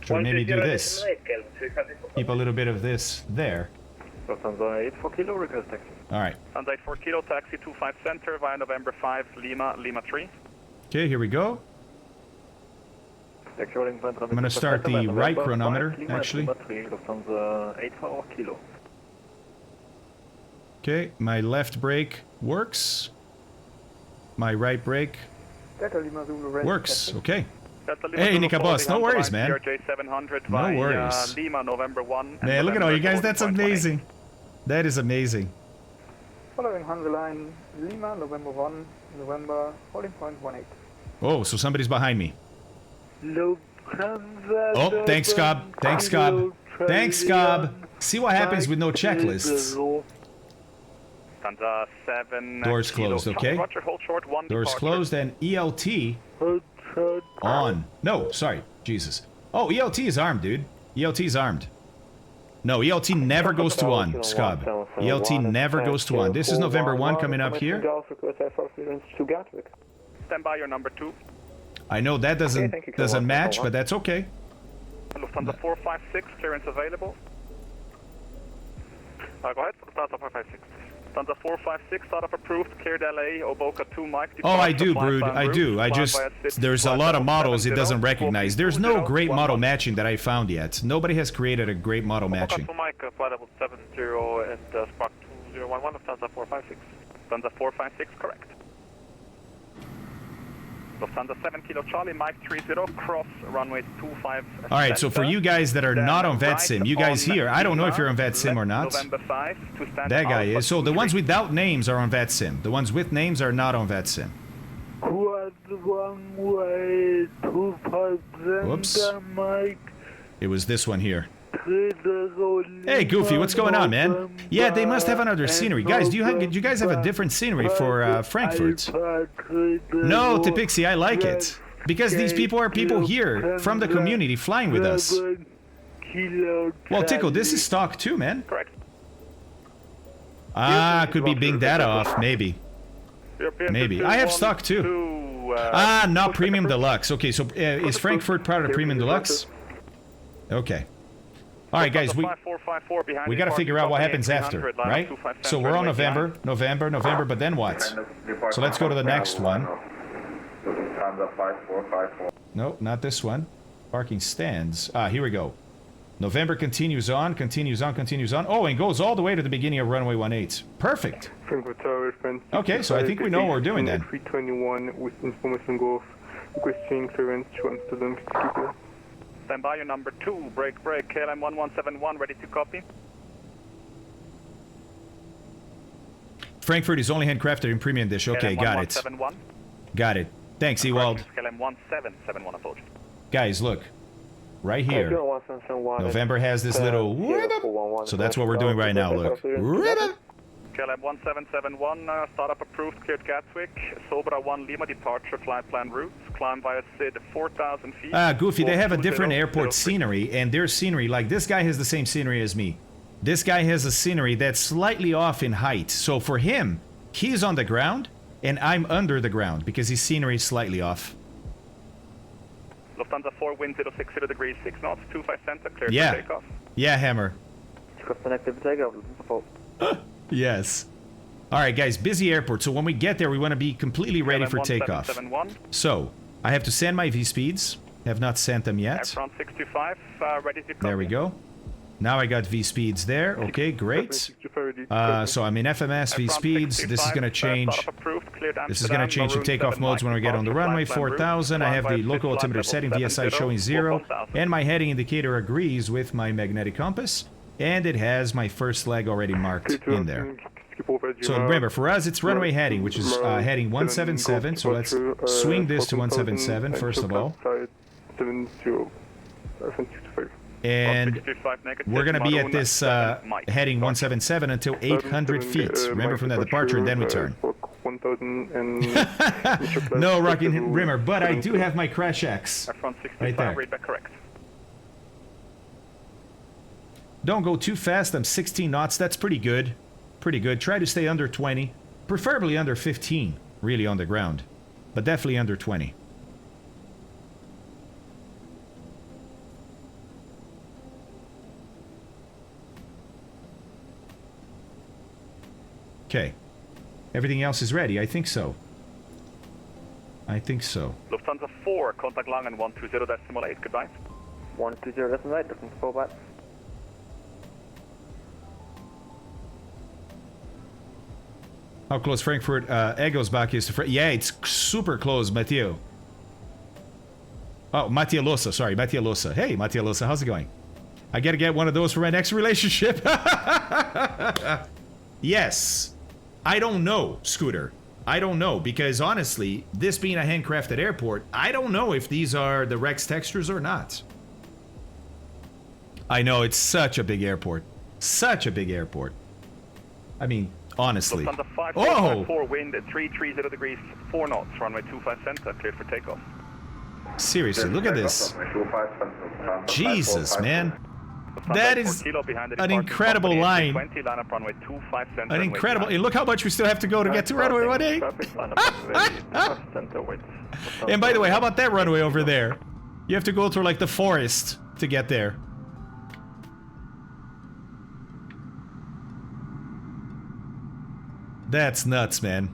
Should we maybe do this? Keep a little bit of this there. Lufthansa 84 Kilo, request taxi. Alright. Hansa 84 Kilo, taxi 25 center via November 5, Lima, Lima 3. Okay, here we go. I'm going to start the right chronometer, actually. Okay, my left brake works. My right brake works. Okay. Hey, Nika Boss, no worries, man. CRJ-700 No worries. Lima, November 1. Man, look at all you guys. That's amazing. That is amazing. Following Hansa Line, Lima, November 1, November, holding point 18. Oh, so somebody's behind me. Oh, thanks, Cobb. Thanks, Cobb. Thanks, Cobb. See what happens with no checklists. Hansa 7 Doors closed, okay? Roger, hold short, 1 Doors departure. closed and ELT on. No, sorry. Jesus. Oh, ELT is armed, dude. ELT is armed. No, ELT never goes to on, Scub. ELT never goes to on. This is November 1 coming up here. Stand by your number 2. I know that doesn't match, but that's okay. Lufthansa 456, clearance available. Go ahead, Lufthansa 456. Lufthansa 456, startup approved, cleared LA, Oboka 2, Mike. Oh, I do, Brood. I do. I just, there's a lot of models it doesn't recognize. There's no great model matching that I found yet. Nobody has created a great model matching. Oboka 2, Mike, flight level 70 and Spark 2011, Lufthansa 456. Lufthansa 456, correct. Lufthansa 7 Kilo Charlie, Mike 30, cross runway 25. Alright, so for you guys that are not on VetSim, you guys here, I don't know if you're on VetSim or not. That guy is. So the ones without names are on VetSim. The ones with names are not on VetSim. Whoops. It was this one here. Hey, Goofy, what's going on, man? Yeah, they must have another scenery. Guys, do you guys have a different scenery for Frankfurt? No, Tipixie, I like it. Because these people are people here, from the community, flying with us. Well, Tickle, this is stock too, man. Correct. Ah, could be Bing Data off, maybe. Maybe. I have stock too. Not Premium Deluxe. Okay, so is Frankfurt part of Premium Deluxe? Okay. Alright guys, we gotta figure out what happens after, right? So we're on November, but then what? So let's go to the next one. Nope, not this one. Parking stands. Here we go. November continues on, continues on, continues on. Oh, and goes all the way to the beginning of runway 18. Perfect. Frankfurt Tower, Okay, so I think we know what we're doing then. 321 with information go off. Requesting clearance to Amsterdam. Stand by, your number 2, break, KLM1171, ready to copy. Frankfurt is only handcrafted in premium dish. Okay, got it. Got it. Thanks, Ewald. KLM1771, approach. Guys, look. Right here. November has this little so that's what we're doing right now, look. KLM1771, startup approved, cleared Gatwick. Sobra 1 Lima departure, flight plan routes. Climb via SID 4,000 feet. Goofy, they have a different airport scenery, and their scenery, like this guy has the same scenery as me. This guy has a scenery that's slightly off in height. So for him, he's on the ground, and I'm under the ground because his scenery is slightly off. Lufthansa 4, wind 060 degrees, 6 knots, 25 center, clear for takeoff. Yeah, Hammer. Yes. All right, guys, busy airport. So when we get there, we want to be completely ready for takeoff. So I have to send my V-speeds. Have not sent them yet. Airfront 625, ready to copy. There we go. Now I got V-speeds there. Okay, great. So I'm in FMS, V-speeds. This is going to change. This is going to change to takeoff modes when we get on the runway. 4,000. I have the local altimeter setting, VSI showing 0. And my heading indicator agrees with my magnetic compass. And it has my first leg already marked in there. So remember, for us, it's runway heading, which is heading 177. So let's swing this to 177, first of all. And we're going to be at this heading 177 until 800 feet. Remember, from that departure, and then we turn. No, Rocky Rimmer, but I do have my crash X right there. Don't go too fast. I'm 16 knots. That's pretty good. Pretty good. Try to stay under 20. Preferably under 15, really, on the ground. But definitely under 20. Okay. Everything else is ready. I think so. I think so. Lufthansa 4, contact Langen 120.8. Goodbye. 120.8, looking for back. How close Frankfurt Egglesbach is to yeah, it's super close, Matteo. Oh, Mattia Losa. Sorry, Mattia Losa. Hey, Mattia Losa, how's it going? I gotta get one of those for my next relationship. Yes. I don't know, Scooter. I don't know, because honestly, this being a handcrafted airport, I don't know if these are the Rex textures or not. I know, it's such a big airport. Such a big airport. I mean, honestly. Lufthansa 5454, wind at 330 degrees, 4 knots, runway 25 center, cleared for takeoff. Seriously, look at this. Jesus, man. That is an incredible line. An incredible... And look how much we still have to go to get to runway 18. And by the way, how about that runway over there? You have to go through like the forest to get there. That's nuts, man.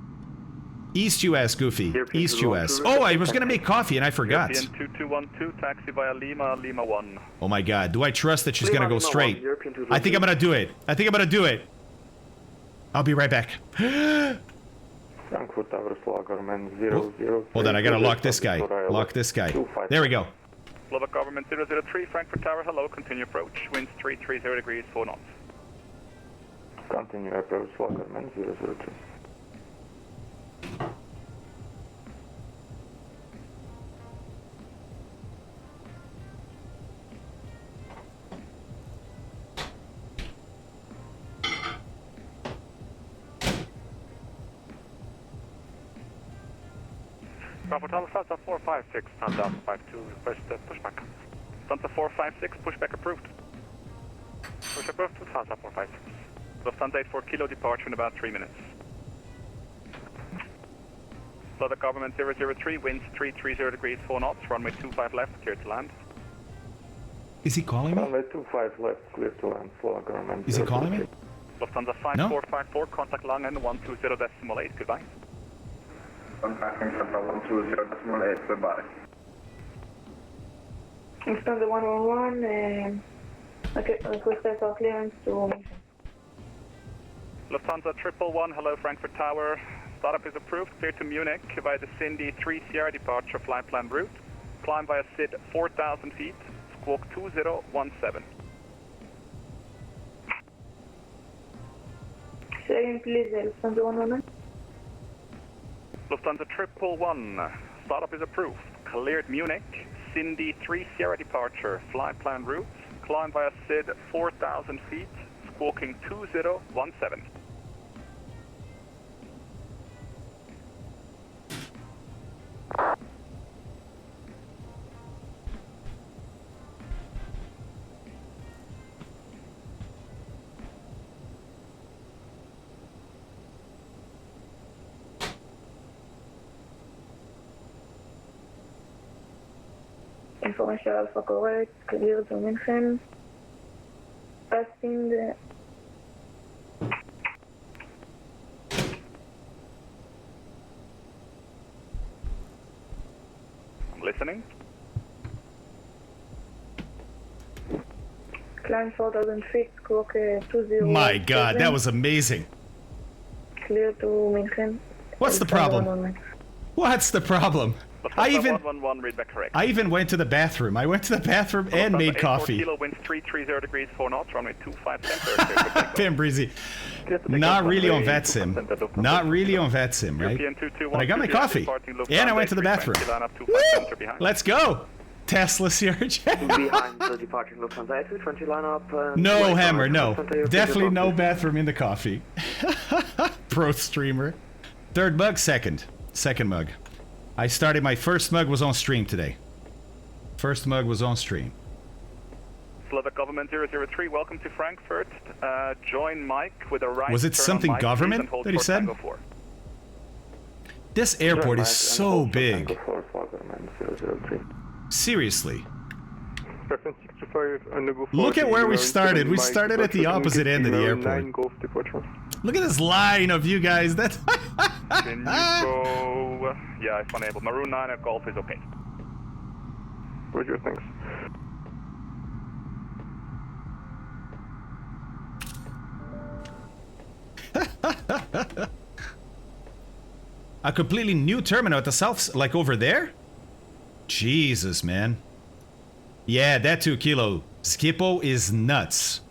East US, Goofy. East US. Oh, I was gonna make coffee and I forgot. European 2212, taxi via Lima, Lima 1. Oh my god, do I trust that she's gonna go straight? I think I'm gonna do it. I think I'm gonna do it. I'll be right back. Hold on, I gotta lock this guy. Lock this guy. There we go. Slovak Government 003, Frankfurt Tower, hello, continue approach. Winds 330 degrees, 4 knots. Continue approach, Slovak Government 003. Frankfurt Tower, Lufthansa 456, stand down 52, request pushback. Lufthansa 456, pushback approved. Push approved, Lufthansa 456. Lufthansa 84 kilo, departure in about 3 minutes. Slovak Government 003, winds 330 degrees, 4 knots, runway 25 left, clear to land. Is he calling me? Runway 25 left, clear to land, Slovak Government. Is he calling me? Lufthansa 5454, contact Langen 120.8, goodbye. Contacting Central 120.8, goodbye. Lufthansa 111, Okay, request for clearance to München. Lufthansa 111, hello Frankfurt Tower. Startup is approved, clear to Munich via the Cindy 3CR departure flight plan route. Climb via SID 4,000 feet, squawk 2017. Say again, please, Lufthansa 111. Lufthansa 111, startup is approved, cleared Munich, Cindy 3CR departure flight plan route. Climb via SID 4,000 feet, squawking 2017. Information Alpha correct, clear to München. Passing the... I'm listening. Climb 4,000 feet, squawk 2017. My God, that was amazing. Clear to München. What's the problem? What's the problem? I even went to the bathroom. I went to the bathroom and made coffee. Kilo winds 330 degrees 4 knots, runway 25 center. Pim Breezy. Not really on VetSim. Not really on VetSim, right? But I got my coffee. And I went to the bathroom. Woo! Let's go! Tesla CRJ. Behind the departing Lufthansa 20 lineup. No, Hammer, no. Definitely no bathroom in the coffee. Pro streamer. Third mug, second. Second mug. I started, my first mug was on stream today. First mug was on stream. Slovak Government 003, welcome to Frankfurt. Join Mike with a right. Was it something government that he said? This airport is so big. Seriously. Look at where we started. We started at the opposite end of the airport. Look at this line of you guys. That's Can you go? Yeah, if unable. Maroon 9 at Golf is okay. Roger, thanks. A completely new terminal at the south, like over there? Jesus, man. Yeah, that 2 kilo. Skippo is nuts.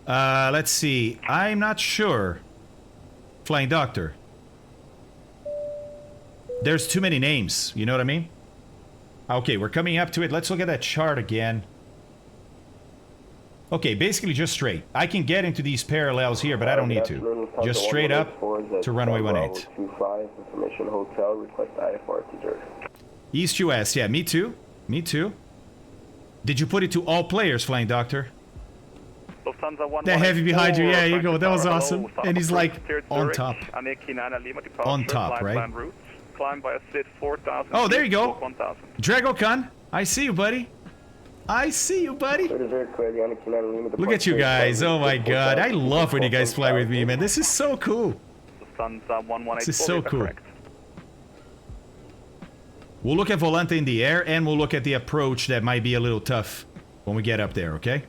Let's see. I'm not sure. Flying Doctor. There's too many names. You know what I mean? Okay, we're coming up to it. Let's look at that chart again. Okay, basically just straight. I can get into these parallels here, but I don't need to. Just straight up to runway 18. Information hotel, request IFR East US, yeah, me too. Me too. Did you put it to all players, Flying Doctor? That heavy behind you, yeah, you go. That was awesome. And he's like on top. On top, right? Oh, there you go. Dragocon, I see you, buddy. I see you, buddy. Look at you guys. Oh my God. I love when you guys fly with me, man. This is so cool. This is so cool. We'll look at Volante in the air, and we'll look at the approach that might be a little tough when we get up there, okay?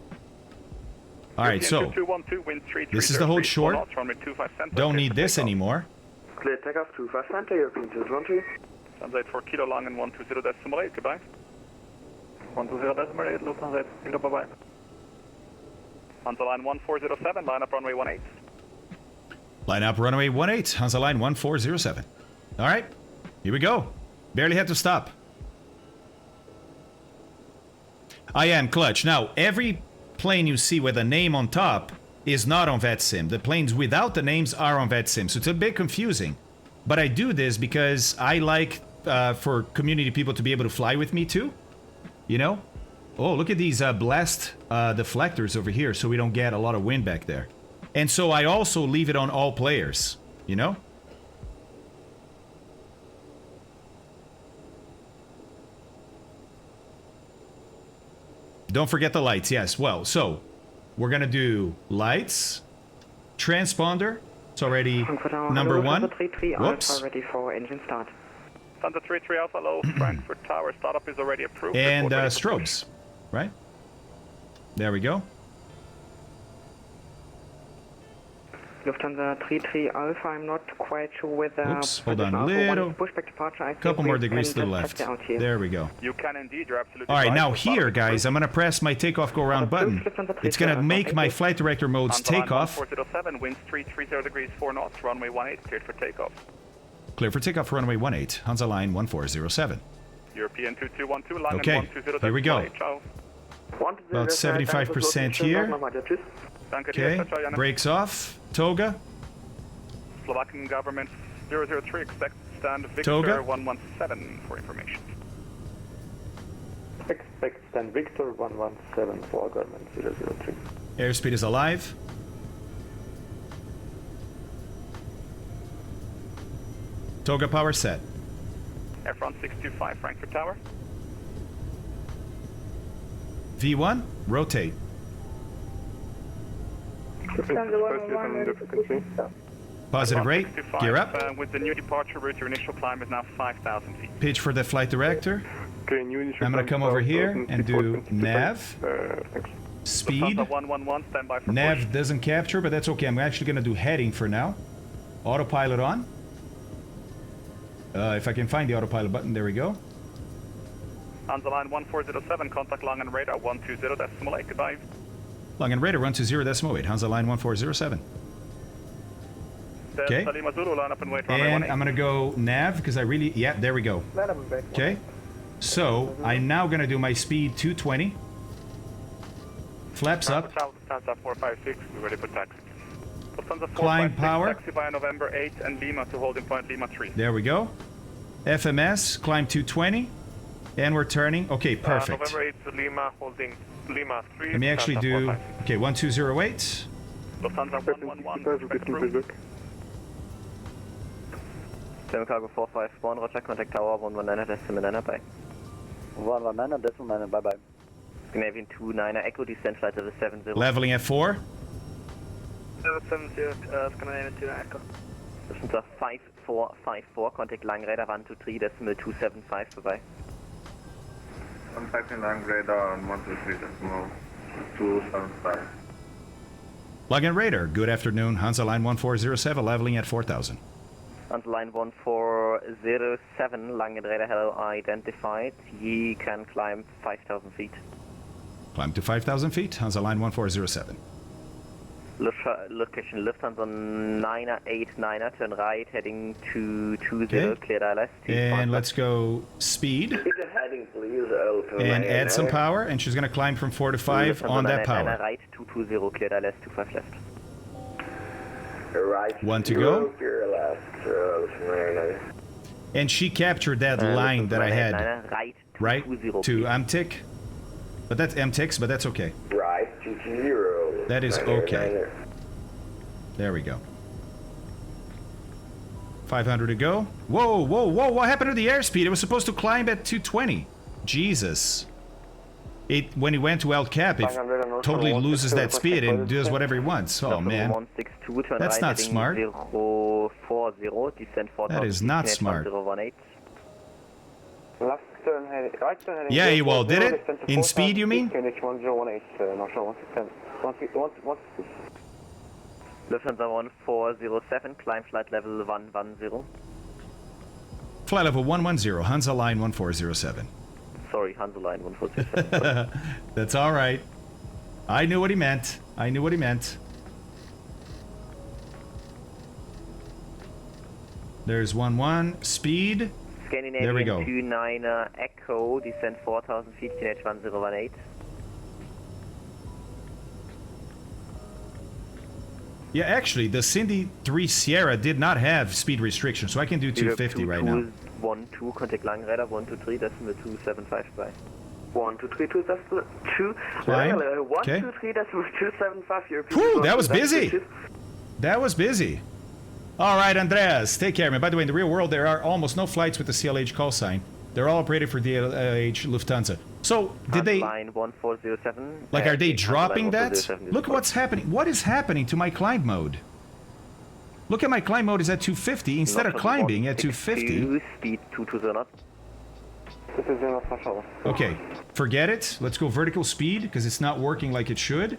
Alright, so this is the hold short. Don't need this anymore. Clear takeoff 25 center, European 212. Sunset for Kilo Long and 120.8, goodbye. 120.8, Lufthansa 8, bye-bye. Hansa Line 1407, line up runway 18. Line up runway 18, Hansa Line 1407. Alright, here we go. Barely had to stop. I am Clutch. Now, every plane you see with a name on top is not on VetSim. The planes without the names are on VetSim, so it's a bit confusing. But I do this because I like for community people to be able to fly with me too. You know? Oh, look at these blast deflectors over here so we don't get a lot of wind back there. And so I also leave it on all players, you know? Don't forget the lights, yes. Well, so we're gonna do lights, transponder. It's already number 1. Whoops. Ready for engine start. Thunder 33 Alpha Low, Frankfurt Tower startup is already approved. And strobes, right? There we go. Lufthansa 33 Alpha, I'm not quite sure whether... Oops, hold on a little. Pushback departure, I think Couple more we degrees to can the just check left. out here. There we go. You can indeed, you're absolutely All right, right. now here, guys, I'm going to press my takeoff go-around button. It's going to make my flight director modes takeoff. 1407, winds 330 degrees 4 knots, runway 18, cleared for takeoff. Clear for takeoff for runway 18, Hansa line 1407. European 2212, line Okay, 120. here we go. Ciao. About 75% here. Okay, brakes off. Toga. Slovakian government 003, expect stand Victor Toga. 117 for information. Expect stand Victor 117 for government 003. Airspeed is alive. Toga power set. Air France 625, Frankfurt Tower. V1, rotate. Positive rate, gear up. With the new departure route, your initial climb is now 5,000 feet. Pitch for the flight director. I'm going to come over here and do nav. Speed. 111, stand by for Nav push. doesn't capture, but that's okay. I'm actually going to do heading for now. Autopilot on. If I can find the autopilot button, there we go. Hansa line 1407, contact long and radar 120.8, goodbye. Long and radar 120.8, Hansa line 1407. Okay. Salima Zulu, line up and wait, runway And 18. I'm going to go nav because I really... Yeah, there we go. Okay. So, I'm now going to do my speed 220. Flaps up. Lufthansa 456, we're ready for taxi. Lufthansa 456, Climb power. taxi via November 8 and Lima to holding point Lima 3. There we go. FMS, climb 220. And we're turning. Okay, perfect. November 8 to Lima, holding Lima 3. Let me actually do... Okay, 1208. Lufthansa 111, German Cargo 451, Roger, contact tower 119, decimal 9 by. 119, decimal 9, bye-bye. Scandinavian 29 Echo, descent flight level 70. Leveling at 4. Level 70, Scandinavian 29 Echo. Lufthansa 5454, contact Lang Radar 123, decimal 275, bye-bye. Contacting Lang Radar on 123, decimal 275. Log in radar. Good afternoon. Hansa line 1407, leveling at 4000. Hansa line 1407, Lang Radar hello identified. He can climb 5,000 feet. Climb to 5,000 feet. Hansa line 1407. Location Lufthansa 989er, turn right, heading to 20, Okay. cleared ILS. And let's go speed. Heading, please, And add some power. And she's going to climb from 4 to 5 on that power. Right, 220, cleared ILS, 25 left. Right. 1 to go. Your last, And she captured that line that I had. Right, to MTIC. But that's MTICs, but that's okay. Right, 220. That is okay. There we go. 500 to go. Whoa, whoa, whoa, what happened to the airspeed? It was supposed to climb at 220. Jesus. When he went to El Cap, it totally loses that speed and does whatever he wants. Oh, man. That's not smart. That is not smart. Yeah, you all did it? In speed, you mean? Lufthansa 1407, climb flight level 110. Flight level 110, Hansa line 1407. Sorry, Hansa line 1407. That's all right. I knew what he meant. I knew what he meant. There's 11, speed. Scandinavian there we go. 29 Echo, descent 4,000 feet, QNH 1018. Yeah, actually, the Cindy 3 Sierra did not have speed restriction, so I can do 250 right now. 12, contact Lang Radar 123, decimal 275 by. 123, 272. Climb. 123, decimal 275. Whew, that was busy. That was busy. All right, Andreas, take care, man. By the way, in the real world, there are almost no flights with the CLH call sign. They're all operated for CLH Lufthansa. So, did they... Line 1407. Like, are they dropping that? Look what's happening. What is happening to my climb mode? Look at my climb mode is at 250 instead of climbing at 250. Speed 220 knots. Okay, forget it. Let's go vertical speed, because it's not working like it should.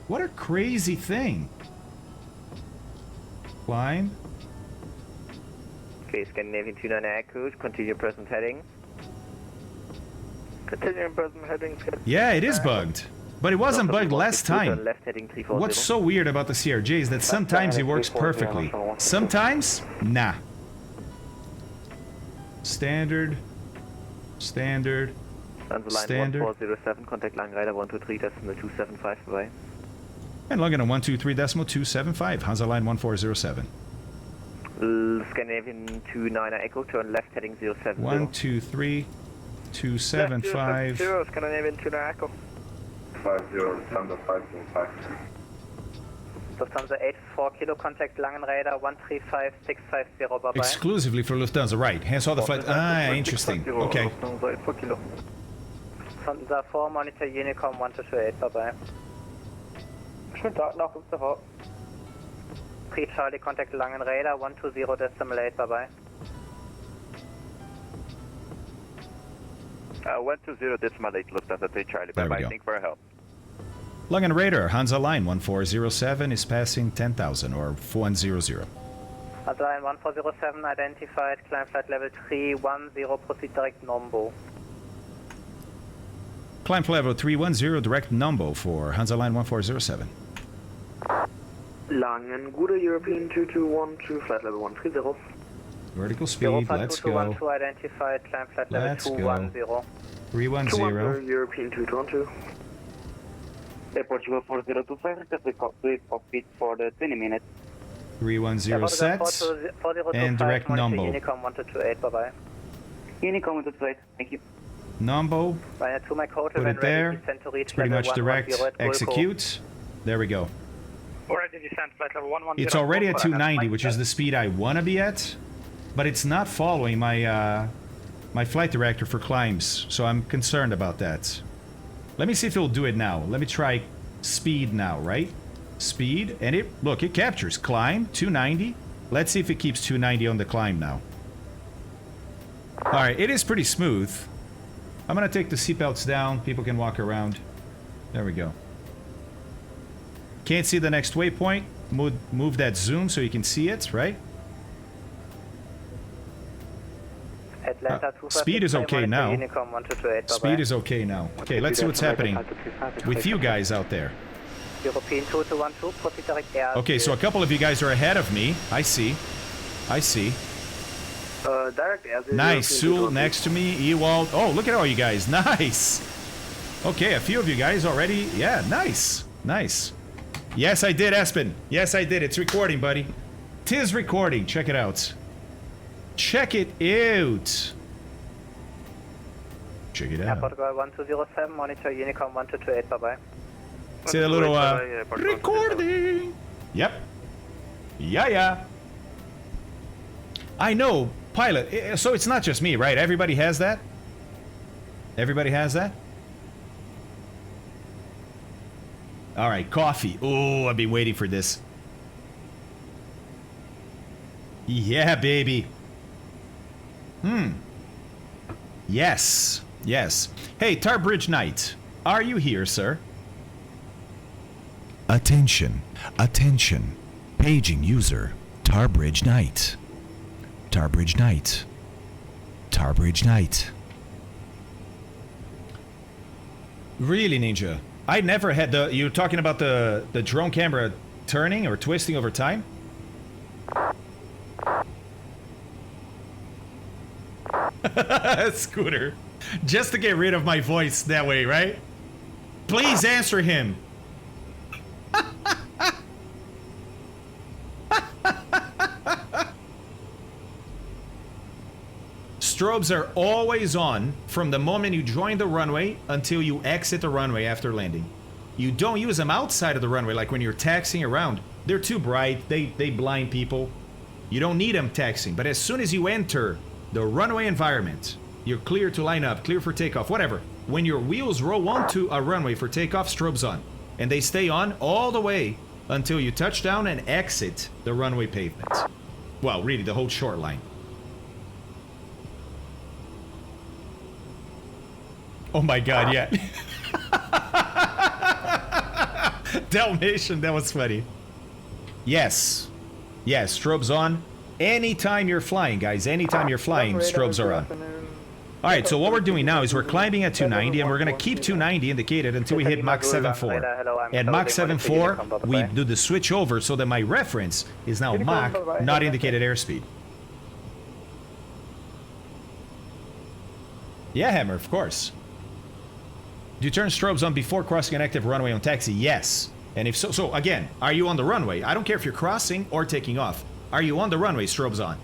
What a crazy thing. Climb. Okay, Scandinavian 29 Echo, continue present heading. Continuing present heading. Yeah, it is bugged. But it wasn't bugged last time. Left heading 340. What's so weird about the CRJ is that sometimes it works perfectly. Sometimes, nah. Standard. Standard. Standard. 1407, contact Langrider 123.275 vorbei. And log in on 123.275, Hansa Line 1407. Scandinavian 29 Echo, turn left heading 070. 123.275. Scandinavian 29 Echo. 50, Thunder 525. Lufthansa 84 Kilo, contact Langenräder 135650, bye bye. Exclusively for Lufthansa, right. Hence all the flight. Ah, interesting. Okay. Lufthansa 4, monitor Unicom 1228, bye bye. Schönen Tag noch, Lufthansa. 3 Charlie, contact Langenräder 120.8, bye bye. 120.8, Lufthansa 3 Charlie, bye bye. Thank you for your help. Langen Radar, Hansa Line 1407 is passing 10,000 or 100. Hansa Line 1407 identified, climb flight level 310, proceed direct Nombo. Climb flight level 310, direct Nombo for Hansa Line 1407. Langen, Gude European 2212, flight level 130. Vertical speed, let's go. Identified, climb flight level 210. 310. European 2212. Portugal 4025, request the cockpit for the 20 minutes. 310 set. And direct Nombo. Unicom 1228, bye bye. Unicom 1228, thank you. Nombo. Put it there. It's pretty much direct. Execute. There we go. Already descent, flight level 110. It's already at 290, which is the speed I want to be at. But it's not following my my flight director for climbs, so I'm concerned about that. Let me see if it'll do it now. Let me try speed now, right? Speed, and it, look, it captures climb, 290. Let's see if it keeps 290 on the climb now. Alright, it is pretty smooth. I'm gonna take the seatbelts down, people can walk around. There we go. Can't see the next waypoint. Move that zoom so you can see it, right? Speed is okay now. Speed is okay now. Okay, let's see what's happening with you guys out there. Okay, so a couple of you guys are ahead of me. I see. I see. Nice. Sewell next to me. Ewald. Oh, look at all you guys. Nice. Okay, a few of you guys already. Yeah, nice. Nice. Yes, I did, Espen. Yes, I did. It's recording, buddy. 'Tis recording. Check it out. Check it out. Check it out. Portugal 1207, monitor Unicom 1228, bye bye. See a little recording. Yep. Yeah. I know, pilot. So it's not just me, right? Everybody has that? Everybody has that? All right, coffee. Oh, I've been waiting for this. Yeah, baby. Yes. Yes. Hey, Tarbridge Knight. Are you here, sir? Attention. Attention. Paging user. Tarbridge Knight. Tarbridge Knight. Tarbridge Knight. Really, Ninja? I never had the... You're talking about the drone camera turning or twisting over time? Scooter. Just to get rid of my voice that way, right? Please answer him. Strobes are always on from the moment you join the runway until you exit the runway after landing. You don't use them outside of the runway, like when you're taxiing around. They're too bright, they blind people. You don't need them taxiing, but as soon as you enter the runway environment, you're clear to line up, clear for takeoff, whatever. When your wheels roll onto a runway for takeoff, strobes on. And they stay on all the way until you touch down and exit the runway pavement. Well, really, the whole short line. Oh my god, yeah. Dalmatian, that was funny. Yes. Yes, strobes on. Anytime you're flying, guys. Anytime you're flying, strobes are on. Alright, so what we're doing now is we're climbing at 290, and we're going to keep 290 indicated until we hit Mach 7.4. At Mach 7.4, we do the switch over so that my reference is now Mach, not indicated airspeed. Yeah, Hammer, of course. Do you turn strobes on before crossing an active runway on taxi? Yes. And if so, so again, are you on the runway? I don't care if you're crossing or taking off. Are you on the runway? Strobes on.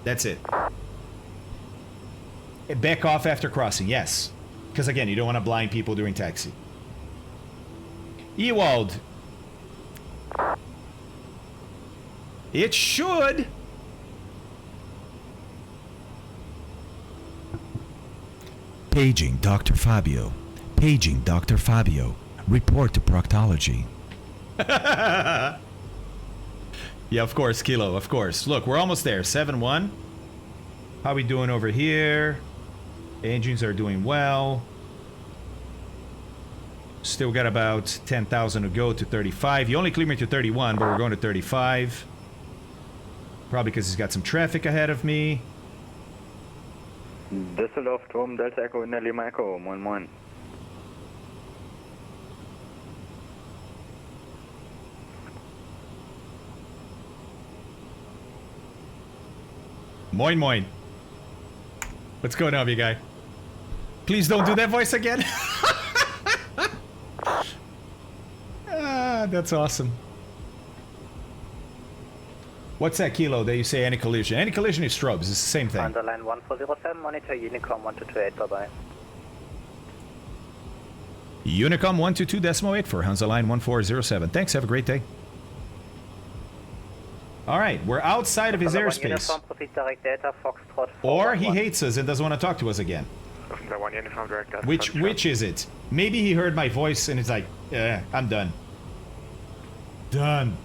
That's it. Back off after crossing, yes. Because again, you don't want to blind people during taxi. Ewald. It should. Paging Dr. Fabio. Paging Dr. Fabio. Report to proctology. Yeah, of course, Kilo, of course. Look, we're almost there. 7-1. How we doing over here? Engines are doing well. Still got about 10,000 to go to 35. You only cleared me to 31, but we're going to 35. Probably because he's got some traffic ahead of me. Düsseldorf, Turm, Delta Echo, in der Lima Echo, moin moin. Moin moin. What's going on, big guy? Please don't do that voice again. Ah, that's awesome. What's that, Kilo, that you say any collision? Any collision is strobes. It's the same thing. Underline 1407, monitor Unicom 122.8, bye-bye. Unicom 122.8 for Hansaline 1407. Thanks, have a great day. Alright, we're outside of his airspace. Or he hates us and doesn't want to talk to us again. Which is it? Maybe he heard my voice and it's like, I'm done. Done.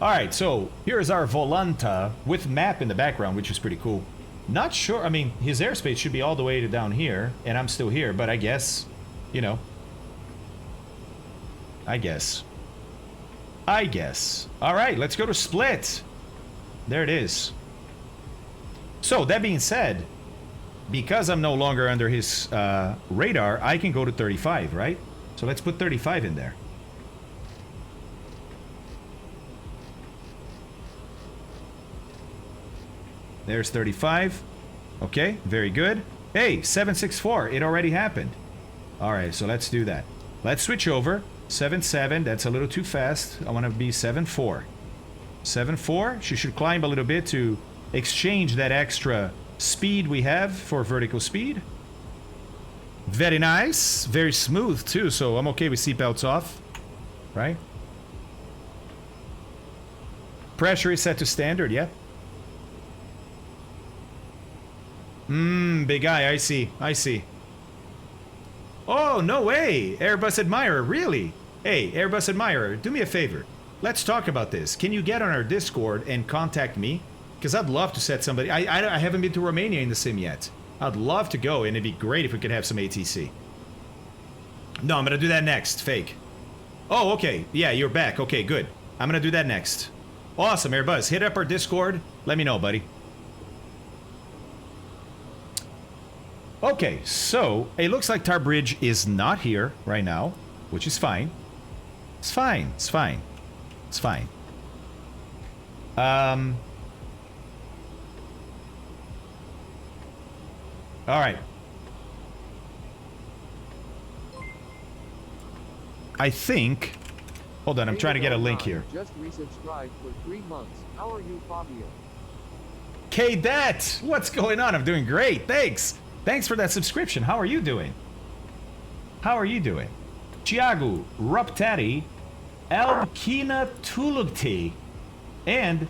Alright, so here's our Volanta with map in the background, which is pretty cool. Not sure, I mean, his airspace should be all the way to down here, and I'm still here, but I guess, you know. I guess. Alright, let's go to Split. There it is. So, that being said, because I'm no longer under his radar, I can go to 35, right? So let's put 35 in there. There's 35. Okay, very good. Hey, 764, it already happened. Alright, so let's do that. Let's switch over. 7.7, that's a little too fast. I want to be 7.4. 7.4, she should climb a little bit to exchange that extra speed we have for vertical speed. Very nice. Very smooth, too, so I'm okay with seatbelts off. Right? Pressure is set to standard, yeah. Big guy, I see. Oh, no way! Airbus Admirer, really? Hey, Airbus Admirer, do me a favor. Let's talk about this. Can you get on our Discord and contact me? Because I'd love to set somebody... I haven't been to Romania in the sim yet. I'd love to go, and it'd be great if we could have some ATC. No, I'm gonna do that next. Fake. Oh, okay. Yeah, you're back. Okay, good. I'm gonna do that next. Awesome, Airbus. Hit up our Discord. Let me know, buddy. Okay, so it looks like Tarbridge is not here right now, which is fine. It's fine. All right. I think... Hold on, I'm trying to get a link here. Just resubscribed for 3 months. How are you, Fabio? K-Dat! What's going on? I'm doing great, thanks! Thanks for that subscription. How are you doing? Tiago, Ruptati, Elbkina Tulugti, and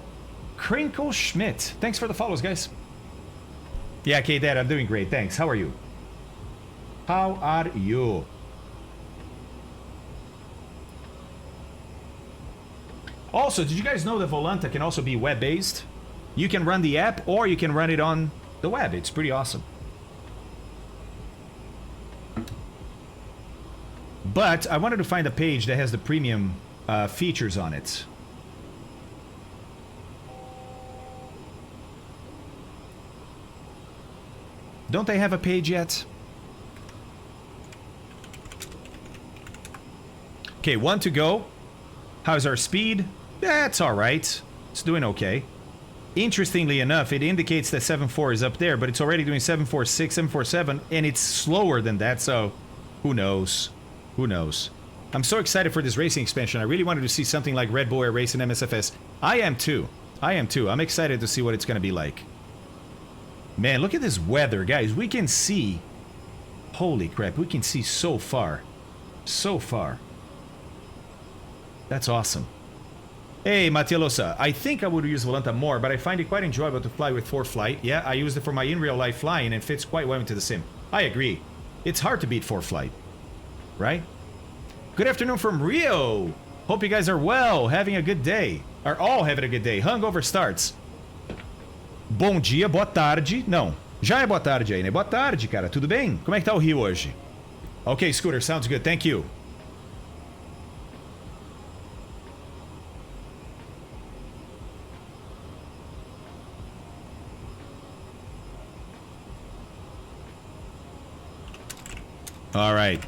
Krinkle Schmidt. Thanks for the follows, guys. Yeah, K-Dad, I'm doing great. Thanks. How are you? Also, did you guys know that Volanta can also be web-based? You can run the app or you can run it on the web. It's pretty awesome. But I wanted to find a page that has the premium features on it. Don't they have a page yet? Okay, 1 to go. How's our speed? That's alright. It's doing okay. Interestingly enough, it indicates that 7.4 is up there, but it's already doing 7.46, 7.47, and it's slower than that, so who knows? Who knows? I'm so excited for this racing expansion. I really wanted to see something like Red Bull Air Race and MSFS. I am too. I am too. I'm excited to see what it's going to be like. Man, look at this weather, guys. We can see... Holy crap, we can see so far. So far. That's awesome. Hey, Matialosa. I think I would use Volanta more, but I find it quite enjoyable to fly with ForFlight. Yeah, I used it for my in-real-life flying and fits quite well into the sim. I agree. It's hard to beat ForFlight. Right? Good afternoon from Rio. Hope you guys are well, having a good day. Are all having a good day. Hungover starts. Bom dia, boa tarde. Não, já é boa tarde aí, né? Boa tarde, cara. Tudo bem? Como é que tá o Rio hoje? Okay, Scooter, sounds good. Thank you. All right.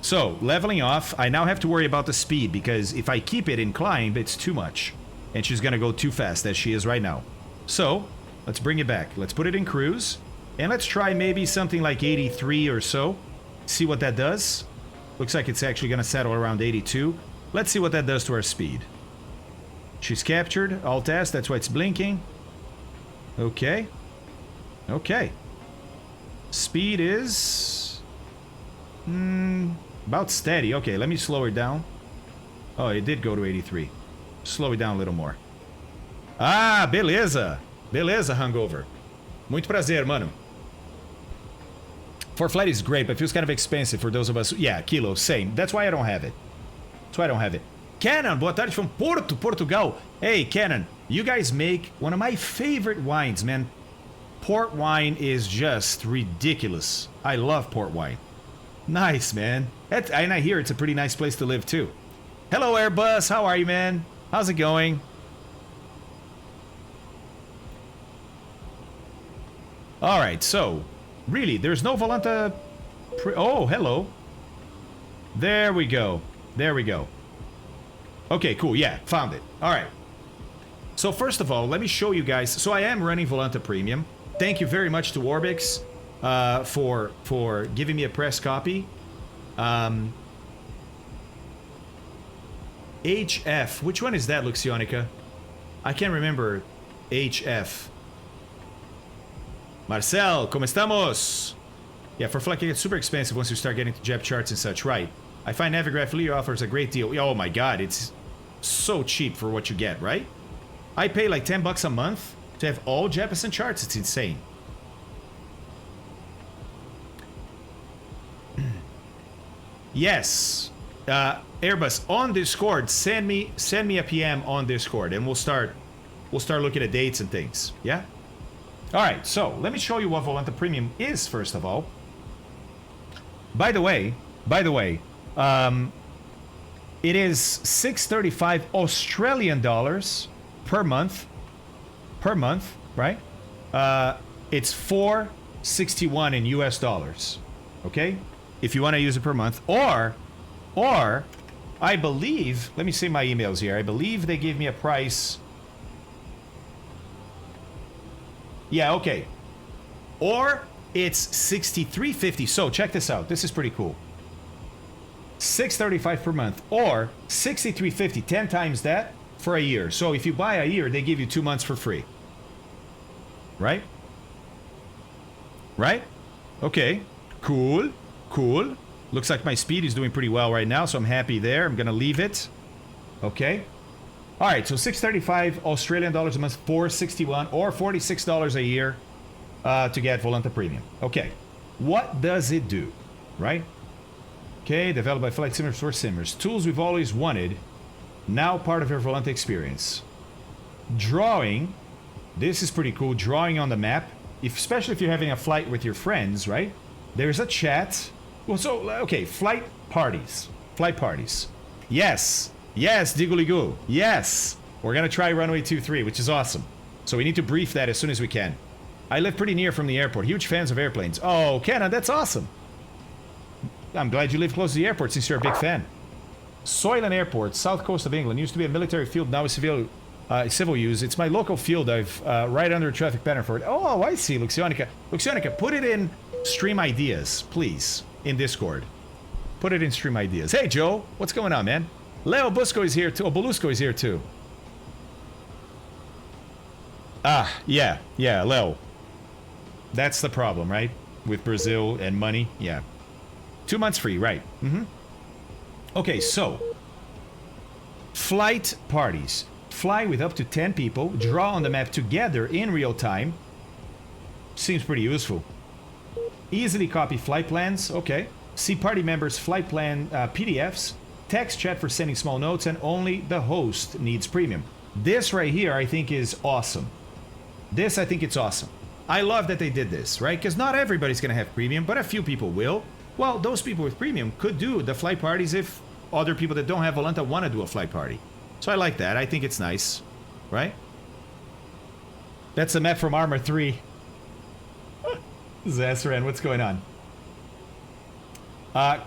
So, leveling off, I now have to worry about the speed because if I keep it in climb, it's too much. And she's gonna go too fast as she is right now. So, let's bring it back. Let's put it in cruise. And let's try maybe something like 83 or so. See what that does. Looks like it's actually gonna settle around 82. Let's see what that does to our speed. She's captured. Alt S, that's why it's blinking. Okay. Okay. Speed is... about steady. Okay, let me slow her down. Oh, it did go to 83. Slow it down a little more. Ah, beleza. Beleza, Hungover. Muito prazer, mano. ForFlight is great, but feels kind of expensive for those of us... Yeah, Kilo, same. That's why I don't have it. That's why I don't have it. Cannon, boa tarde from Porto, Portugal. Hey, Cannon, you guys make one of my favorite wines, man. Port wine is just ridiculous. I love port wine. Nice, man. And I hear it's a pretty nice place to live, too. Hello, Airbus. How are you, man? How's it going? All right, so... Really, there's no Volanta... Oh, hello. There we go. There we go. Okay, cool. Yeah, found it. All right. So first of all, let me show you guys. So I am running Volanta Premium. Thank you very much to Orbix for giving me a press copy. HF. Which one is that, Luxionica? I can't remember. HF. Marcel, como estamos? Yeah, for ForFlight, it gets super expensive once you start getting to JEP charts and such. Right. I find Navigraph Leo offers a great deal. Oh my god, it's so cheap for what you get, right? I pay like $10 a month to have all Jeppesen charts. It's insane. Yes. Airbus, on Discord, send me a PM on Discord and we'll start looking at dates and things. Yeah? Alright, so let me show you what Volanta Premium is first of all. By the way, it is $635 Australian dollars per month. Per month, right? It's $461 in US dollars. Okay? If you want to use it per month. Or I believe, let me see my emails here. I believe they gave me a price. Yeah, okay. Or it's $63.50. So check this out. This is pretty cool. $635 per month or $63.50, 10 times that for a year. So if you buy a year, they give you 2 months for free. Right? Right? Okay. Cool. Cool. Looks like my speed is doing pretty well right now, so I'm happy there. I'm gonna leave it. Okay. All right, so $635 Australian dollars a month, $461 or $46 a year to get Volanta Premium. Okay. What does it do? Right? Okay, developed by Flight Simmers for Simmers. Tools we've always wanted. Now part of your Volante experience. Drawing. This is pretty cool. Drawing on the map. Especially if you're having a flight with your friends, right? There's a chat. Well, so, okay, flight parties. Flight parties. Yes. Yes, Digoligo. Yes. We're going to try runway 23, which is awesome. So we need to brief that as soon as we can. I live pretty near from the airport. Huge fans of airplanes. Oh, Kenna, that's awesome. I'm glad you live close to the airport since you're a big fan. Soylent Airport, south coast of England. Used to be a military field, now is civil use. It's my local field. I've right under a traffic pattern for it. Oh, I see, Luxionica. Luxionica, put it in Stream Ideas, please, in Discord. Put it in Stream Ideas. Hey, Joe, what's going on, man? Leo Busco is here too. Oh, Belusco is here too. Ah, yeah, Leo. That's the problem, right? With Brazil and money, yeah. 2 months free, right? Mm-hmm. Okay, so flight parties. Fly with up to 10 people. Draw on the map together in real time. Seems pretty useful. Easily copy flight plans. Okay. See party members' flight plan PDFs. Text chat for sending small notes, and only the host needs premium. This right here, I think, is awesome. This, I think it's awesome. I love that they did this, right? Because not everybody's going to have premium, but a few people will. Well, those people with premium could do the flight parties if other people that don't have Volanta want to do a flight party. So I like that. I think it's nice, right? That's the map from Armor 3. Zasran, what's going on?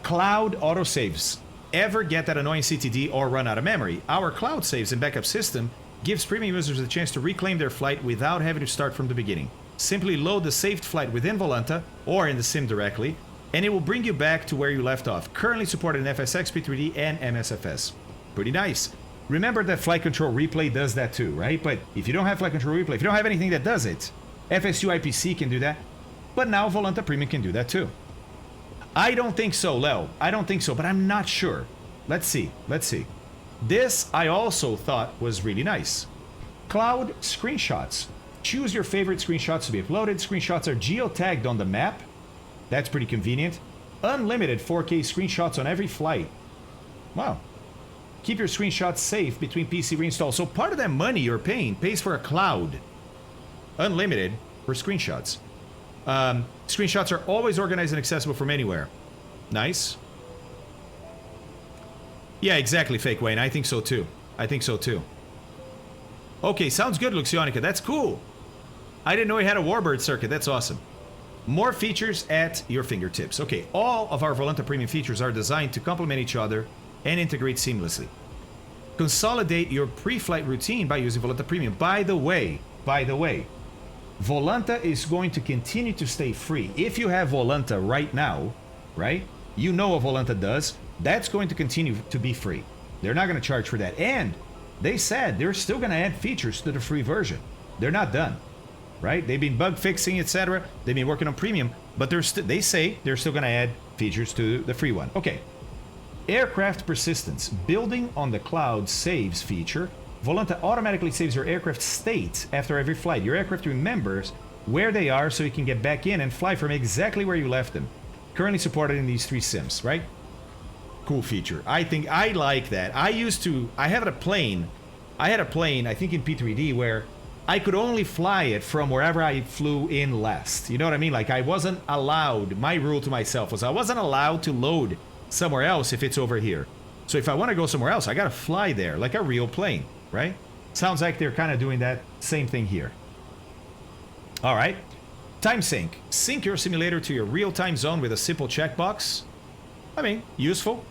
Cloud autosaves. Ever get that annoying CTD or run out of memory? Our cloud saves and backup system gives premium users a chance to reclaim their flight without having to start from the beginning. Simply load the saved flight within Volanta or in the sim directly, and it will bring you back to where you left off. Currently supported in FSX, P3D, and MSFS. Pretty nice. Remember that Flight Control Replay does that too, right? But if you don't have Flight Control Replay, if you don't have anything that does it, FSU IPC can do that. But now Volanta Premium can do that too. I don't think so, Leo. I don't think so, but I'm not sure. Let's see. Let's see. This I also thought was really nice. Cloud screenshots. Choose your favorite screenshots to be uploaded. Screenshots are geotagged on the map. That's pretty convenient. Unlimited 4K screenshots on every flight. Wow. Keep your screenshots safe between PC reinstalls. So part of that money you're paying pays for a cloud. Unlimited for screenshots. Screenshots are always organized and accessible from anywhere. Nice. Yeah, exactly, Fake Wayne. I think so too. I think so too. Okay, sounds good, Luxionica. That's cool. I didn't know he had a Warbird circuit. That's awesome. More features at your fingertips. Okay, all of our Volanta Premium features are designed to complement each other and integrate seamlessly. Consolidate your pre-flight routine by using Volanta Premium. By the way, Volanta is going to continue to stay free. If you have Volanta right now, right, you know what Volanta does, that's going to continue to be free. They're not going to charge for that. And they said they're still going to add features to the free version. They're not done, right? They've been bug fixing, etc. They've been working on premium, but they say they're still going to add features to the free one. Okay. Aircraft persistence. Building on the cloud saves feature, Volanta automatically saves your aircraft state after every flight. Your aircraft remembers where they are so you can get back in and fly from exactly where you left them. Currently supported in these 3 sims, right? Cool feature. I think I like that. I had a plane, I think in P3D, where I could only fly it from wherever I flew in last. You know what I mean? Like I wasn't allowed, my rule to myself was I wasn't allowed to load somewhere else if it's over here. So if I want to go somewhere else, I gotta fly there like a real plane, right? Sounds like they're kind of doing that same thing here. All right. Time sync. Sync your simulator to your real-time zone with a simple checkbox. I mean, useful.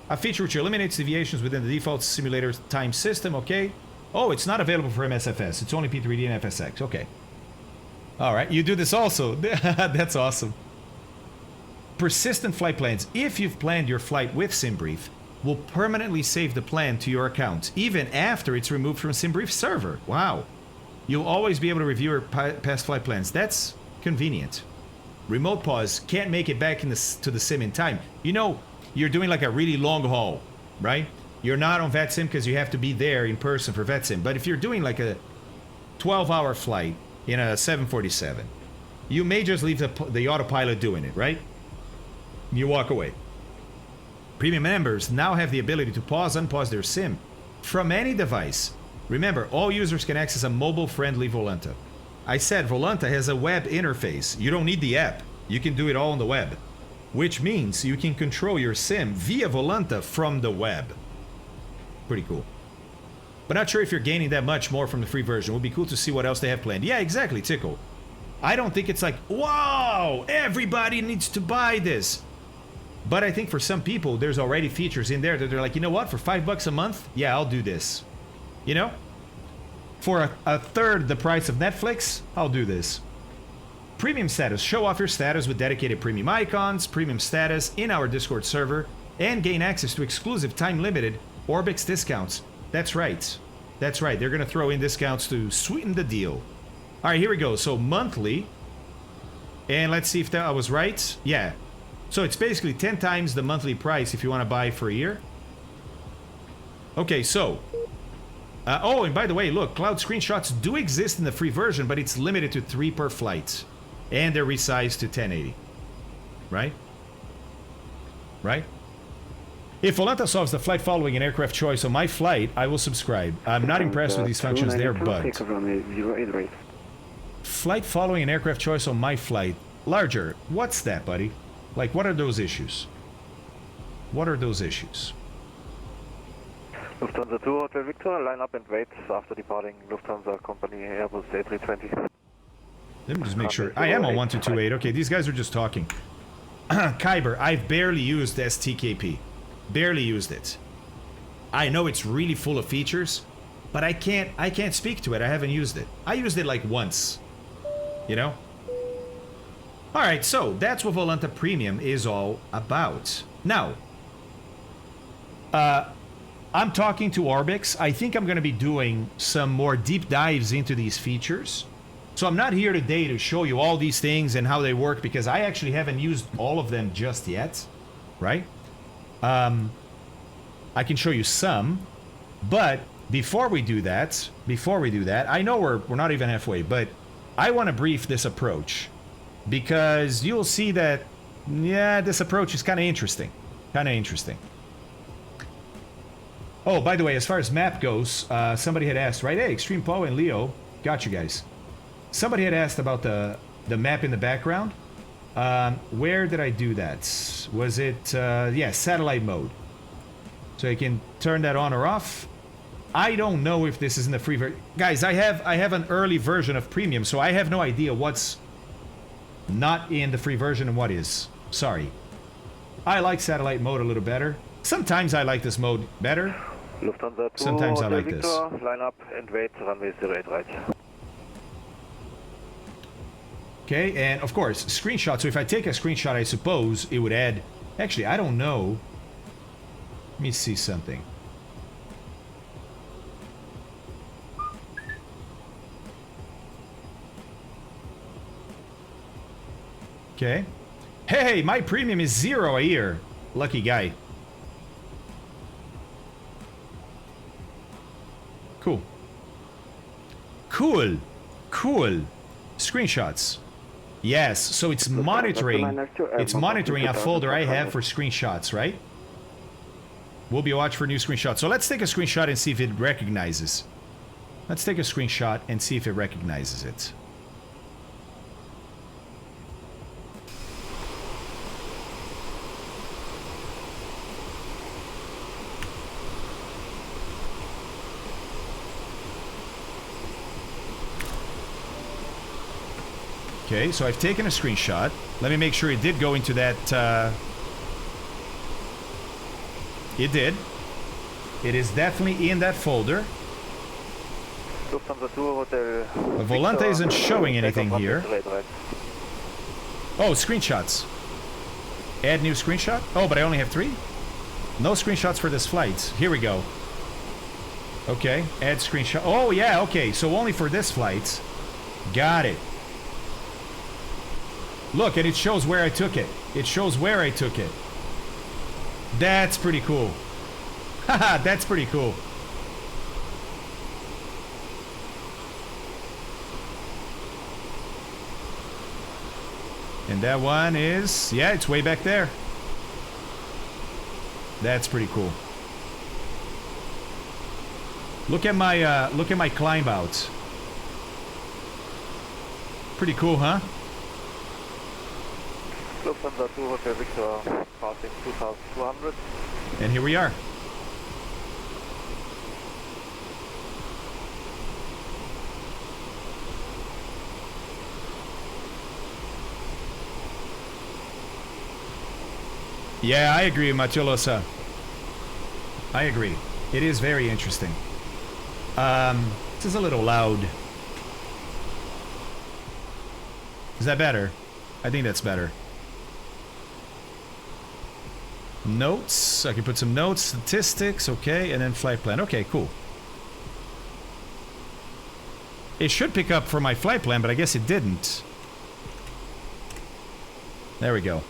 A feature which eliminates deviations within the default simulator time system, okay. Oh, it's not available for MSFS. It's only P3D and FSX, okay. All right, you do this also. That's awesome. Persistent flight plans. If you've planned your flight with SimBrief, will permanently save the plan to your account, even after it's removed from SimBrief server. Wow. You'll always be able to review your past flight plans. That's convenient. Remote pause. Can't make it back to the sim in time. You know, you're doing like a really long haul, right? You're not on VetSim because you have to be there in person for VetSim. But if you're doing like a 12-hour flight in a 747, you may just leave the autopilot doing it, right? You walk away. Premium members now have the ability to pause, unpause their sim from any device. Remember, all users can access a mobile-friendly Volanta. I said Volanta has a web interface. You don't need the app. You can do it all on the web. Which means you can control your sim via Volanta from the web. Pretty cool. But not sure if you're gaining that much more from the free version. It would be cool to see what else they have planned. Yeah, exactly, Tickle. I don't think it's like, wow, everybody needs to buy this. But I think for some people, there's already features in there that they're like, you know what, for $5 a month, yeah, I'll do this. You know? For a third the price of Netflix, I'll do this. Premium status. Show off your status with dedicated premium icons, premium status in our Discord server, and gain access to exclusive time-limited Orbix discounts. That's right. That's right. They're going to throw in discounts to sweeten the deal. All right, here we go. So monthly. And let's see if I was right. Yeah. So it's basically 10 times the monthly price if you want to buy for a year. Okay, so. Oh, and by the way, look, cloud screenshots do exist in the free version, but it's limited to 3 per flight. And they're resized to 1080. Right? Right? If Volanta solves the flight following an aircraft choice on my flight, I will subscribe. I'm not impressed with these functions there, but... Flight following an aircraft choice on my flight. Larger. What's that, buddy? Like, what are those issues? What are those issues? Lufthansa 2 Hotel Victor, line up and wait after departing Lufthansa Company Airbus A320. Let me just make sure. I am on 1228. Okay, these guys are just talking. Kyber, I've barely used STKP. Barely used it. I know it's really full of features, but I can't speak to it. I haven't used it. I used it like once. You know? Alright, so that's what Volanta Premium is all about. Now, I'm talking to Orbix. I think I'm going to be doing some more deep dives into these features. So I'm not here today to show you all these things and how they work because I actually haven't used all of them just yet, right? I can show you some, but before we do that, I know we're not even halfway, but I want to brief this approach because you'll see that, yeah, this approach is kind of interesting. Oh, by the way, as far as map goes, somebody had asked, right? Hey, Extreme Poe and Leo, got you guys. Somebody had asked about the map in the background. Where did I do that? Was it, yeah, satellite mode. So you can turn that on or off. I don't know if this is in the free version. Guys, I have an early version of Premium, so I have no idea what's not in the free version and what is. Sorry. I like satellite mode a little better. Sometimes I like this mode better. Lufthansa 2, sometimes I like Victor, this. Line up and wait, runway 08 right. Okay, and of course, screenshot. So if I take a screenshot, I suppose it would add... Actually, I don't know. Let me see something. Okay. Hey, my premium is 0 a year. Lucky guy. Cool. Cool. Screenshots. Yes, so it's monitoring a folder I have for screenshots, right? We'll be watching for new screenshots. So let's take a screenshot and see if it recognizes. Let's take a screenshot and see if it recognizes it. Okay, so I've taken a screenshot. Let me make sure it did go into that, It did. It is definitely in that folder. Hotel. Volanta isn't showing anything here. Oh, screenshots. Add new screenshot? Oh, but I only have 3? No screenshots for this flight. Here we go. Okay, add screenshot. Oh, yeah, okay, so only for this flight. Got it. Look, and it shows where I took it. It shows where I took it. That's pretty cool. Haha, that's pretty cool. And that one is... Yeah, it's way back there. That's pretty cool. Look at my climb out. Pretty cool, huh? Lufthansa 2 Hotel Victor, passing 2200. And here we are. Yeah, I agree, Matiolosa. I agree. It is very interesting. This is a little loud. Is that better? I think that's better. Notes. I can put some notes, statistics, okay, and then flight plan. Okay, cool. It should pick up for my flight plan, but I guess it didn't. There we go.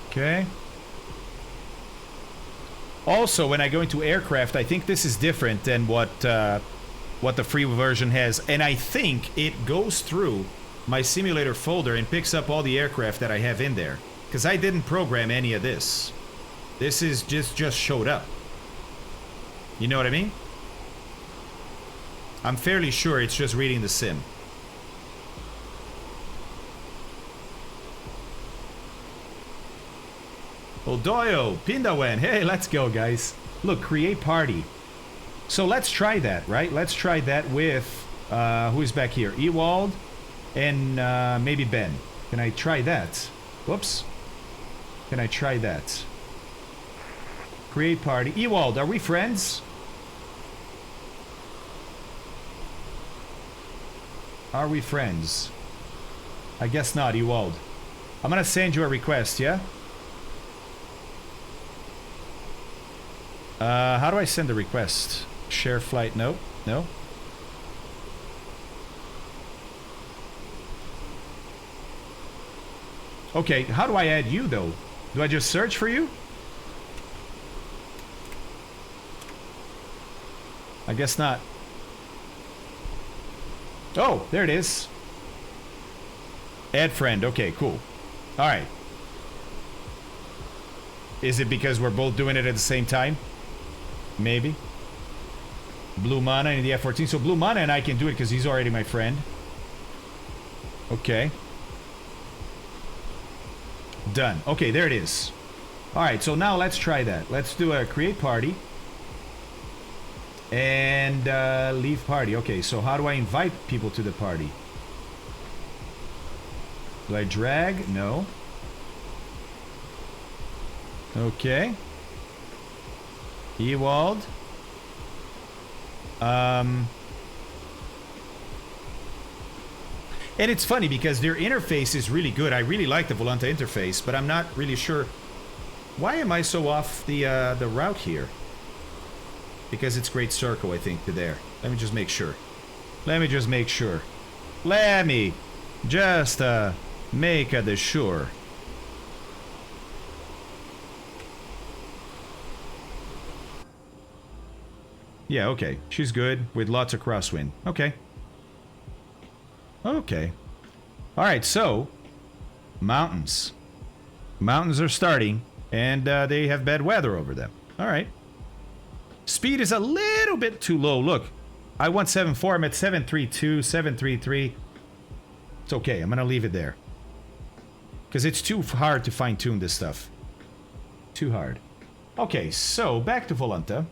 Okay. Also, when I go into aircraft, I think this is different than what the free version has, and I think it goes through my simulator folder and picks up all the aircraft that I have in there, because I didn't program any of this. This is just showed up. You know what I mean? I'm fairly sure it's just reading the sim. Odoyo, Pindawen, hey, let's go, guys. Look, create party. So let's try that, right? Let's try that with, who's back here? Ewald and maybe Ben. Can I try that? Whoops. Can I try that? Create party. Ewald, are we friends? Are we friends? I guess not, Ewald. I'm gonna send you a request, yeah? How do I send a request? Share flight? No? No? Okay, how do I add you, though? Do I just search for you? I guess not. Oh, there it is. Add friend. Okay, cool. Alright. Is it because we're both doing it at the same time? Maybe. Blue Mana and the F-14. So Blue Mana and I can do it because he's already my friend. Okay. Done. Okay, there it is. Alright, so now let's try that. Let's do a create party. And leave party. Okay, so how do I invite people to the party? Do I drag? No. Okay. Ewald. And it's funny because their interface is really good. I really like the Volanta interface, but I'm not really sure. Why am I so off the route here? Because it's Great Circle, I think, to there. Let me just make sure. Let me just make sure. Let me just make the sure. Yeah, okay. She's good with lots of crosswind. Okay. Okay. Alright, so mountains. Mountains are starting, and they have bad weather over them. Alright. Speed is a little bit too low. Look, I want 7.4. I'm at 7.32, 7.33. It's okay. I'm going to leave it there. Because it's too hard to fine-tune this stuff. Too hard. Okay, so back to Volanta.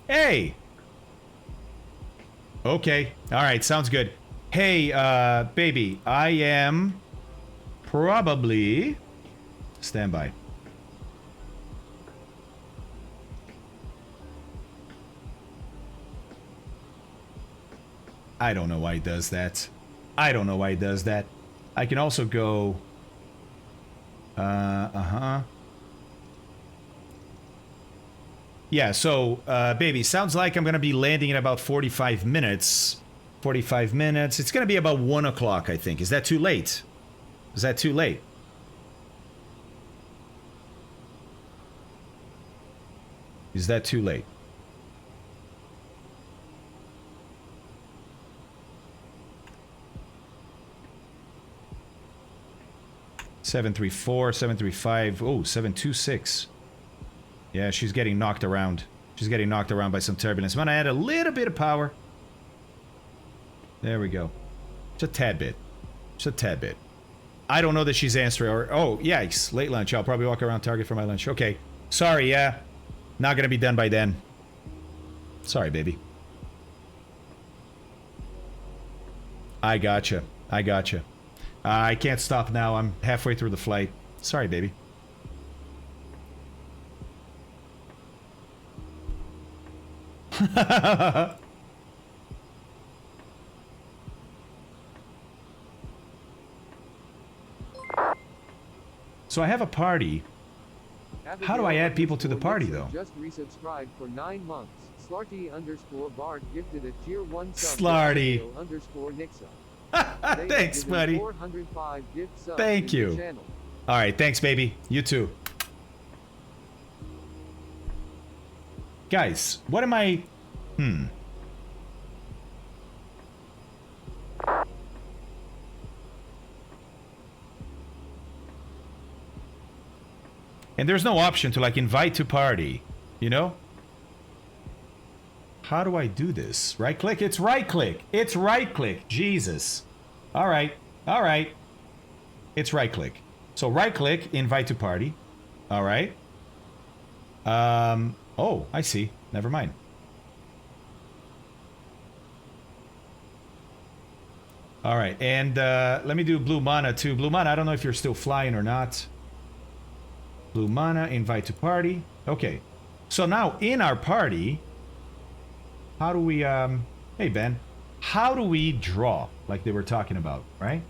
Hey! Okay. Alright, sounds good. Hey, baby, I am probably... Stand by. I don't know why he does that. I don't know why he does that. I can also go... Yeah, so, baby, sounds like I'm gonna be landing in about 45 minutes. 45 minutes. It's gonna be about 1 o'clock, I think. Is that too late? Is that too late? Is that too late? 734, 735, oh, 726. Yeah, she's getting knocked around. She's getting knocked around by some turbulence. I'm gonna add a little bit of power. There we go. Just a tad bit. Just a tad bit. I don't know that she's answering, or... Oh, yikes. Late lunch. I'll probably walk around target for my lunch. Okay. Sorry, yeah. Not gonna be done by then. Sorry, baby. I gotcha. I gotcha. I can't stop now. I'm halfway through the flight. Sorry, baby. So I have a party. How do I add people to the party, though? Just resubscribed for 9 months. Slarty_Bard gifted a tier 1 sub. Slarty_Nixa. Thanks, buddy. 405 gift subs. Thank you. All right, thanks, baby. You too. Guys, what am I... And there's no option to, like, invite to party, you know? How do I do this? Right click? It's right click. It's right click. Jesus. All right. All right. It's right click. So right click, invite to party. All right. Oh, I see. Never mind. All right. And let me do Blue Mana too. Blue Mana, I don't know if you're still flying or not. Blue Mana, invite to party. Okay. So now in our party, how do we, hey Ben, how do we draw like they were talking about, right?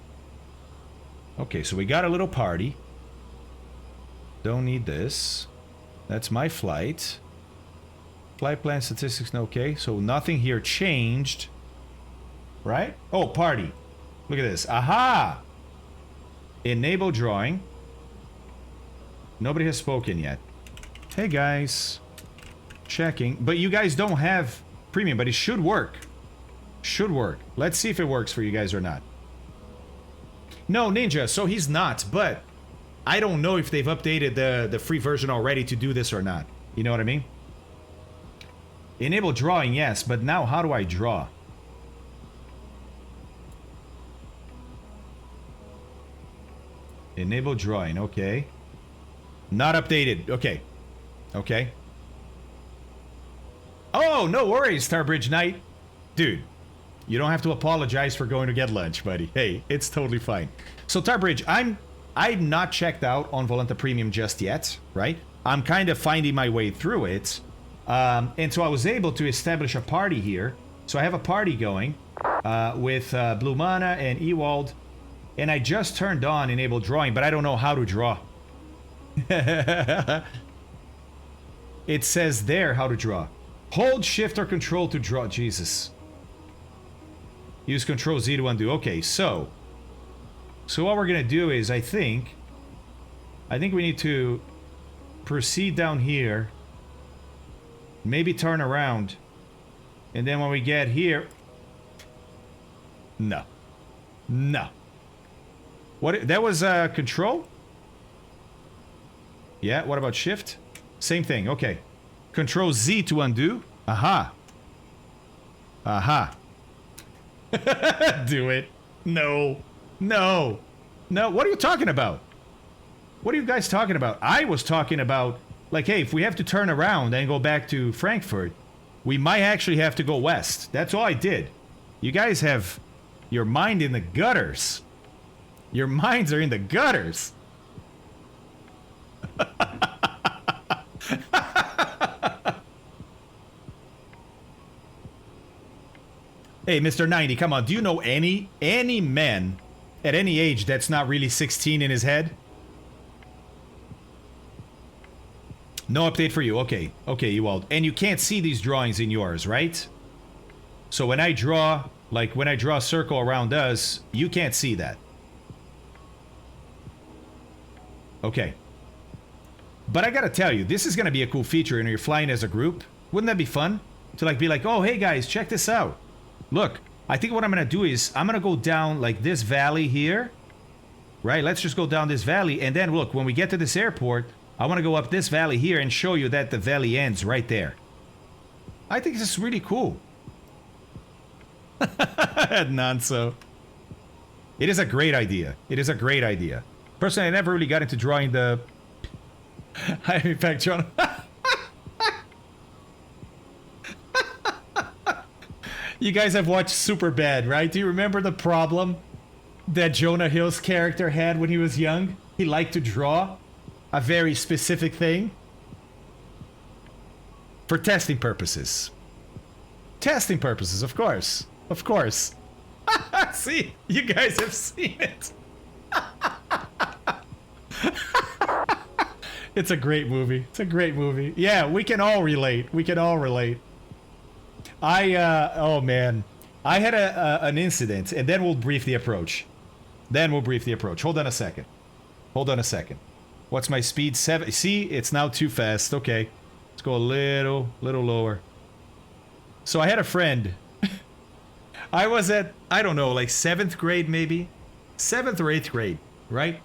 Okay, so we got a little party. Don't need this. That's my flight. Flight plan statistics, okay. So nothing here changed, right? Oh, party. Look at this. Aha! Enable drawing. Nobody has spoken yet. Hey guys. Checking. But you guys don't have premium, but it should work. Should work. Let's see if it works for you guys or not. No, Ninja, so he's not, but I don't know if they've updated the free version already to do this or not. You know what I mean? Enable drawing, yes, but now how do I draw? Enable drawing, okay. Not updated. Okay. Okay. Oh, no worries, Starbridge Knight. Dude, you don't have to apologize for going to get lunch, buddy. Hey, it's totally fine. So, Starbridge, I'm not checked out on Volanta Premium just yet, right? I'm kind of finding my way through it. And so I was able to establish a party here. So I have a party going with Blue Mana and Ewald. And I just turned on Enable Drawing, but I don't know how to draw. It says there how to draw. Hold shift or control to draw. Jesus. Use control Z to undo. Okay, so what we're gonna do is I think we need to proceed down here, maybe turn around, and then when we get here, no. What, that was control? Yeah, what about shift? Same thing, okay. Control Z to undo. Aha. Aha. Do it. No. What are you talking about? What are you guys talking about? I was talking about, like, hey, if we have to turn around and go back to Frankfurt, we might actually have to go west. That's all I did. You guys have your mind in the gutters. Your minds are in the gutters. Hey, Mr. 90, come on. Do you know any man at any age that's not really 16 in his head? No update for you. Okay. Okay, Ewald. And you can't see these drawings in yours, right? So when I draw, like when I draw a circle around us, you can't see that. Okay. But I gotta tell you, this is gonna be a cool feature when you're flying as a group. Wouldn't that be fun? To like be like, oh, hey guys, check this out. Look, I think what I'm gonna do is I'm gonna go down like this valley here. right? Let's just go down this valley, and then look, when we get to this airport, I want to go up this valley here and show you that the valley ends right there. I think this is really cool. Nanso. It is a great idea. It is a great idea. Personally, I never really got into drawing the... In fact, John... You guys have watched Superbad, right? Do you remember the problem that Jonah Hill's character had when he was young? He liked to draw a very specific thing. For testing purposes. Testing purposes, of course. Of course. See, you guys have seen it. It's a great movie. It's a great movie. Yeah, we can all relate. We can all relate. Oh man. I had an incident, and then we'll brief the approach. Hold on a second. Hold on a second. What's my speed? 7. See, it's now too fast. Okay. Let's go a little lower. So I had a friend. I was at, I don't know, like 7th grade maybe? 7th or 8th grade, right?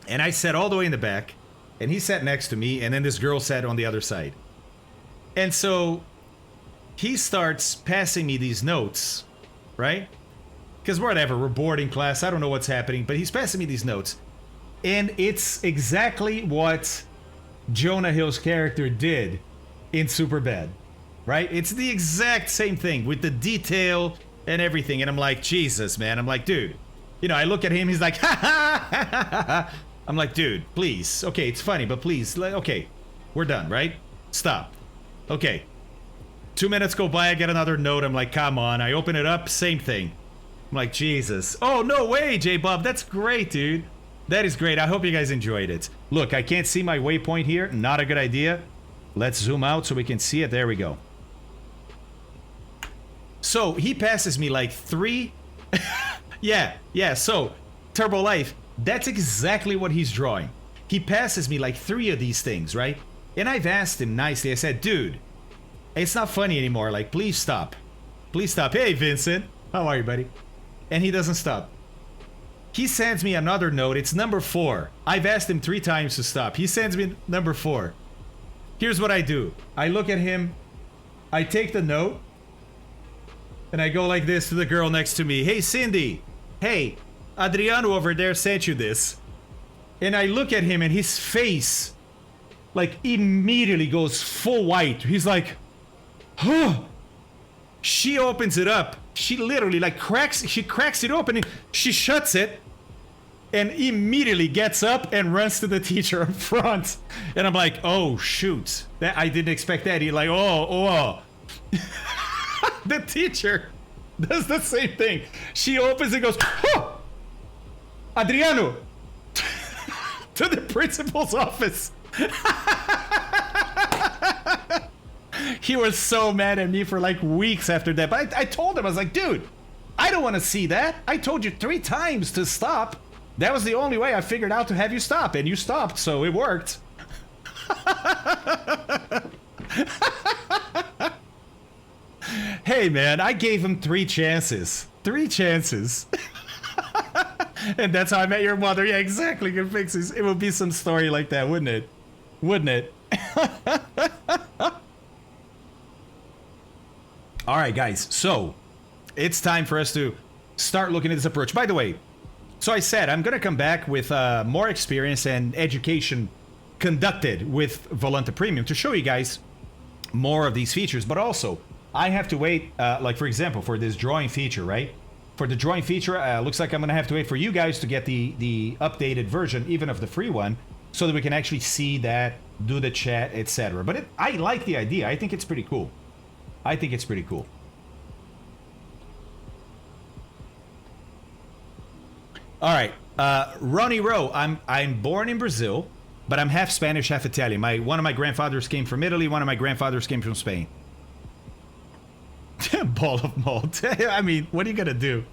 And I sat all the way in the back, and he sat next to me, and then this girl sat on the other side. And so he starts passing me these notes, right? Because whatever, we're boarding class, I don't know what's happening, but he's passing me these notes. And it's exactly what Jonah Hill's character did in Superbad, right? It's the exact same thing with the detail and everything. And I'm like, Jesus, man. I'm like, dude. You know, I look at him, he's like, ha ha ha ha ha. I'm like, dude, please. Okay, it's funny, but please. Okay, we're done, right? Stop. Okay. 2 minutes go by, I get another note. I'm like, come on. I open it up, same thing. I'm like, Jesus. Oh, no way, J-Bob. That's great, dude. That is great. I hope you guys enjoyed it. Look, I can't see my waypoint here. Not a good idea. Let's zoom out so we can see it. There we go. So, he passes me like 3... yeah, so, Turbo Life, that's exactly what he's drawing. He passes me like 3 of these things, right? And I've asked him nicely, I said, dude, it's not funny anymore, like, please stop. Please stop. Hey, Vincent, how are you, buddy? And he doesn't stop. He sends me another note, it's number 4. I've asked him 3 times to stop. He sends me number 4. Here's what I do. I look at him, I take the note, and I go like this to the girl next to me. Hey, Cindy. Hey, Adriano over there sent you this. And I look at him and his face, like, immediately goes full white. He's like, huh. She opens it up. She literally, like, cracks it open. And she shuts it. And immediately gets up and runs to the teacher in front. And I'm like, oh, shoot. I didn't expect that. He's like, oh. The teacher does the same thing. She opens and goes, oh, Adriano, to the principal's office. He was so mad at me for like weeks after that. But I told him, I was like, dude, I don't want to see that. I told you 3 times to stop. That was the only way I figured out to have you stop. And you stopped, so it worked. Hey, man, I gave him 3 chances. 3 chances. And that's how I met your mother. Yeah, exactly. Good fixes. It would be some story like that, wouldn't it? Wouldn't it? All right, guys. So, it's time for us to start looking at this approach. By the way, so I said I'm going to come back with more experience and education conducted with Volanta Premium to show you guys more of these features. But also, I have to wait, like, for example, for this drawing feature, right? For the drawing feature, looks like I'm going to have to wait for you guys to get the updated version, even of the free one, so that we can actually see that, do the chat, etc. But I like the idea. I think it's pretty cool. I think it's pretty cool. All right, Ronnie Rowe. I'm born in Brazil, but I'm half Spanish, half Italian. One of my grandfathers came from Italy. One of my grandfathers came from Spain. Ball of malt. I mean, what are you gonna do?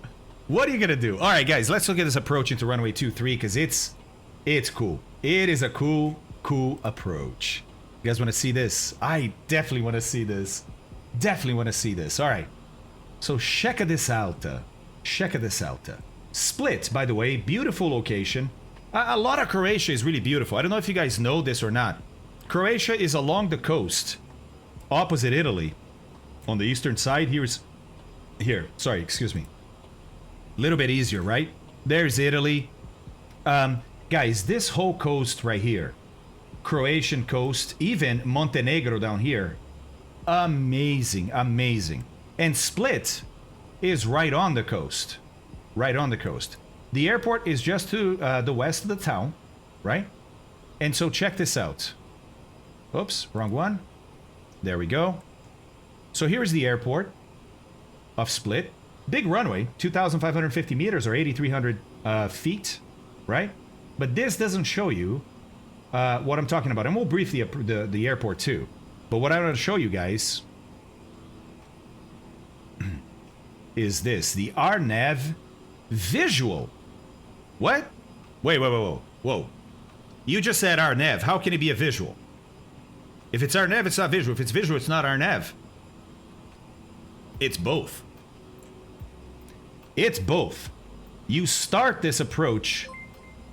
What are you gonna do? All right, guys, let's look at this approach into runway 23 because it's cool. It is a cool approach. You guys want to see this? I definitely want to see this. Definitely want to see this. All right. So check this out. Check this out. Split, by the way, beautiful location. A lot of Croatia is really beautiful. I don't know if you guys know this or not. Croatia is along the coast, opposite Italy. On the eastern side, sorry, excuse me. A little bit easier, right? There's Italy. Guys, this whole coast right here, Croatian coast, even Montenegro down here, amazing, amazing. And Split is right on the coast. Right on the coast. The airport is just to the west of the town, right? And so check this out. Oops, wrong one. There we go. So here's the airport of Split. Big runway, 2,550 meters or 8,300 feet, right? But this doesn't show you what I'm talking about. And we'll brief the airport too. But what I want to show you guys is this, the RNAV visual. What? Wait, whoa. You just said RNAV. How can it be a visual? If it's RNAV, it's not visual. If it's visual, it's not RNAV. It's both. It's both. You start this approach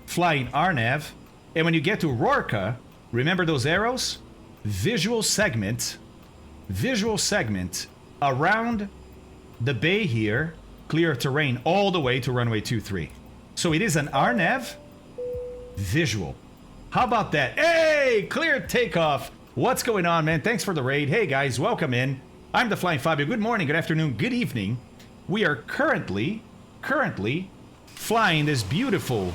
flying RNAV, and when you get to Rorka, remember those arrows? Visual segment around the bay here, clear of terrain all the way to runway 23. So it is an RNAV visual. How about that? Hey, clear takeoff. What's going on, man? Thanks for the raid. Hey guys, welcome in. I'm the Flying Fabio. Good morning, good afternoon, good evening. We are currently flying this beautiful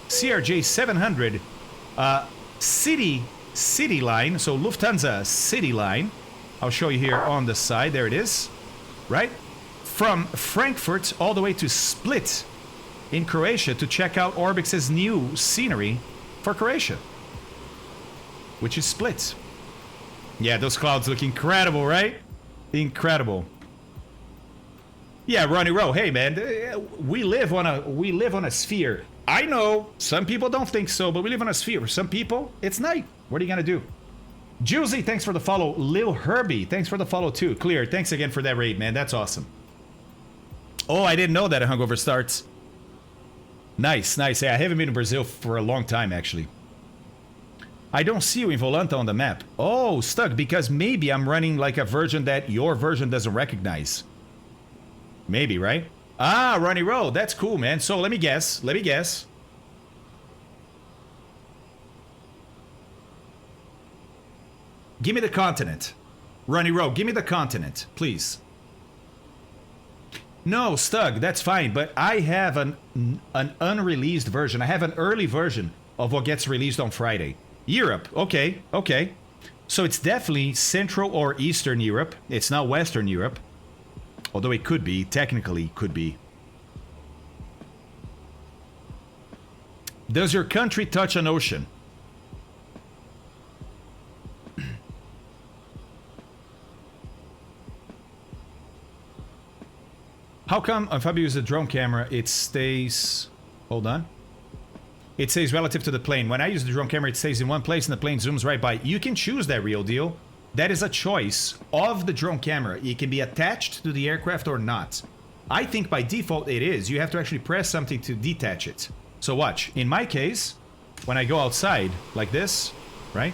CRJ-700 city line, so Lufthansa city line. I'll show you here on the side. There it is, right? From Frankfurt all the way to Split in Croatia to check out Orbix's new scenery for Croatia, which is Split. Yeah, those clouds look incredible, right? Incredible. Yeah, Ronnie Rowe. Hey, man, we live on a sphere. I know some people don't think so, but we live on a sphere. For some people, it's night. What are you gonna do? Juicy, thanks for the follow. Lil Herbie, thanks for the follow too. Clear, thanks again for that raid, man. That's awesome. Oh, I didn't know that a hungover starts. Nice. Hey, I haven't been to Brazil for a long time, actually. I don't see you in Volanta on the map. Oh, stuck, because maybe I'm running like a version that your version doesn't recognize. Maybe, right? Ah, Ronnie Rowe, that's cool, man. So let me guess. Give me the continent. Ronnie Rowe, give me the continent, please. No, Stug, that's fine, but I have an unreleased version. I have an early version of what gets released on Friday. Europe, okay. So it's definitely Central or Eastern Europe. It's not Western Europe. Although it could be, technically could be. Does your country touch an ocean? How come if I use a drone camera, it stays... Hold on. It stays relative to the plane. When I use the drone camera, it stays in one place and the plane zooms right by. You can choose that, real deal. That is a choice of the drone camera. It can be attached to the aircraft or not. I think by default it is. You have to actually press something to detach it. So watch. In my case, when I go outside like this, right?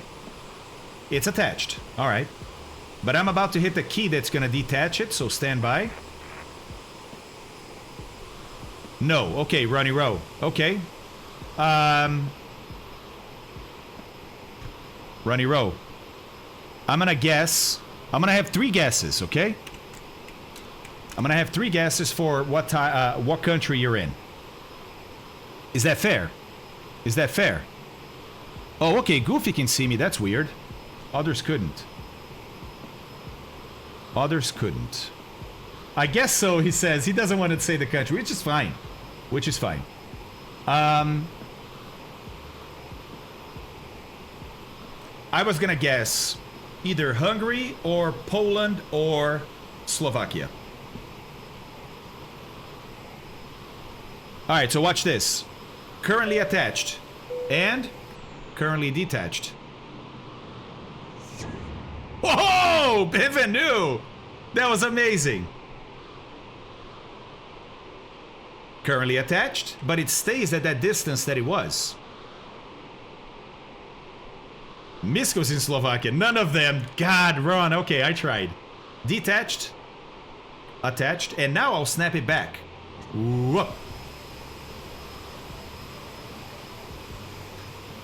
It's attached. All right. But I'm about to hit the key that's going to detach it, so stand by. No. Okay, Ronnie Rowe. Okay. Ronnie Rowe. I'm gonna guess. I'm gonna have 3 guesses, okay? I'm gonna have 3 guesses for what country you're in. Is that fair? Is that fair? Oh, okay. Goofy can see me. That's weird. Others couldn't. Others couldn't. I guess so, he says. He doesn't want to say the country, which is fine. Which is fine. I was gonna guess either Hungary or Poland or Slovakia. Alright, so watch this. Currently attached and currently detached. Whoa! Bienvenue! That was amazing. currently attached, but it stays at that distance that it was. Misko's in Slovakia. None of them. God, Ron. Okay, I tried. Detached. Attached. And now I'll snap it back. Whoop.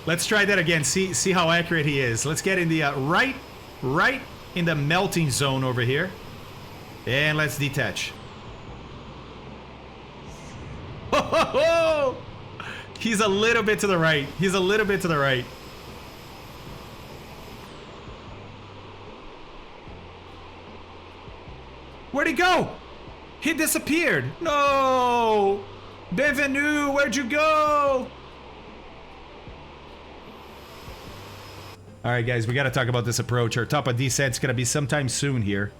Let's try that again. See how accurate he is. Let's get in the right in the melting zone over here. And let's detach. Ho, ho, ho! He's a little bit to the right. He's a little bit to the right. Where'd he go? He disappeared. No! Bienvenue, where'd you go? All right, guys, we got to talk about this approach. Our top of descent's going to be sometime soon here.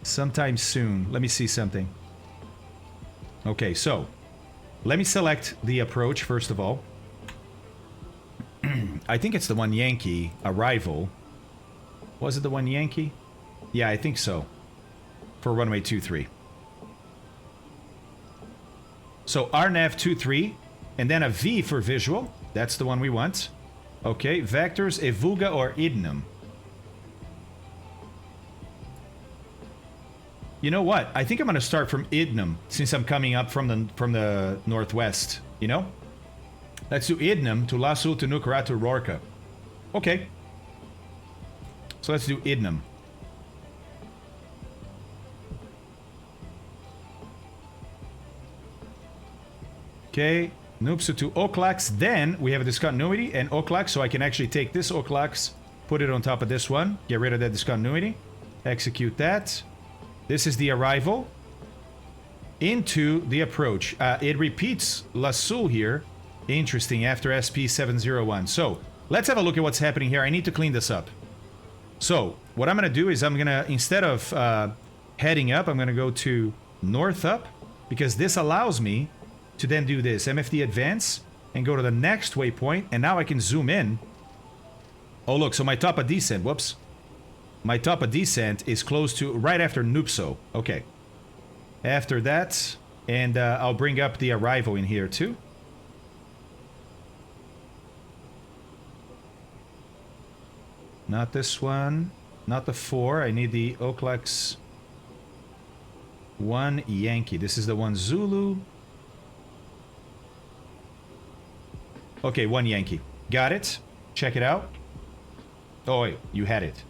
Sometime soon. Let me see something. Okay, so let me select the approach first of all. I think it's the one Yankee arrival. Was it the one Yankee? Yeah, I think so. For runway 23. So RNAV 23 and then a V for visual. That's the one we want. Okay, vectors, Evuga or Idnum. You know what? I think I'm gonna start from Idnum since I'm coming up from the northwest. You know, let's do Idnum to Lasul to Nukara to Rorka. Okay. So let's do Idnum. Okay. Noopsu to Oklax, then we have a discontinuity and Oklax, so I can actually take this Oklax, put it on top of this one, get rid of that discontinuity, execute that. This is the arrival into the approach. It repeats Lasul here. Interesting, after SP701. So, let's have a look at what's happening here. I need to clean this up. So, what I'm going to do is I'm going to, instead of heading up, I'm going to go to north up, because this allows me to then do this, MFD advance, and go to the next waypoint, and now I can zoom in. Oh look, so my top of descent, whoops. My top of descent is close to, right after Nupso. Okay. After that, and I'll bring up the arrival in here too. Not this one, not the 4, I need the Oklax 1 Yankee. This is the one Zulu. Okay, 1 Yankee. Got it. Check it out. Oh, wait. You had it.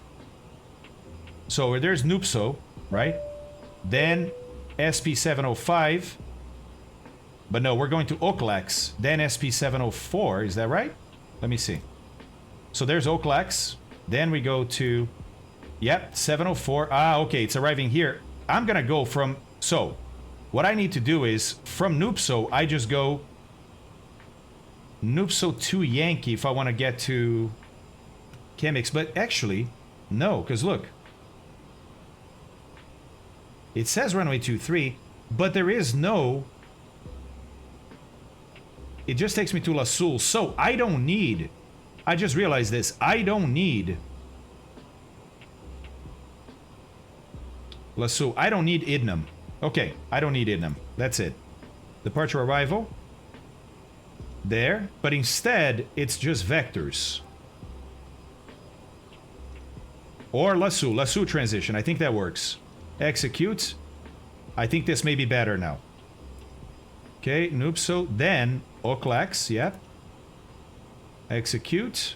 So there's Nupso, right? Then SP705. But no, we're going to Oklax. Then SP704. Is that right? Let me see. So there's Oklax. Then we go to... Yep, 704. Ah, okay. It's arriving here. I'm going to go from... So, what I need to do is, from Nupso, I just go... Nupso 2 Yankee if I want to get to Chemix, but actually, no, because look. It says runway 23, but there is no... It just takes me to Lasul, so I don't need... I just realized this. I don't need... Lasul. I don't need Idnum. Okay, I don't need Idnum. That's it. Departure arrival. There, but instead it's just vectors or Lasso transition. I think that works. Execute. I think this may be better now. Okay, Nupso, then Oklax, yeah. Execute.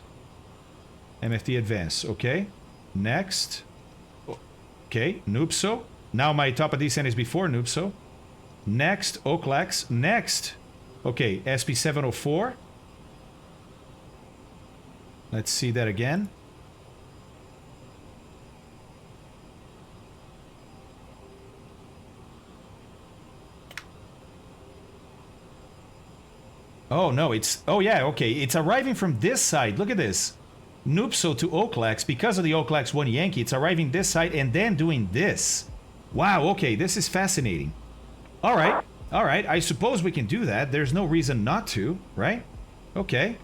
MFD advance, okay. Next. Okay, Nupso. Now my top of descent is before Nupso. Next, Oklax. Next. Okay, SP704. Let's see that again. Oh, no, it's... Oh, yeah, okay. It's arriving from this side. Look at this. Nupso to Oklax. Because of the Oklax 1 Yankee, it's arriving this side and then doing this. Wow, okay, this is fascinating. All right. All right, I suppose we can do that. There's no reason not to, right? Okay.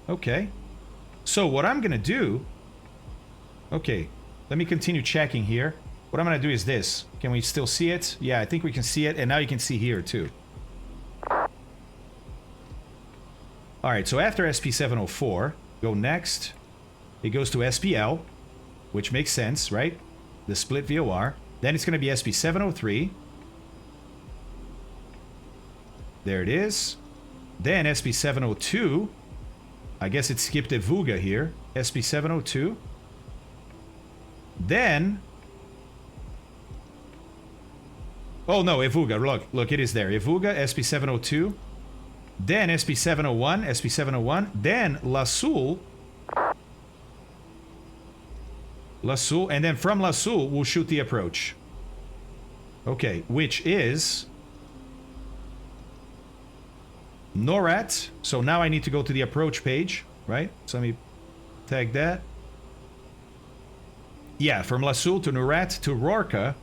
Okay. So what I'm going to do... Okay, let me continue checking here. what I'm going to do is this. Can we still see it? Yeah, I think we can see it. And now you can see here too. Alright, so after SP704, go next. It goes to SPL, which makes sense, right? The split VOR. Then it's going to be SP703. There it is. Then SP702. I guess it skipped a VUGA here. SP702. Then... oh no, EVUGA. Look, it is there. EVUGA, SP702. Then SP701, SP701. Then La Sul. La Sul. And then from La Sul, we'll shoot the approach. Okay, which is... NORAD. So now I need to go to the approach page, right? So let me tag that. Yeah, from La Sul to NORAD to Rorca.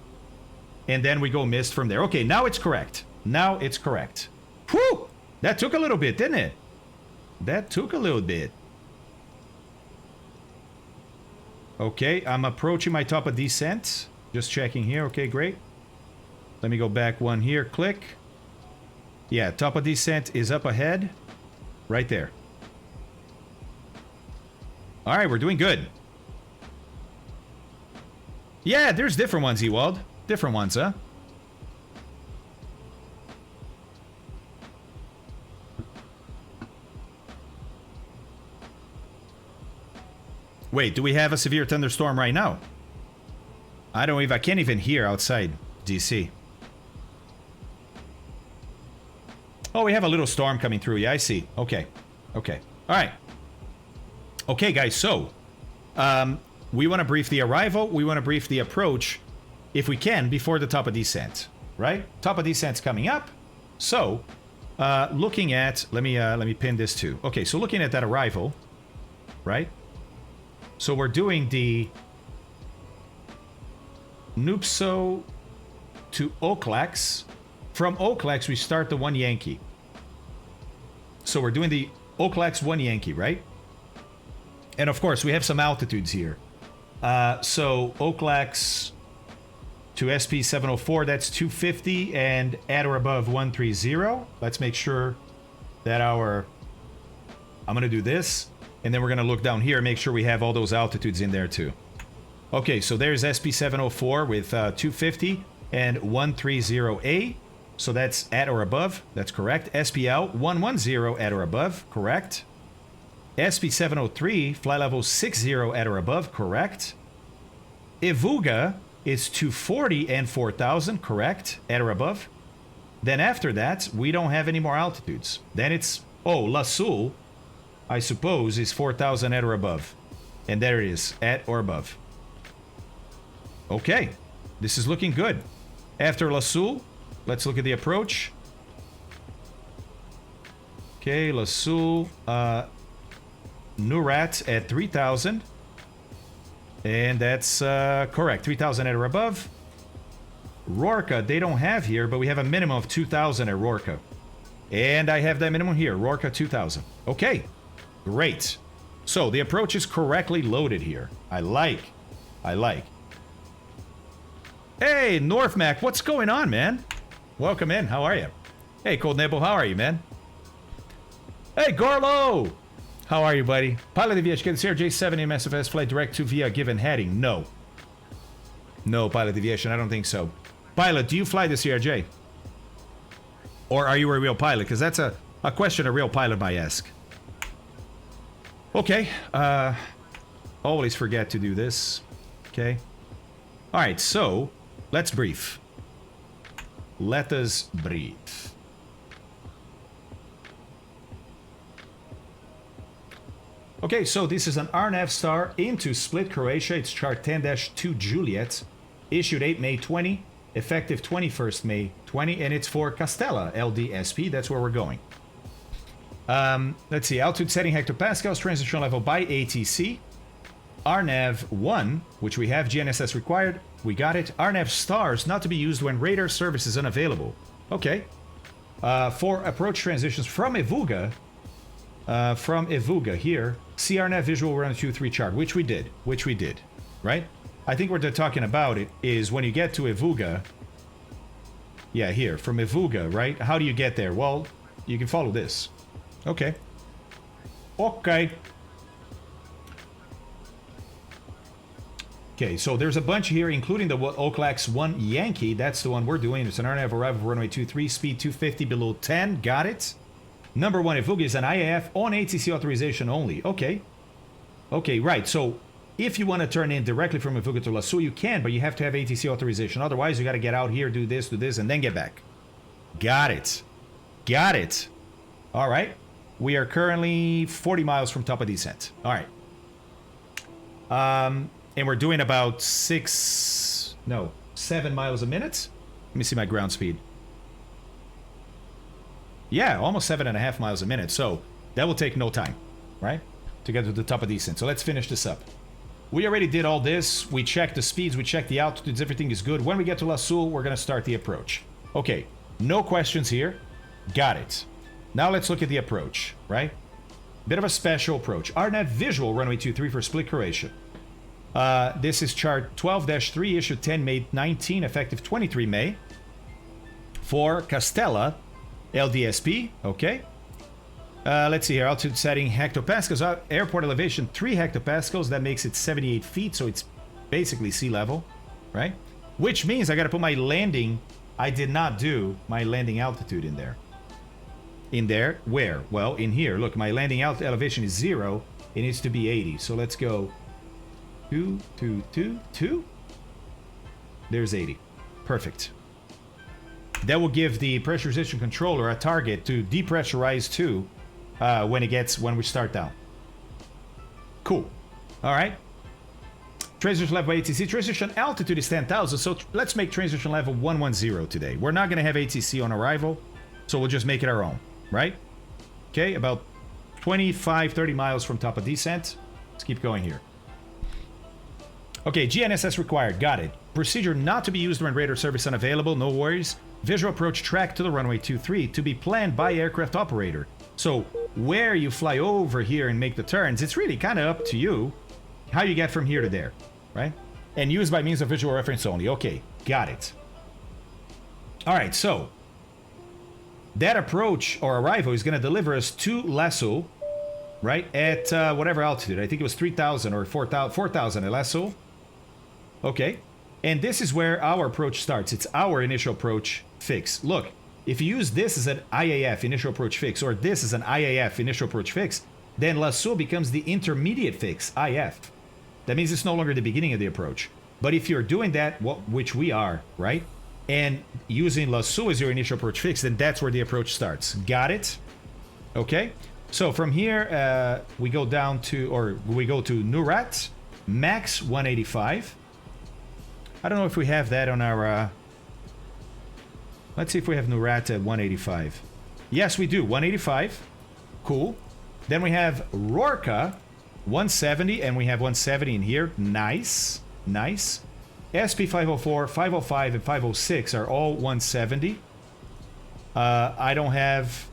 And then we go missed from there. Okay, now it's correct. Now it's correct. Whew! That took a little bit, didn't it? That took a little bit. Okay, I'm approaching my top of descent. Just checking here. Okay, great. Let me go back one here. Click. Yeah, top of descent is up ahead. Right there. Alright, we're doing good. Yeah, there's different ones, Ewald. Different ones, huh? Wait, do we have a severe thunderstorm right now? I can't even hear outside DC. Oh, we have a little storm coming through. Yeah, I see. Okay. Okay. All right. Okay, guys, so we want to brief the arrival. We want to brief the approach, if we can, before the top of descent, right? Top of descent's coming up. So, looking at... let me pin this too. Okay, so looking at that arrival, right? So we're doing the Nupso to Oaklax. From Oaklax, we start the 1 Yankee. So we're doing the Oaklax 1 Yankee, right? And of course, we have some altitudes here. So Oaklax to SP704, that's 250, and at or above 130. Let's make sure that our... I'm going to do this. And then we're going to look down here and make sure we have all those altitudes in there too. Okay, so there's SP704 with 250 and 130A. So that's at or above. That's correct. SPL 110 at or above. Correct. SP703 fly level 60 at or above. Correct. EVUGA is 240 and 4000. Correct. At or above. Then after that, we don't have any more altitudes. Then it's... oh, La Sul, I suppose, is 4,000 at or above. And there it is, at or above. Okay, this is looking good. After La Sul, let's look at the approach. Okay, La Sul, Nurat at 3,000. And that's correct, 3,000 at or above. Rorca, they don't have here, but we have a minimum of 2,000 at Rorca. And I have that minimum here, Rorca 2,000. Okay. Great. So the approach is correctly loaded here. I like. Hey, Northmac, what's going on, man? Welcome in. How are you? Hey, Cold Nibble, how are you, man? Hey, Garlo! How are you, buddy? Pilot Aviation, CRJ-700 MSFS flight direct to via given heading. No. No, Pilot Aviation, I don't think so. Pilot, do you fly the CRJ? Or are you a real pilot? Because that's a question a real pilot might ask. Okay, always forget to do this. Okay. Alright, so, let's brief. Let us brief. Okay, so this is an RNAV star into Split, Croatia. It's chart 10-2 Juliet. Issued 8 May 20. Effective 21st May 20. And it's for Castella, LDSP. That's where we're going. Let's see, altitude setting hectopascals, transition level by ATC. RNAV 1, which we have, GNSS required, we got it. RNAV stars, not to be used when radar service is unavailable. Okay. For approach transitions from EVUGA here, CRNAV visual run 2-3 chart, which we did, right? I think what they're talking about it is when you get to Evuga. Yeah, here, from Evuga, right? How do you get there? Well, you can follow this. Okay. Okay. Okay, so there's a bunch here, including the Oaklax 1 Yankee. That's the one we're doing. It's an RNAV arrival for runway 23, speed 250 below 10. Got it. Number 1 Evuga is an IAF on ATC authorization only. Okay. Okay, right. So if you want to turn in directly from Evuga to Lasso, you can, but you have to have ATC authorization. Otherwise, you got to get out here, do this, and then get back. Got it. Got it. All right. We are currently 40 miles from top of descent. All right. And we're doing about 7 miles a minute. Let me see my ground speed. Yeah, almost 7.5 miles a minute. So that will take no time, right? To get to the top of descent. So let's finish this up. We already did all this. We checked the speeds. We checked the altitudes. Everything is good. When we get to La Sul, we're going to start the approach. Okay. No questions here. Got it. Now let's look at the approach, right? Bit of a special approach. RNAV visual runway 23 for Split, Croatia. This is chart 12-3, issued 10 May 19, effective 23 May. For Castella, LDSP, okay. Let's see here, altitude setting, hectopascals, airport elevation, 3 hectopascals, that makes it 78 feet, so it's basically sea level, right? Which means I gotta put my landing, I did not do my landing altitude in there. In there, where? Well, in here, look, my landing elevation is 0, it needs to be 80, so let's go 2, 2, 2, 2. There's 80. Perfect. That will give the pressurization controller a target to depressurize to when we start down. Cool. All right. Transition level ATC. Transition altitude is 10,000. So let's make transition level 110 today. We're not going to have ATC on arrival, so we'll just make it our own, right? Okay, about 25, 30 miles from top of descent. Let's keep going here. Okay, GNSS required. Got it. Procedure not to be used when radar service unavailable. No worries. Visual approach track to the runway 23 to be planned by aircraft operator. So where you fly over here and make the turns, it's really kind of up to you how you get from here to there, right? And used by means of visual reference only. Okay, got it. All right, so that approach or arrival is going to deliver us to Lasso, right? At whatever altitude. I think it was 3,000 or 4,000 at Lasso. Okay, and this is where our approach starts. It's our initial approach fix. Look, if you use this as an IAF initial approach fix, or this as an IAF initial approach fix, then Lasso becomes the intermediate fix, IF. That means it's no longer the beginning of the approach. But if you're doing that, which we are, right, and using Lasso as your initial approach fix, then that's where the approach starts. Got it? Okay, so from here, we go down to, or we go to Nurat, max 185. I don't know if we have that on our... let's see if we have Nurat at 185. Yes, we do. 185. Cool. Then we have Rorca, 170, and we have 170 in here. Nice. Nice. SP 504, 505, and 506 are all 170. I don't have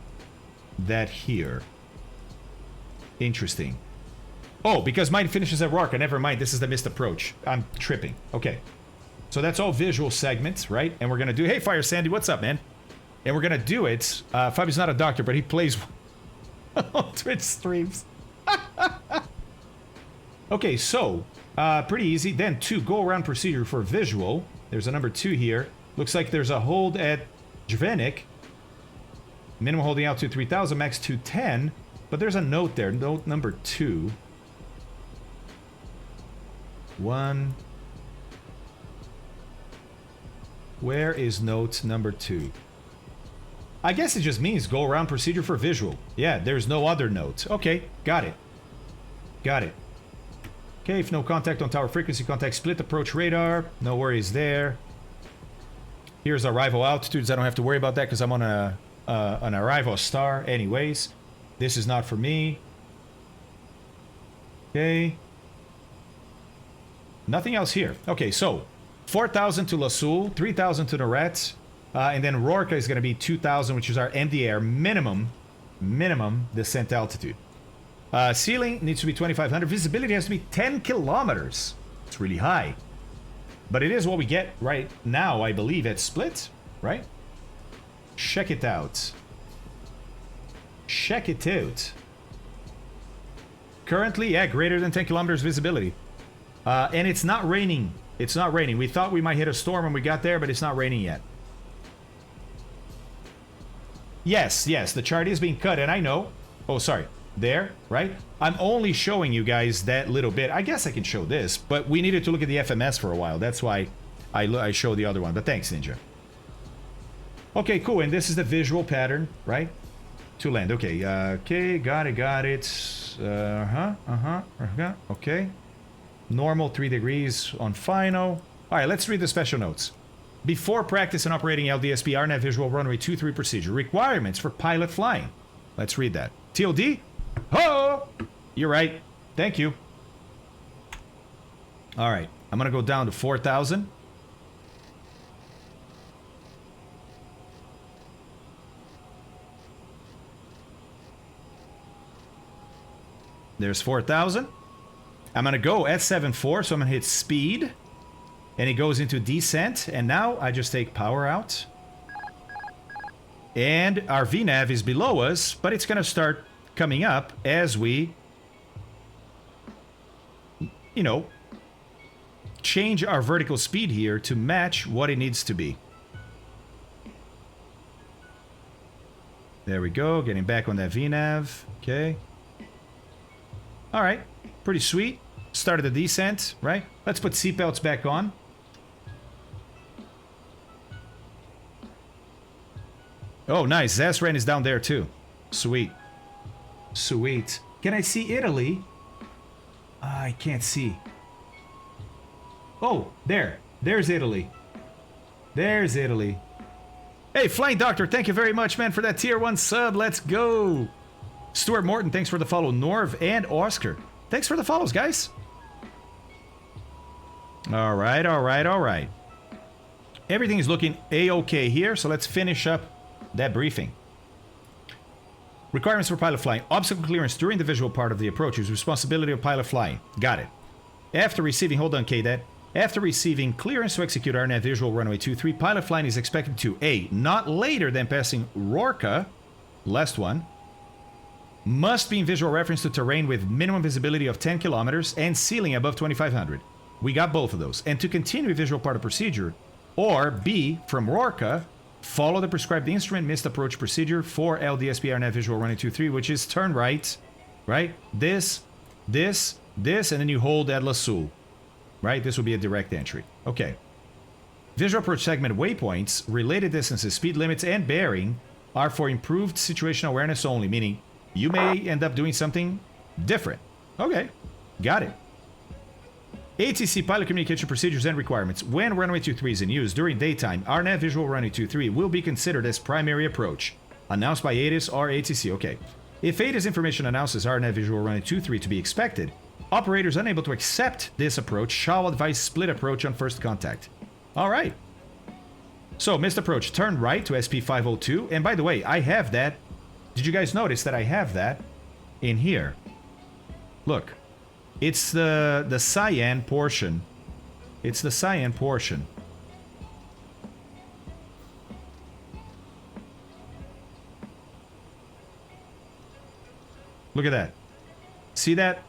that here. Interesting. Oh, because mine finishes at Rorca. Never mind. This is the missed approach. I'm tripping. Okay. So that's all visual segments, right? And we're going to do... Hey, Fire Sandy, what's up, man? And we're going to do it... Fabio's not a doctor, but he plays on Twitch streams. Okay, so... pretty easy. Then 2, go-around procedure for visual. There's a number 2 here. Looks like there's a hold at Jvenik. Minimum holding altitude 3,000, max 210. But there's a note there. Note number 2. 1... Where is note number 2? I guess it just means go around procedure for visual. Yeah, there's no other note. Okay, got it. Got it. Okay, if no contact on tower frequency, contact split approach radar. No worries there. Here's arrival altitudes. I don't have to worry about that because I'm on an arrival star anyways. This is not for me. Okay. Nothing else here. Okay, so 4,000 to La Sul, 3,000 to Nuret, and then Rorca is going to be 2,000, which is our MDR minimum descent altitude. Ceiling needs to be 2,500. Visibility has to be 10 kilometers. It's really high. But it is what we get right now, I believe, at Split, right? Check it out. Check it out. Currently, yeah, greater than 10 kilometers visibility. And it's not raining. It's not raining. We thought we might hit a storm when we got there, but it's not raining yet. Yes, yes, the chart is being cut, and I know. Oh, sorry. There, right? I'm only showing you guys that little bit. I guess I can show this, but we needed to look at the FMS for a while. That's why I showed the other one. But thanks, Ninja. Okay, cool. And this is the visual pattern, right? To land. Okay, okay, got it. Okay. Normal 3 degrees on final. All right, let's read the special notes. Before practice and operating LDSP RNAV visual runway 23 procedure. Requirements for pilot flying. Let's read that. TLD? Oh! You're right. Thank you. All right, I'm going to go down to 4,000. There's 4,000. I'm going to go at 7.4, so I'm going to hit speed. And it goes into descent. And now I just take power out. And our VNAV is below us, but it's going to start coming up as we, you know, change our vertical speed here to match what it needs to be. There we go, getting back on that VNAV. Okay. All right, pretty sweet. Started the descent, right? Let's put seatbelts back on. Oh, nice. Zasran is down there too. Sweet. Sweet. Can I see Italy? I can't see. Oh, there. There's Italy. There's Italy. Hey, Flying Doctor, thank you very much, man, for that tier 1 sub. Let's go. Stuart Morton, thanks for the follow. Norv and Oscar, thanks for the follows, guys. All right, all right, all right. Everything is looking A-okay here, so let's finish up that briefing. Requirements for pilot flying. Obstacle clearance during the visual part of the approach is responsibility of pilot flying. Got it. After receiving, hold on, KDAT. After receiving clearance to execute RNAV visual runway 23, pilot flying is expected to A, not later than passing Rorca, last one, must be in visual reference to terrain with minimum visibility of 10 kilometers and ceiling above 2,500. We got both of those. And to continue visual part of procedure, or B, from Rorca, follow the prescribed instrument missed approach procedure for LDSP RNAV visual runway 23, which is turn right, right? This, and then you hold at La Sul, right? This will be a direct entry. Okay. Visual approach segment waypoints, related distances, speed limits, and bearing are for improved situational awareness only, meaning you may end up doing something different. Okay, got it. ATC pilot communication procedures and requirements. When runway 23 is in use during daytime, RNAV visual runway 23 will be considered as primary approach. Announced by ATIS or ATC. Okay. If ATIS information announces RNAV visual runway 23 to be expected, operators unable to accept this approach shall advise split approach on first contact. All right. So, missed approach, turn right to SP502. And by the way, I have that. Did you guys notice that I have that in here? Look. It's the cyan portion. It's the cyan portion. Look at that. See that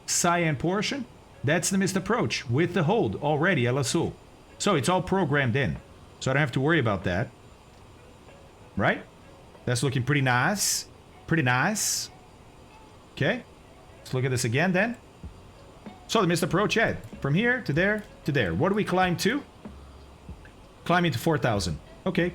cyan portion? That's the missed approach with the hold already at La Sul. So it's all programmed in. So I don't have to worry about that. Right? That's looking pretty nice. Pretty nice. Okay. Let's look at this again then. So the missed approach, yeah. From here to there to there. What do we climb to? Climbing to 4,000. Okay.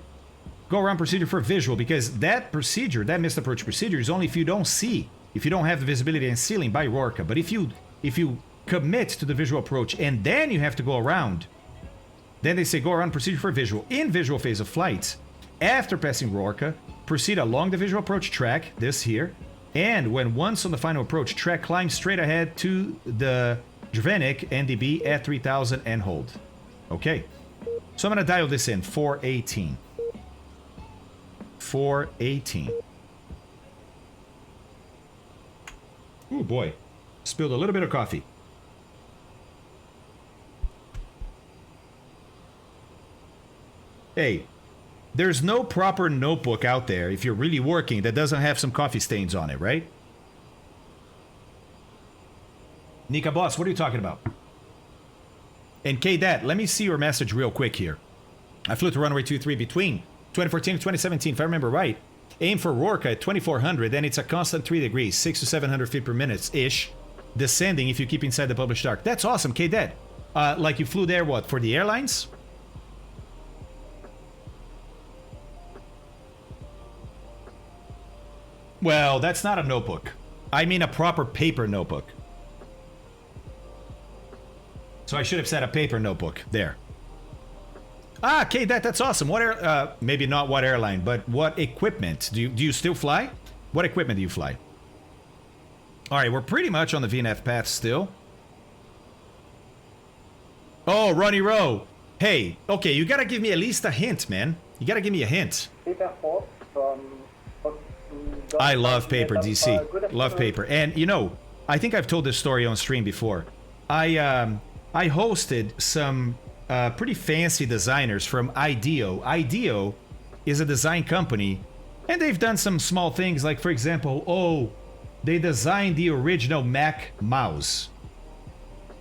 Go around procedure for visual, because that procedure, that missed approach procedure, is only if you don't see, if you don't have the visibility and ceiling by Rorca. But if you commit to the visual approach and then you have to go around, then they say go around procedure for visual. In visual phase of flight, after passing Rorca, proceed along the visual approach track, this here, and when once on the final approach track, climb straight ahead to the Drvenik NDB at 3,000 and hold. Okay. So I'm going to dial this in, 418. 418. Oh boy. Spilled a little bit of coffee. Hey, there's no proper notebook out there, if you're really working, that doesn't have some coffee stains on it, right? Nika Boss, what are you talking about? And K-Dat, let me see your message real quick here. I flew to runway 23 between 2014 and 2017, if I remember right. Aim for Rorca at 2400, and it's a constant 3 degrees, 6 to 700 feet per minute-ish, descending if you keep inside the published arc. That's awesome, K-Dat. Like you flew there, what, for the airlines? Well, that's not a notebook. I mean a proper paper notebook. So I should have said a paper notebook there. Ah, okay, that's awesome. What maybe not what airline, but what equipment? Do you still fly? What equipment do you fly? All right, we're pretty much on the VNF path still. Oh, Ronnie Rowe. Hey, okay, you gotta give me at least a hint, man. You gotta give me a hint. I love paper, DC. Love paper. And, you know, I think I've told this story on stream before. I hosted some pretty fancy designers from IDEO. IDEO is a design company, and they've done some small things, like, for example, they designed the original Mac mouse.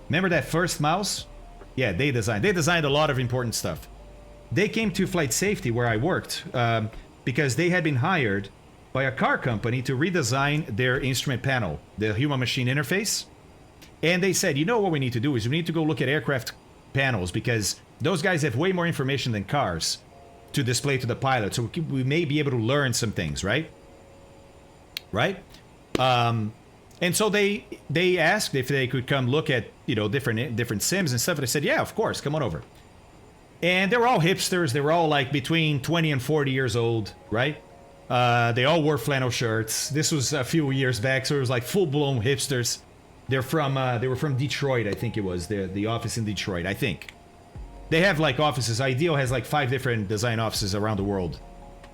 Remember that first mouse? Yeah, they designed a lot of important stuff. They came to Flight Safety, where I worked, because they had been hired by a car company to redesign their instrument panel, the human-machine interface. And they said, you know what we need to do is we need to go look at aircraft panels, because those guys have way more information than cars to display to the pilot, so we may be able to learn some things, right? Right? And so they asked if they could come look at, you know, different sims and stuff, and I said, yeah, of course, come on over. And they were all hipsters. They were all like between 20 and 40 years old, right? They all wore flannel shirts. This was a few years back, so it was like full-blown hipsters. They were from Detroit, I think it was. The office in Detroit, I think. They have like offices. IDEO has like 5 different design offices around the world.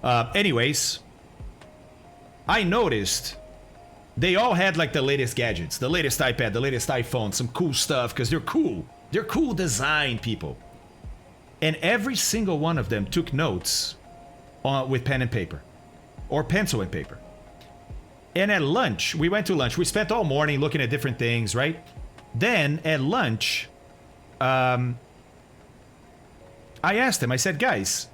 Anyways, I noticed they all had like the latest gadgets, the latest iPad, the latest iPhone, some cool stuff, because they're cool. They're cool design people. And every single one of them took notes with pen and paper. Or pencil and paper. And at lunch, we went to lunch. We spent all morning looking at different things, right? Then, at lunch, I asked them, I said, guys,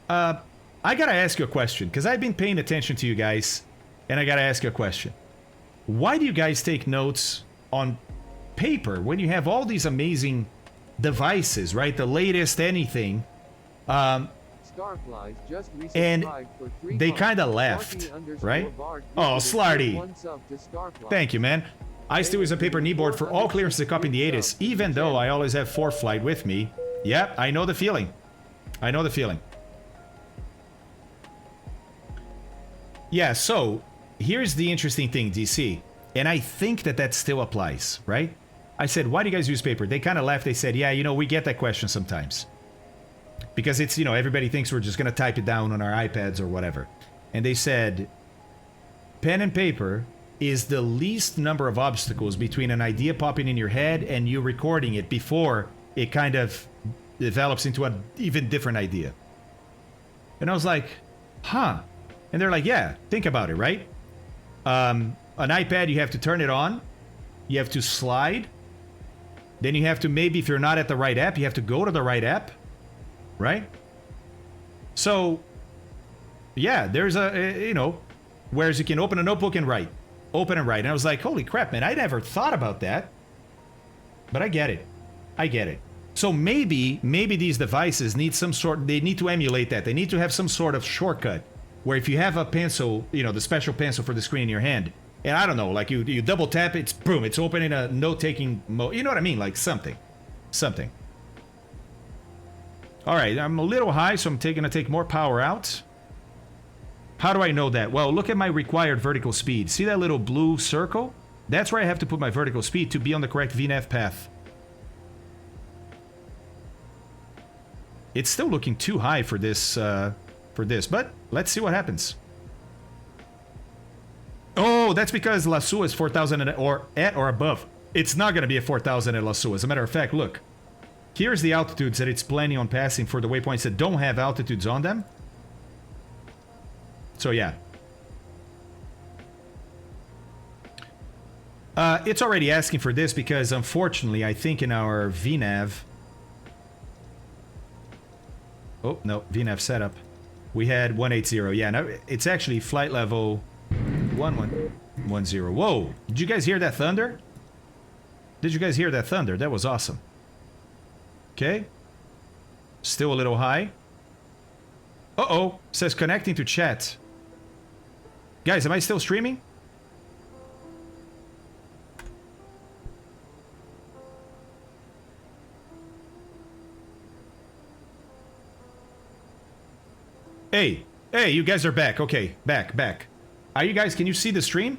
I gotta ask you a question, because I've been paying attention to you guys, and I gotta ask you a question. Why do you guys take notes on paper when you have all these amazing devices, right? The latest anything. And they kind of laughed, right? Oh, Slarty. Thank you, man. I still use a paper kneeboard for all clearances to copy in the ATIS, even though I always have 4Flight with me. Yep, I know the feeling. I know the feeling. Yeah, so here's the interesting thing, DC. And I think that still applies, right? I said, why do you guys use paper? They kind of laughed. They said, yeah, you know, we get that question sometimes. Because it's, you know, everybody thinks we're just going to type it down on our iPads or whatever. And they said, pen and paper is the least number of obstacles between an idea popping in your head and you recording it before it kind of develops into an even different idea. And I was like, huh. And they're like, yeah, think about it, right? An iPad, you have to turn it on. You have to slide. Then you have to, maybe if you're not at the right app, you have to go to the right app. Right? So, yeah, there's you know, whereas you can open a notebook and write. Open and write. And I was like, holy crap, man, I never thought about that. But I get it. I get it. So maybe these devices need they need to emulate that. They need to have some sort of shortcut where if you have a pencil, you know, the special pencil for the screen in your hand, and I don't know, like you double tap, it's boom, it's open in a note-taking mode. You know what I mean? Like something. All right, I'm a little high, so I'm gonna take more power out. How do I know that? Well, look at my required vertical speed. See that little blue circle? That's where I have to put my vertical speed to be on the correct VNAV path. It's still looking too high for this, but let's see what happens. Oh, that's because LaSue is 4,000 or at or above. It's not gonna be a 4,000 at LaSue. As a matter of fact, look. Here's the altitudes that it's planning on passing for the waypoints that don't have altitudes on them. So yeah. It's already asking for this because unfortunately I think in our VNAV... Oh, no, VNAV setup. We had 180. Yeah, no, it's actually flight level 1110. Whoa! Did you guys hear that thunder? Did you guys hear that thunder? That was awesome. Okay. Still a little high. Uh-oh. Says connecting to chat. Guys, am I still streaming? Hey, hey, you guys are back. Okay, back. Are you guys, can you see the stream?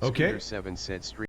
Okay. 7 said stream.